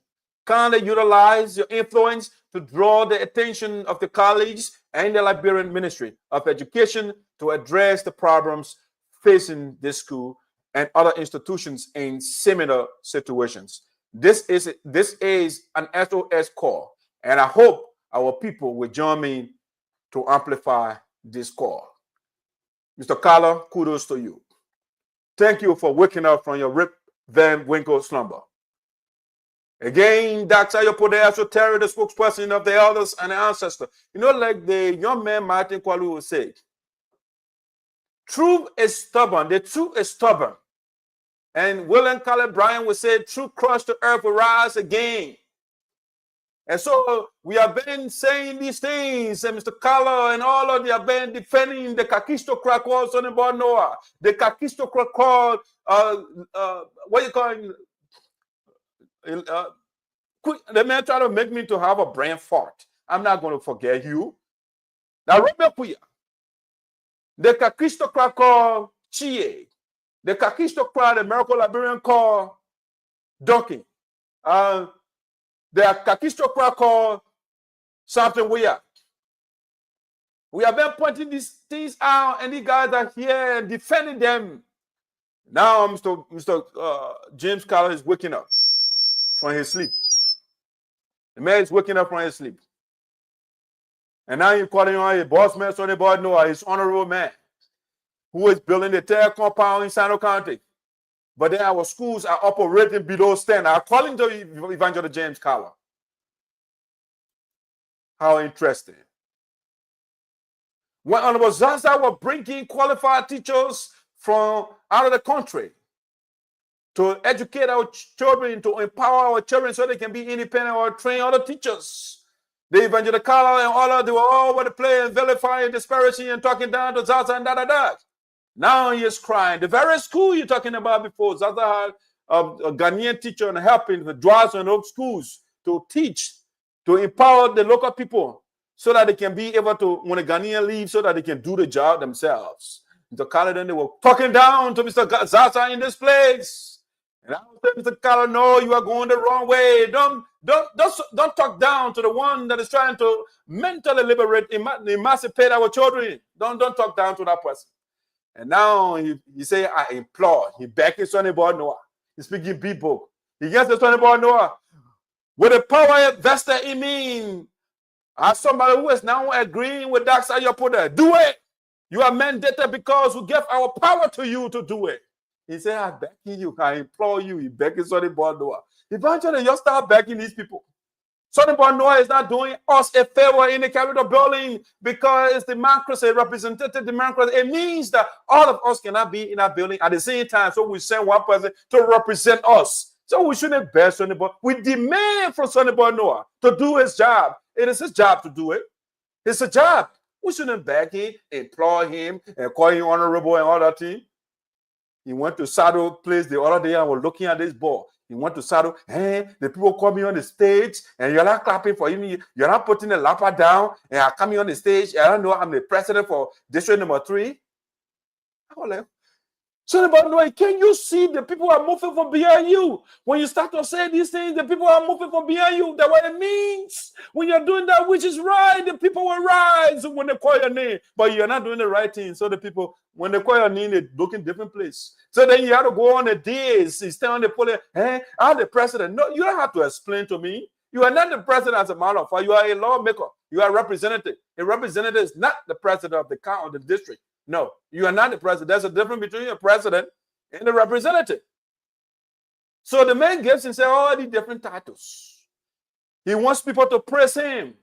Kindly utilize your influence to draw the attention of the college and the Liberian Ministry of Education to address the problems facing this school and other institutions in similar situations. This is an SOS call, and I hope our people will join me to amplify this call. Mr. Carlor, kudos to you. Thank you for waking up from your Rip Van Winkle slumber. Again, Dr. Ayopode Esoteric, the spokesperson of the elders and the ancestors. You know, like the young man Martin Kwalu would say, truth is stubborn. The truth is stubborn. And William Cullen Bryan would say, truth crushed to earth will rise again. And so we have been saying these things, and Mr. Carlor and all of you have been defending the kakistocrat called Sonnyboy Noah, the kakistocrat called, what you call it? The man try to make me to have a brain fart. I'm not going to forget you. Now, remember, the kakistocrat called Chie, the kakistocrat, the miracle Liberian called Donkey, the kakistocrat called something weird. We have been pointing these things out, and these guys are here and defending them. Now, Mr. James Carlor is waking up from his sleep. The man is waking up from his sleep. And now you're calling on a boss man, Sonnyboy Noah, his honorable man, who is building the entire compound in Sinoe County. But then our schools are operating below standard. According to Evangelist James Carlor. How interesting. When Honorable Zaza were bringing qualified teachers from out of the country to educate our children, to empower our children so they can be independent or train other teachers. The Evangelist Carlor and all of them were all over the place, vilifying, disparaging, and talking down to Zaza and da. Now he is crying. The very school you're talking about before, Zaza had a Ghanaian teacher and helping the draws in those schools to teach, to empower the local people so that they can be able to, when the Ghanaian leaves, so that they can do the job themselves. Mr. Carlor, then they were talking down to Mr. Zaza in this place. And I was saying, Mr. Carlor, no, you are going the wrong way. Don't talk down to the one that is trying to mentally liberate, emancipate our children. Don't talk down to that person. And now he say, I implore. He begging Sonnyboy Noah. He's speaking people. He gets the Sonnyboy Noah. With the power vested in me, as somebody who is now agreeing with Dr. Ayopode, do it. You are mandated because we give our power to you to do it. He said, I'm begging you, I implore you. He begging Sonnyboy Noah. Eventually, you start begging these people. Sonnyboy Noah is not doing us a favor in the Capitol building because it's democracy, representative democracy. It means that all of us cannot be in that building at the same time. So we send one person to represent us. So we shouldn't beg Sonnyboy. We demand from Sonnyboy Noah to do his job. It is his job to do it. It's a job. We shouldn't beg him, implore him, and call him honorable and all that thing. He went to Saddle Place the other day. I was looking at this ball. He went to Saddle. Hey, the people call me on the stage, and you're not clapping for him. You're not putting the lapper down, and I'm coming on the stage. I don't know. I'm the president for district number 3. I was like, Sonnyboy Noah, can you see the people are moving from behind you? When you start to say these things, the people are moving from behind you. That's what it means. When you're doing that which is right, the people will rise when they call your name. But you're not doing the right thing. So the people, when they call your name, they look in different place. So then you have to go on the days. You stand on the podium. Hey, I'm the president. No, you don't have to explain to me. You are not the president as a matter of fact. You are a lawmaker. You are a representative. A representative is not the president of the county or the district. No, you are not the president. There's a difference between a president and a representative. So the man gives himself all these different titles. He wants people to praise him.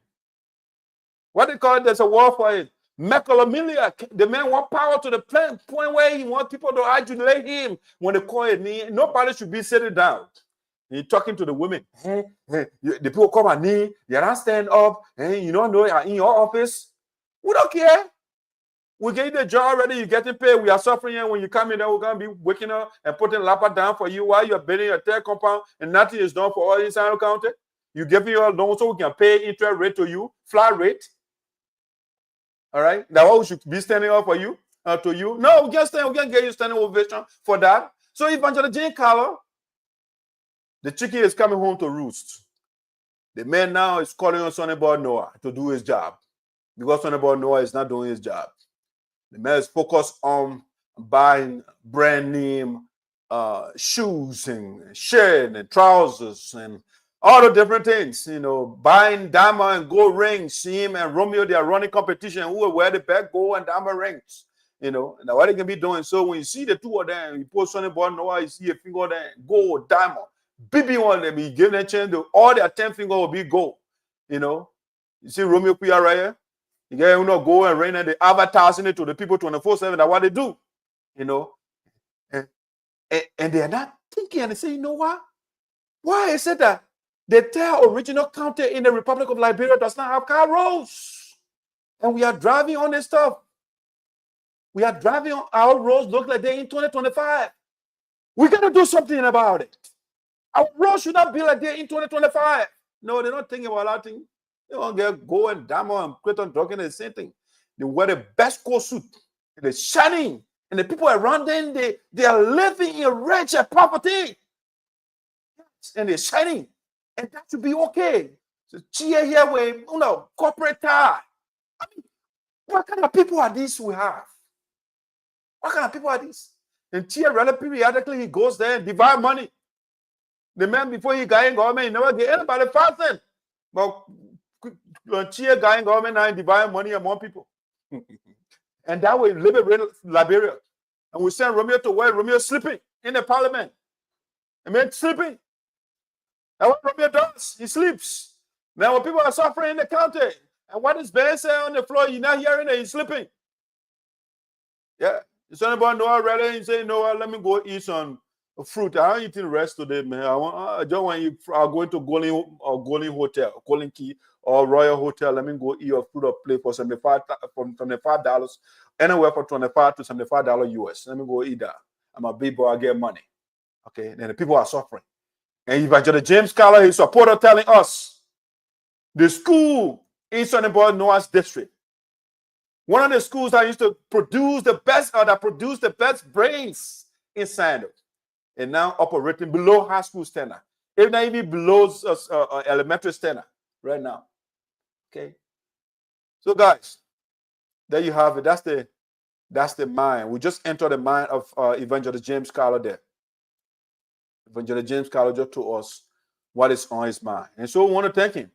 What they call it, there's a word for it. Megalomania. The man wants power to the point where he wants people to adulate him. When they call it knee, nobody should be sitting down. He's talking to the women. Hey, the people come and knee. You don't stand up. Hey, you don't know you're in your office. We don't care. We get the job already, you're getting paid. We are suffering, and when you come in there, we're going to be waking up and putting lapper down for you while you're building your third compound, and nothing is done for all in Sinoe County. You're giving your loan so we can pay interest rate to you, flat rate. All right? That's what we should be standing up for you, to you. No, we can't get you standing ovation for that. So Evangelist James Carlor, the chicken is coming home to roost. The man now is calling on Sonnyboy Noah to do his job because Sonnyboy Noah is not doing his job. The man is focused on buying brand name shoes and shirt and trousers and all the different things, buying diamond and gold rings. Him and Romeo, they are running competition. Who will wear the best gold and diamond rings? Now what they can be doing. So when you see the two of them, you post Sonnyboy Noah, you see a finger there, gold, diamond. BB one, them, you give them a chance. All their 10 fingers will be gold. You see Romeo Pia right here. You get go and rain and they advertising it to the people 24/7. That's what they do. And they are not thinking and they say, you know what? Why is it that the entire original county in the Republic of Liberia does not have car roads? And we are driving on this stuff. We are driving on our roads look like they're in 2025. We got to do something about it. Our roads should not be like they're in 2025. No, they're not thinking about that thing. They want to go and diamond and quit on talking the same thing. They wear the best coat suit. They're shining. And the people around them, they are living in rich poverty. And they're shining. And that should be okay. So cheer here with corporate tie. I mean, what kind of people are these we have? What kind of people are these? And cheer periodically he goes there and divide money. The man before he got in government, he never gave anybody 5 cents. But cheer guy in government now divide money among people. And that way liberate Liberia. And we send Romeo to where Romeo sleeping in the parliament. The man sleeping. And what Romeo does, he sleeps. Now when people are suffering in the county, and what is Ben saying on the floor, you're not hearing it, he's sleeping. Yeah. Sonnyboy Noah ready, he say, no, let me go eat some fruit. I don't eat the rest today, man. I don't want you going to Golden Hotel, Golden Key, or Royal Hotel. Let me go eat a fruit or plate for $75, anywhere from $25 to $75 US. Let me go eat that. I'm a big boy, I get money. Okay, then the people are suffering. And Evangelist James Carlor, his supporter, telling us the school in Sonnyboy Noah's district, one of the schools that used to produce the best brains in Sinoe, and now operating below high school standard, if not even below elementary standard right now. Okay, so guys, there you have it. That's the mind. We just entered the mind of Evangelist James Carlor there. Evangelist James Carlor just told us what is on his mind, and so we want to thank him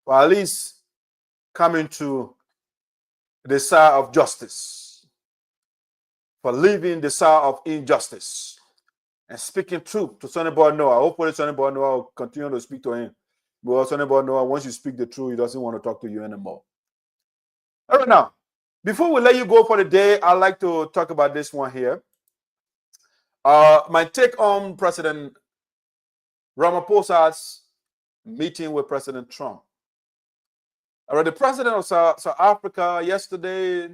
for at least coming to the side of justice, for leaving the side of injustice, and speaking truth to Sonnyboy Noah. Hopefully Sonnyboy Noah will continue to speak to him. Because Sonnyboy Noah, once you speak the truth, he doesn't want to talk to you anymore. All right, now, before we let you go for the day, I'd like to talk about this one here. My take on President Ramaphosa's meeting with President Trump. The president of South Africa yesterday,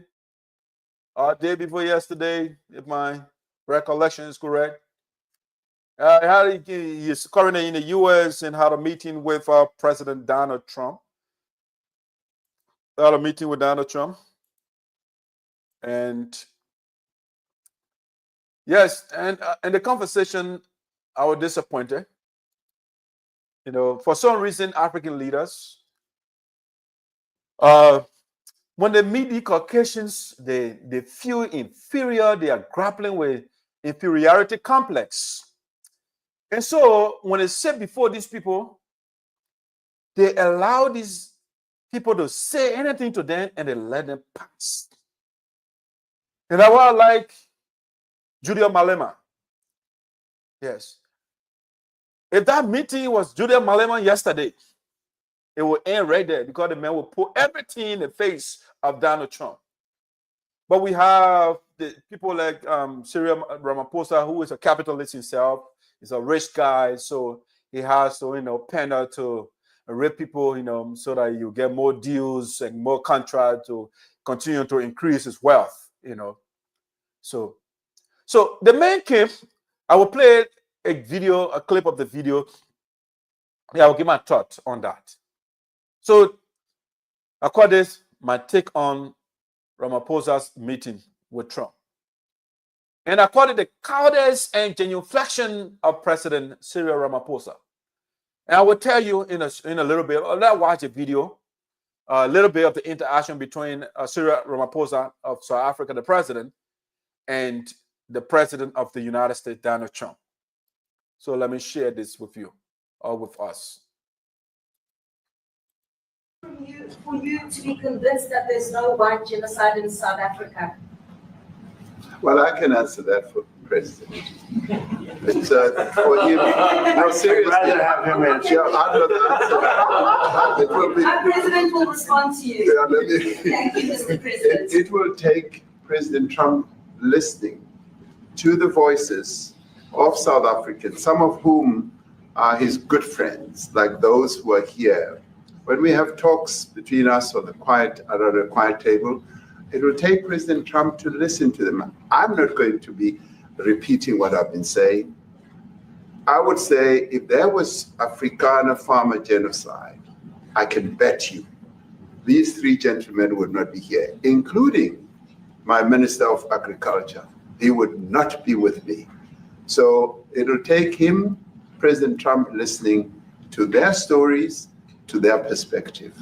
day before yesterday, if my recollection is correct, he is currently in the U.S. and had a meeting with President Donald Trump. Had a meeting with Donald Trump. And yes, and in the conversation, I was disappointed. For some reason, African leaders, when they meet the Caucasians, they feel inferior. They are grappling with inferiority complex. And so when they sit before these people, they allow these people to say anything to them and they let them pass. And I was like Julia Malema. Yes. If that meeting was Julia Malema yesterday, it will end right there because the man will put everything in the face of Donald Trump. But we have the people like Cyril Ramaphosa, who is a capitalist himself. He's a rich guy, so he has to, pander to rich people, so that you get more deals and more contracts to continue to increase his wealth, So the man came. I will play a clip of the video. Yeah, I will give my thoughts on that. So I call this my take on Ramaphosa's meeting with Trump. And I call it the cowardice and genuflection of President Cyril Ramaphosa. And I will tell you in a little bit, let's watch a video, a little bit of the interaction between Cyril Ramaphosa of South Africa, the president, and the president of the United States, Donald Trump. So let me share this with you. with us. For you to be convinced that there's no white genocide in South Africa? Well, I can answer that for President. It's for him. No, seriously. I'd rather have him answer. Yeah, I'd rather answer. It will be. Our president will respond to you. Yeah, Thank you, Mr. President. It will take President Trump listening to the voices of South Africans, some of whom are his good friends, like those who are here. When we have talks between us on the quiet table, it will take President Trump to listen to them. I'm not going to be repeating what I've been saying. I would say if there was Afrikaner farmer genocide, I can bet you these three gentlemen would not be here, including my Minister of Agriculture. He would not be with me. So it'll take him, President Trump, listening to their stories, to their perspective.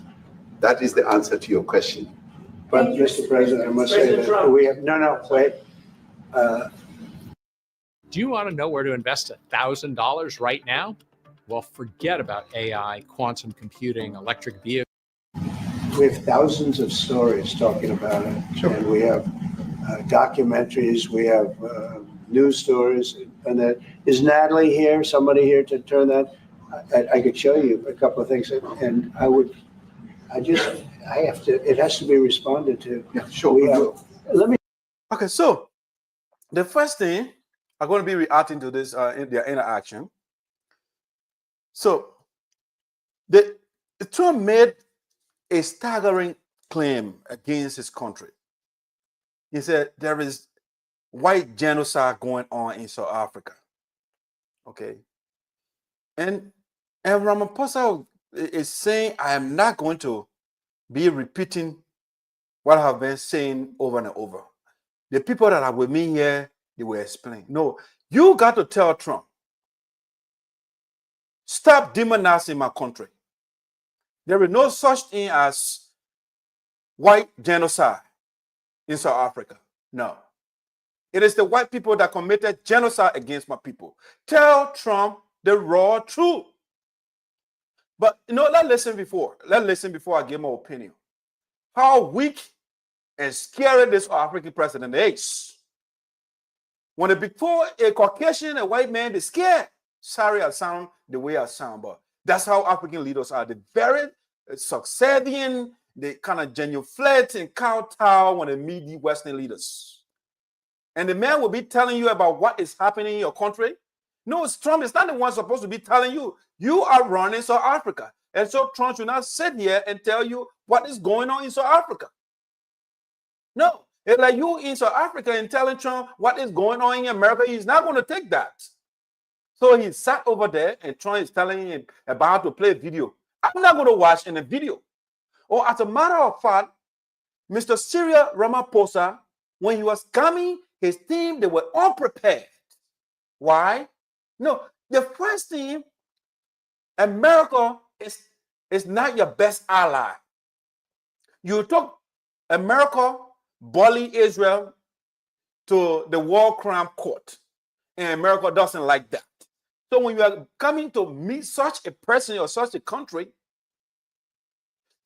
That is the answer to your question. But Mr. President, I must say that we have, wait. Do you want to know where to invest $1,000 right now? Well, forget about AI, quantum computing, electric vehicles. We have thousands of stories talking about it. Sure. And we have documentaries, we have news stories. And that, is Natalie here, somebody here to turn that? I could show you a couple of things, and it has to be responded to. Yeah, sure. Let me. Okay, so the first thing I'm going to be reacting to this in their interaction. So Trump made a staggering claim against his country. He said there is white genocide going on in South Africa. Okay. And Ramaphosa is saying, I am not going to be repeating what I have been saying over and over. The people that are with me here, they will explain. No, you got to tell Trump, stop demonizing my country. There is no such thing as white genocide in South Africa. No. It is the white people that committed genocide against my people. Tell Trump the raw truth. But let's listen before I give my opinion. How weak and scary this African president is. When before a Caucasian, a white man, they're scared. Sorry, I sound the way I sound, but that's how African leaders are. They're very subservient, they kind of genuflect and kowtow when they meet the Western leaders. And the man will be telling you about what is happening in your country. No, Trump is not the one supposed to be telling you. You are running South Africa. And so Trump should not sit here and tell you what is going on in South Africa. No, it's like you in South Africa and telling Trump what is going on in America. He's not going to take that. So he sat over there and Trump is telling him about to play a video. I'm not going to watch any video. Or as a matter of fact, Mr. Cyril Ramaphosa, when he was coming, his team, they were unprepared. Why? No, the first thing, America is not your best ally. You took America, bully Israel to the World Crime Court, and America doesn't like that. So when you are coming to meet such a person or such a country,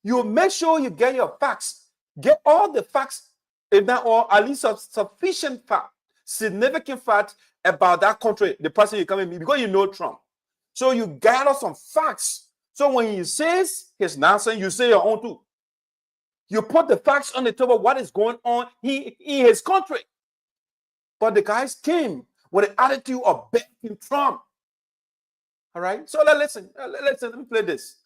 you make sure you get your facts. Get all the facts, if not all, at least sufficient fact, significant fact about that country, the person you're coming to meet, because you know Trump. So you gather some facts. So when he says his nonsense, you say your own too. You put the facts on the table, what is going on in his country. But the guys came with the attitude of backing Trump. All right? So listen, let me play this.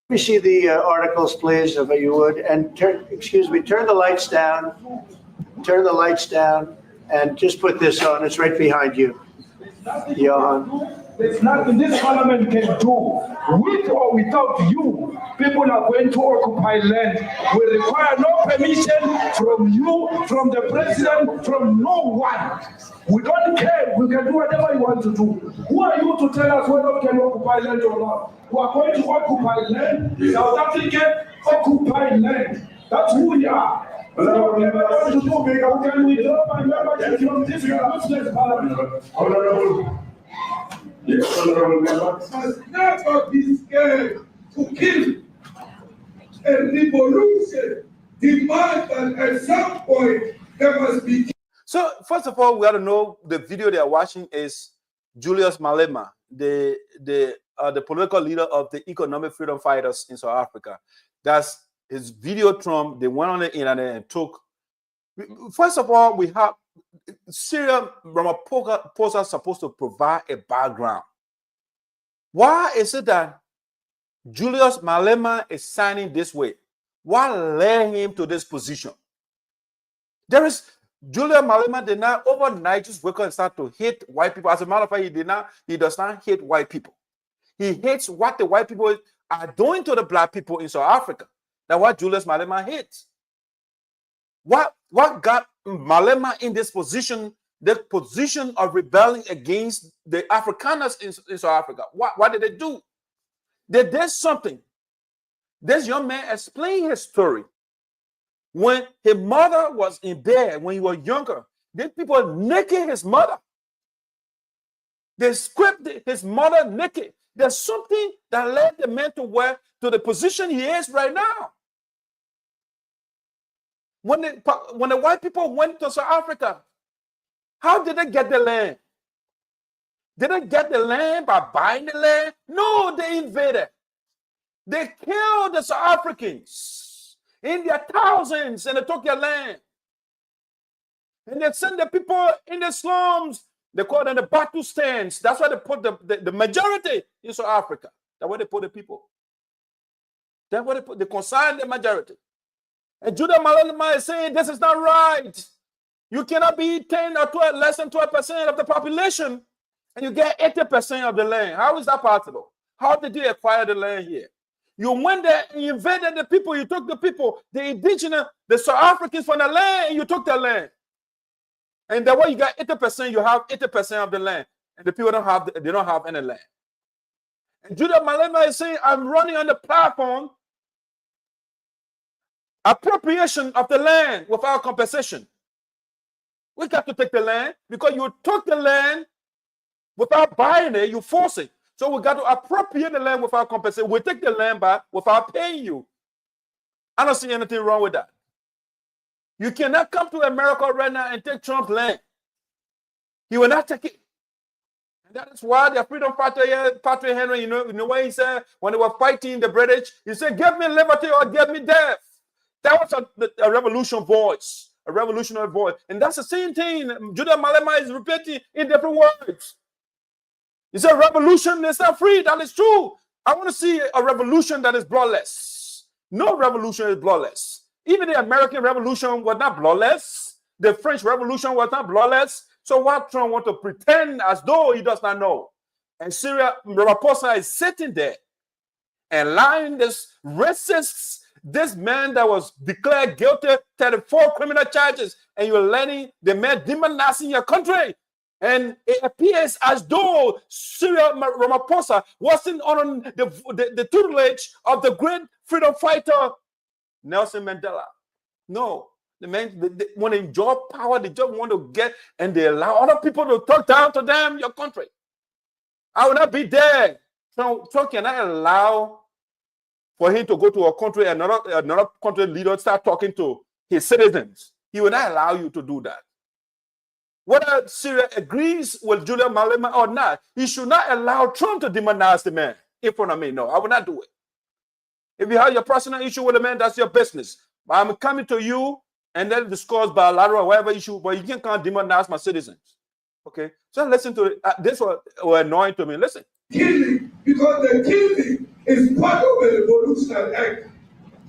Let me see the articles, please, if you would. And turn the lights down. Turn the lights down. And just put this on. It's right behind you. Johan. There's nothing this parliament can do. With or without you, people are going to occupy land. We require no permission from you, from the president, from no one. We don't care. We can do whatever you want to do. Who are you to tell us whether we can occupy land or not? We are going to occupy land. South Africa occupy land. That's who we are. Whatever we want to do, we can withdraw my membership from this useless parliament. This honorable member must never be scared to kill. A revolution demands that at some point there must be. So first of all, we got to know the video they are watching is Julius Malema, the political leader of the economic freedom fighters in South Africa. That's his video. Trump, they went on the internet and took. First of all, we have Cyril Ramaphosa supposed to provide a background. Why is it that Julius Malema is signing this way? What led him to this position? There is Julius Malema did not overnight just wake up and start to hate white people. As a matter of fact, he does not hate white people. He hates what the white people are doing to the black people in South Africa. That's what Julius Malema hates. What got Malema in this position, the position of rebelling against the Afrikaners in South Africa? What did they do? They did something. This young man explained his story. When his mother was in bed, when he was younger, these people naked his mother. They stripped his mother naked. There's something that led the man to the position he is right now. When the white people went to South Africa, how did they get the land? Did they get the land by buying the land? No, they invaded. They killed the South Africans in their thousands and they took their land. And they sent the people in the slums. They call them the battle stands. That's why they put the majority in South Africa. That's where they put the people. That's where they consign the majority. And Judah Malema is saying this is not right. You cannot be 10 or 12, less than 12% of the population, and you get 80% of the land. How is that possible? How did you acquire the land here? You went there and you invaded the people. You took the people, the indigenous, the South Africans from the land, and you took their land. And that way you got 80%. You have 80% of the land, and the people don't have any land. And Judah Malema is saying, I'm running on the platform. Appropriation of the land without compensation. We got to take the land because you took the land without buying it, you force it. So we got to appropriate the land without compensation. We take the land back without paying you. I don't see anything wrong with that. You cannot come to America right now and take Trump's land. He will not take it. And that is why the freedom fighter here, Patrick Henry, you know what he said when they were fighting the British? He said, give me liberty or give me death. That was a revolution voice, a revolutionary voice. And that's the same thing Judah Malema is repeating in different words. He said revolution is not free. That is true. I want to see a revolution that is bloodless. No revolution is bloodless. Even the American Revolution was not bloodless. The French Revolution was not bloodless. So what Trump wants to pretend as though he does not know. And Cyril Ramaphosa is sitting there and lying this racist, this man that was declared guilty, 34 criminal charges, and you're letting the man demonizing your country. And it appears as though Cyril Ramaphosa wasn't on the tutelage of the great freedom fighter, Nelson Mandela. No, the man, when they enjoy power, they just want to get, and they allow other people to talk down to them, your country. I will not be there. Trump cannot allow for him to go to a country, another country leader start talking to his citizens. He will not allow you to do that. Whether Syria agrees with Julia Malema or not, he should not allow Trump to demonize the man in front of me. No, I will not do it. If you have your personal issue with the man, that's your business. But I'm coming to you and then discuss bilateral or whatever issue, but you can't demonize my citizens. Okay? So listen to it. This was annoying to me. Listen. Killing, because the killing is part of a revolutionary act.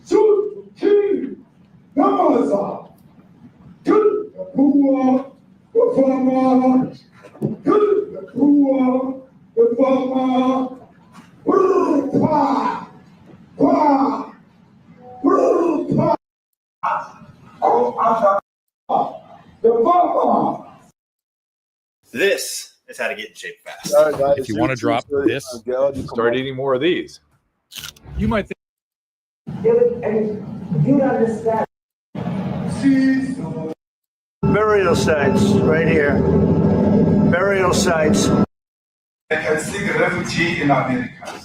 Shoot, kill, the mother, kill the poor, the farmer, kill the poor, the farmer, the farmer. This is how to get in shape fast. All right, guys, If you want to drop this, Start eating more of these. you might think. And you understand. Burial sites right here. Burial sites. They can seek refugee in America.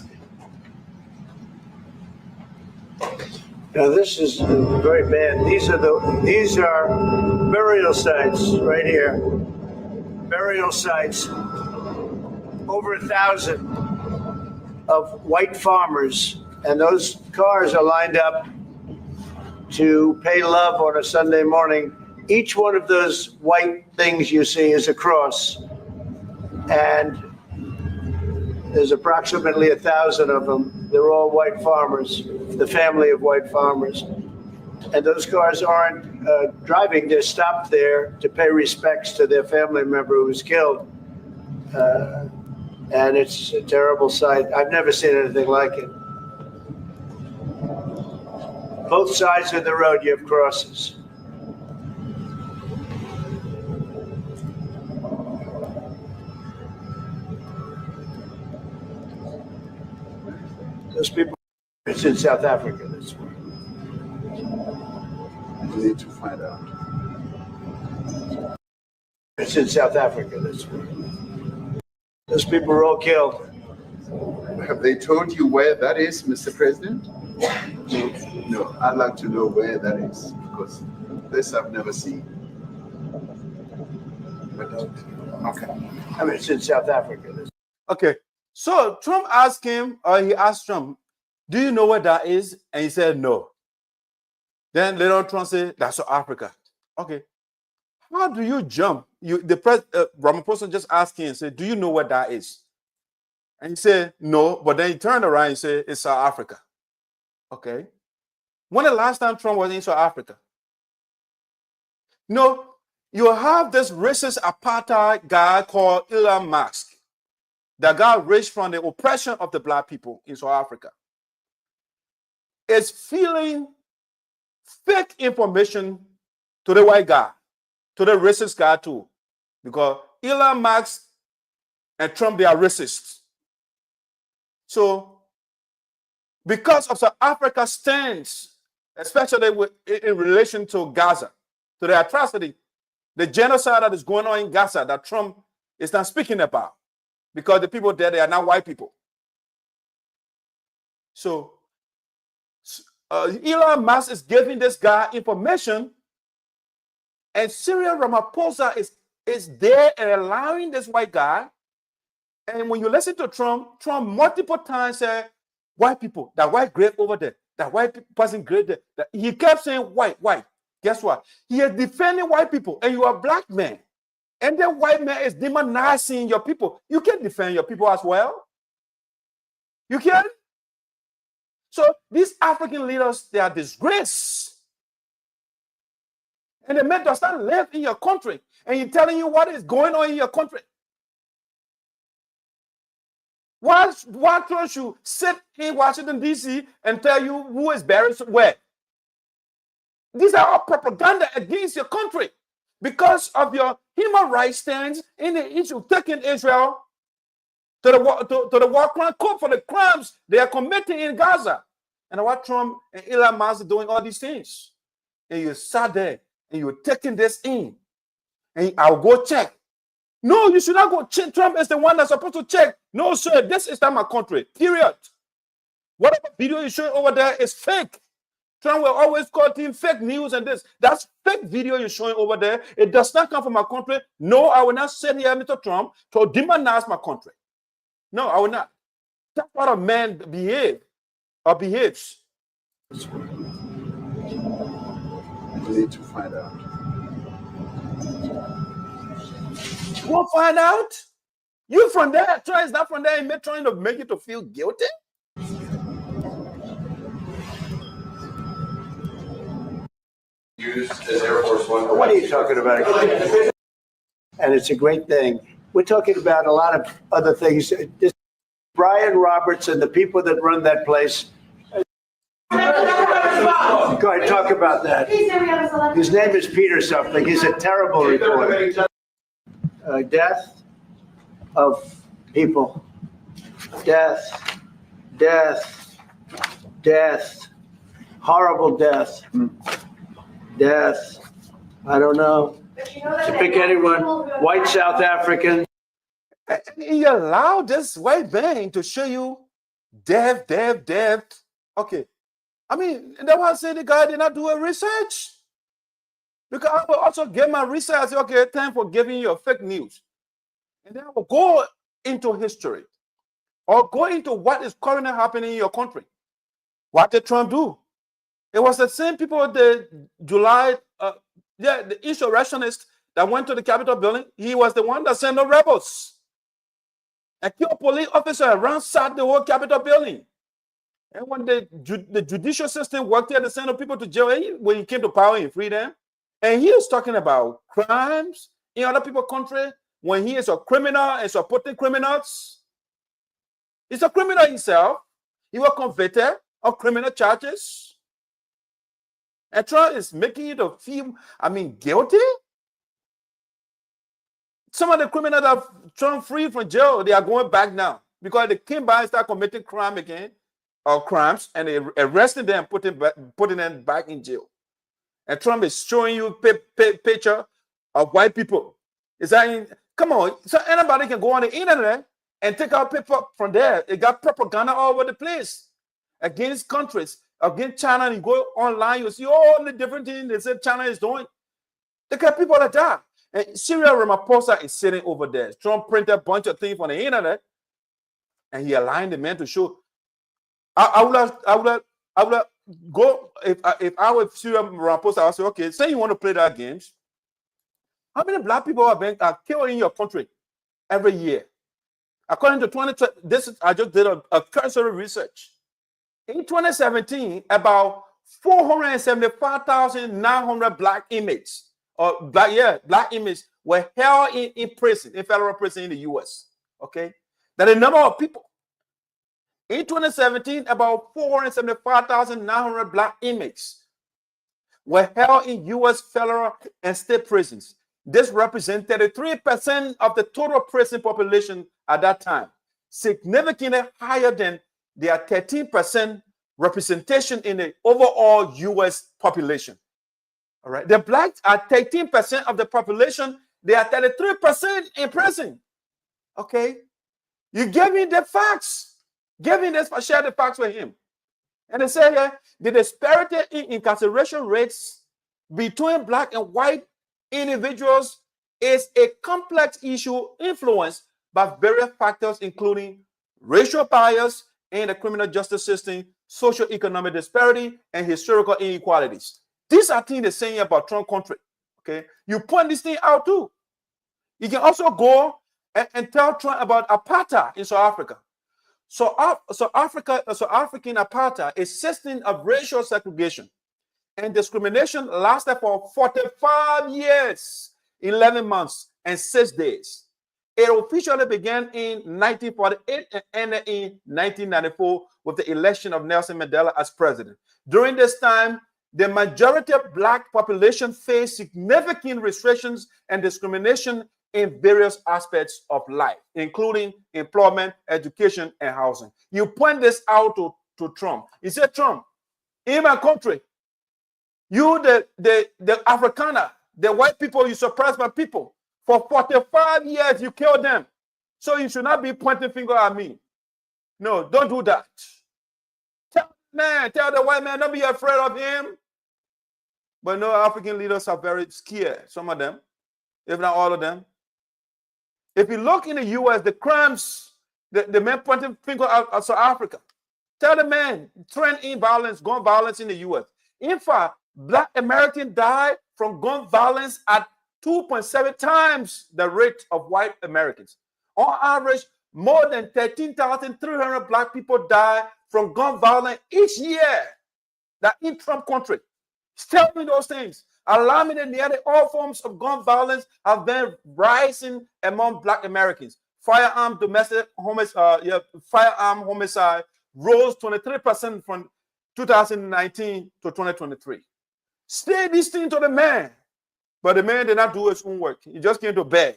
Now this is very bad. These are burial sites right here. Burial sites. Over 1,000 of white farmers, and those cars are lined up to pay love on a Sunday morning. Each one of those white things you see is a cross, and there's approximately 1,000 of them. They're all white farmers, the family of white farmers. And those cars aren't driving, they're stopped there to pay respects to their family member who was killed. And it's a terrible sight. I've never seen anything like it. Both sides of the road, you have crosses. Those people, it's in South Africa this way. We need to find out. It's in South Africa this way. Those people were all killed. Have they told you where that is, Mr. President? No, I'd like to know where that is, because this I've never seen. Okay. I mean, it's in South Africa. Okay. So Trump asked him, or he asked Trump, do you know where that is? And he said no. Then later on, Trump said, that's South Africa. Okay. How do you jump? Ramaphosa just asked him and said, do you know where that is? And he said, no. But then he turned around and said, it's South Africa. Okay. When the last time Trump was in South Africa? No, you have this racist apartheid guy called Elon Musk. The guy raised from the oppression of the black people in South Africa. Is feeling fake information to the white guy, to the racist guy too. Because Elon Musk and Trump, they are racists. So, because of South Africa's stance, especially in relation to Gaza, to the atrocity, the genocide that is going on in Gaza that Trump is not speaking about, because the people there, they are not white people. So, Elon Musk is giving this guy information, and Cyril Ramaphosa is there and allowing this white guy. And when you listen to Trump multiple times said, white people, that white grave over there, that white person grave there. He kept saying white. Guess what? He is defending white people, and you are a black man. And the white man is demonizing your people. You can defend your people as well. You can. So these African leaders, they are disgrace. And the man does not live in your country. And he's telling you what is going on in your country. Why don't you sit in Washington, D.C. and tell you who is buried where? These are all propaganda against your country because of your human rights stance in the issue, taking Israel to the war crime court for the crimes they are committing in Gaza. And what Trump and Elon Musk are doing all these things. And you sat there and you're taking this in. And I'll go check. No, you should not go check. Trump is the one that's supposed to check. No, sir, this is not my country. Period. Whatever video you're showing over there is fake. Trump will always call him fake news and this. That's fake video you're showing over there. It does not come from my country. No, I will not sit here, Mr. Trump, to demonize my country. No, I will not. That's what a man behaves. We need to find out. You won't find out? You from there, trying not from there, and trying to make you to feel guilty? Used as Air Force One. What are you talking about? And it's a great thing. We're talking about a lot of other things. Brian Roberts and the people that run that place. Go ahead, talk about that. His name is Peter something. He's a terrible reporter. Death of people. Death. Horrible death. Death. I don't know. To pick anyone. White South African. And he allowed this white man to show you death. Okay. I mean, that's why I say the guy did not do a research. Because I will also get my research. I say, okay, time for giving you fake news. And then I will go into history or go into what is currently happening in your country. What did Trump do? It was the same people, the insurrectionists that went to the Capitol building. He was the one that sent the rebels and killed police officers and ransacked the whole Capitol building. And when the judicial system worked there to send the people to jail, when he came to power, he freed them. And he was talking about crimes in other people's country when he is a criminal and supporting criminals. He's a criminal himself. He was convicted of criminal charges. And Trump is making you to feel, guilty. Some of the criminals that Trump freed from jail, they are going back now because they came by and started committing crime again, or crimes, and they arrested them, putting them back in jail. And Trump is showing you picture of white people. Is that come on? So anybody can go on the internet and take out paper from there. They got propaganda all over the place against countries, against China. And you go online, you see all the different things they say China is doing. They got people like that. And Cyril Ramaphosa is sitting over there. Trump printed a bunch of things on the internet, and he aligned the man to show. I would go if I were Cyril Ramaphosa. I would say, okay, say you want to play that games. How many black people are killed in your country every year? According to 2020, I just did a cursory research. In 2017, about 475,900 black inmates, black inmates were held in prison, in federal prison in the U.S. Okay, that a number of people. In 2017, about 475,900 black inmates were held in U.S. federal and state prisons. This represented 33% of the total prison population at that time, significantly higher than their 13% representation in the overall U.S. population. All right, the blacks are 13% of the population. They are 33% in prison. Okay, you give me the facts. Give me this, share the facts with him. And they say here, the disparity in incarceration rates between black and white individuals is a complex issue influenced by various factors, including racial bias in the criminal justice system, socioeconomic disparity, and historical inequalities. These are things they're saying about Trump country. Okay, you point this thing out too. You can also go and tell Trump about apartheid in South Africa. So African apartheid, a system of racial segregation and discrimination, lasted for 45 years, 11 months, and 6 days. It officially began in 1948 and ended in 1994 with the election of Nelson Mandela as president. During this time, the majority of black population faced significant restrictions and discrimination in various aspects of life, including employment, education, and housing. You point this out to Trump. He said, Trump, in my country, you, the Afrikaner, the white people, you suppress my people. For 45 years, you killed them. So you should not be pointing finger at me. No, don't do that. Tell the white man, don't be afraid of him. But no, African leaders are very scared, some of them, if not all of them. If you look in the U.S., the crimes, the man pointing finger at South Africa. Tell the man, trend in violence, gun violence in the U.S. In fact, black Americans died from gun violence at 2.7 times the rate of white Americans. On average, more than 13,300 black people die from gun violence each year. That in Trump country. Tell me those things. Allow me to nearly all forms of gun violence have been rising among black Americans. Firearm homicide rose 23% from 2019 to 2023. Say this thing to the man. But the man did not do his own work. He just came to beg.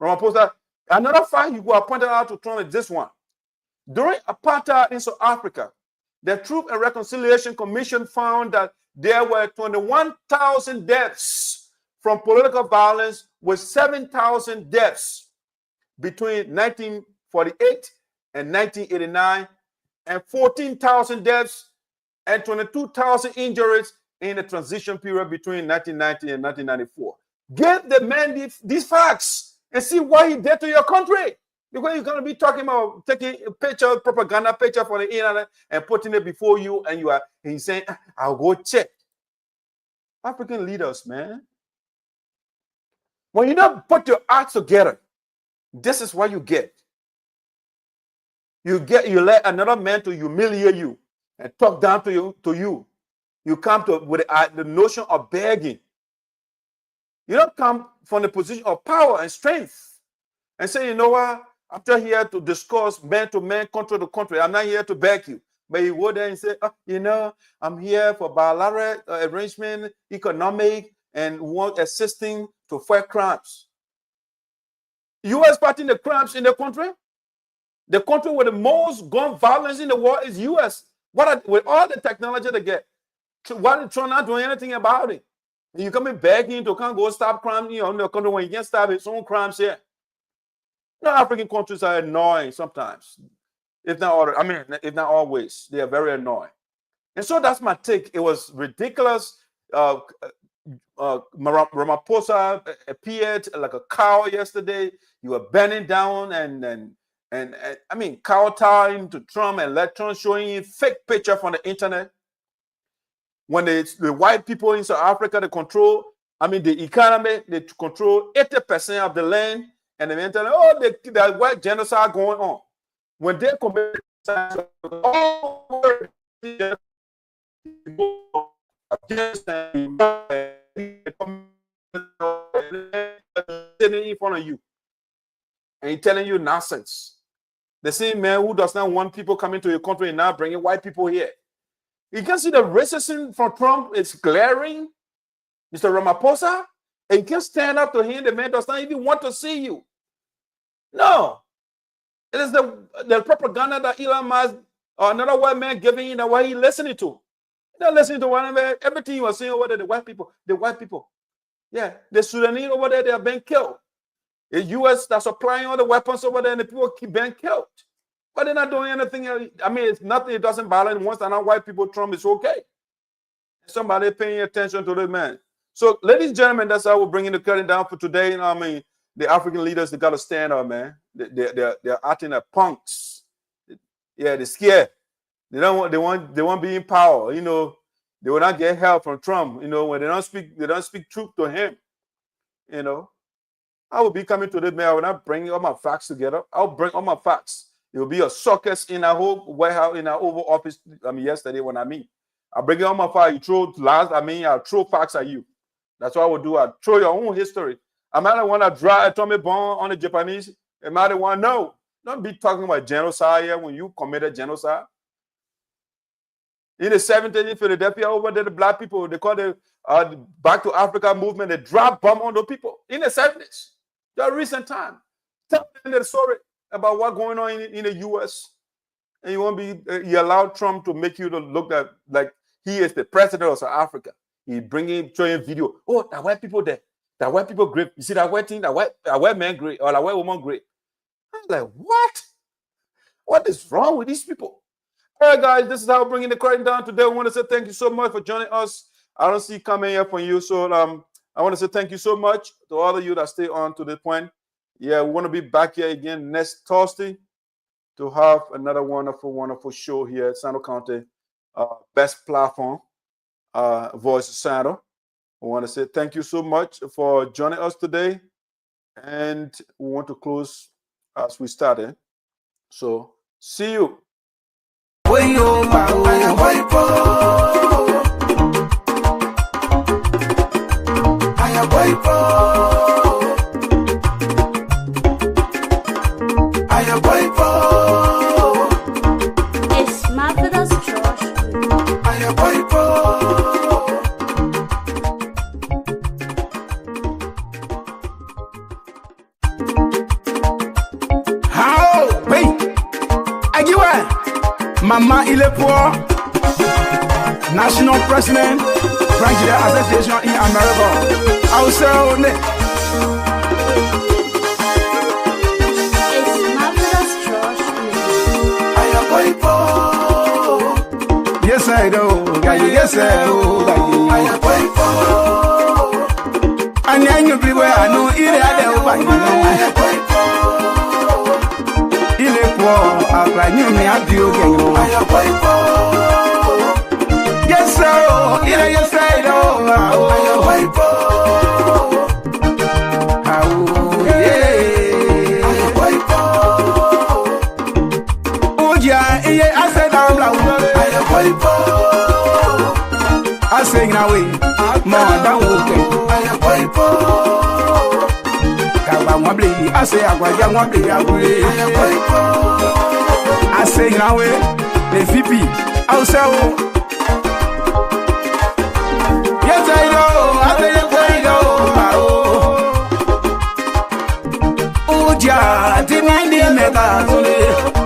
Ramaphosa, another fact you were pointed out to Trump is this one. During apartheid in South Africa, the Truth and Reconciliation Commission found that there were 21,000 deaths from political violence with 7,000 deaths between 1948 and 1989, and 14,000 deaths and 22,000 injuries in the transition period between 1990 and 1994. Give the man these facts and see what he did to your country. Because you're going to be talking about taking a picture, propaganda picture for the internet and putting it before you, and he's saying, I'll go check. African leaders, man. When you don't put your acts together, this is what you get. You let another man to humiliate you and talk down to you. You come with the notion of begging. You don't come from the position of power and strength and say, you know what? I'm just here to discuss man to man, country to country. I'm not here to beg you. But you go there and say, I'm here for bilateral arrangement, economic, and want assisting to fight crimes. U.S. fighting the crimes in the country? The country with the most gun violence in the world is U.S. With all the technology they get, why are Trump not doing anything about it? And you coming begging to come go stop crime, in the country when you can't stop its own crimes here. African countries are annoying sometimes. If not always. They are very annoying. And so that's my take. It was ridiculous. Ramaphosa appeared like a cow yesterday. You were bending down and kowtowing to Trump and let Trump showing you fake picture from the internet. When the white people in South Africa, they control, the economy, they control 80% of the land, and the men tell them, there's white genocide going on. When they commit in front of you and he's telling you nonsense. The same man who does not want people coming to your country and now bringing white people here. You can see the racism from Trump is glaring, Mr. Ramaphosa, and you can stand up to him. The man does not even want to see you. No. It is the propaganda that Elon Musk or another white man giving you what he's listening to. You're not listening to whatever, everything you are saying over there, the white people. Yeah, the Sudanese over there, they are being killed. The U.S. that's supplying all the weapons over there, and the people keep being killed. But they're not doing anything. It's nothing. It doesn't bother. And once they're not white people, Trump is okay. Somebody paying attention to this man. So, ladies and gentlemen, that's how we're bringing the curtain down for today. The African leaders, they got to stand up, man. They're acting like punks. Yeah, they're scared. They want to be in power. They will not get help from Trump. When they don't speak truth to him. I will be coming to this man. I will not bring all my facts together. I'll bring all my facts. It will be a circus in our whole warehouse, in our Oval Office. Yesterday when I meet, I'll bring all my facts. You throw lies. I'll throw facts at you. That's what I will do. I'll throw your own history. Am I the one that draw atomic bomb on the Japanese? Am I the one? No. Don't be talking about genocide here when you committed genocide. In the 70s in Philadelphia, over there, the black people, they call the Back to Africa movement, they drop bomb on the people in the 70s. Just recent time. Tell them the story about what's going on in the U.S. And you won't be, you allow Trump to make you to look like he is the president of South Africa. He showing video. Oh, that white people there. That white people great. You see that white thing? That white man great or that white woman great. I'm like, what? What is wrong with these people? All right, guys, this is how we're bringing the curtain down today. We want to say thank you so much for joining us. I don't see coming here from you, so I want to say thank you so much to all of you that stay on to this point. Yeah, we want to be back here again next Thursday to have another wonderful, wonderful show here at Sinoe County, best platform, Voice of Sinoe. I want to say thank you so much for joining us today, and we want to close as we started. So, see you. It's marvelous, Josh. How? Wait. Mama il est pour National President, President Association in America. I will say yes, and then you be where I know it had over you. Il est pour après nous, mais à Dieu, yes, sir, il est yes, I sing away, more than okay. I say, I say, away, the VP, also. Yes, I know, I say, oh, yeah, didn't I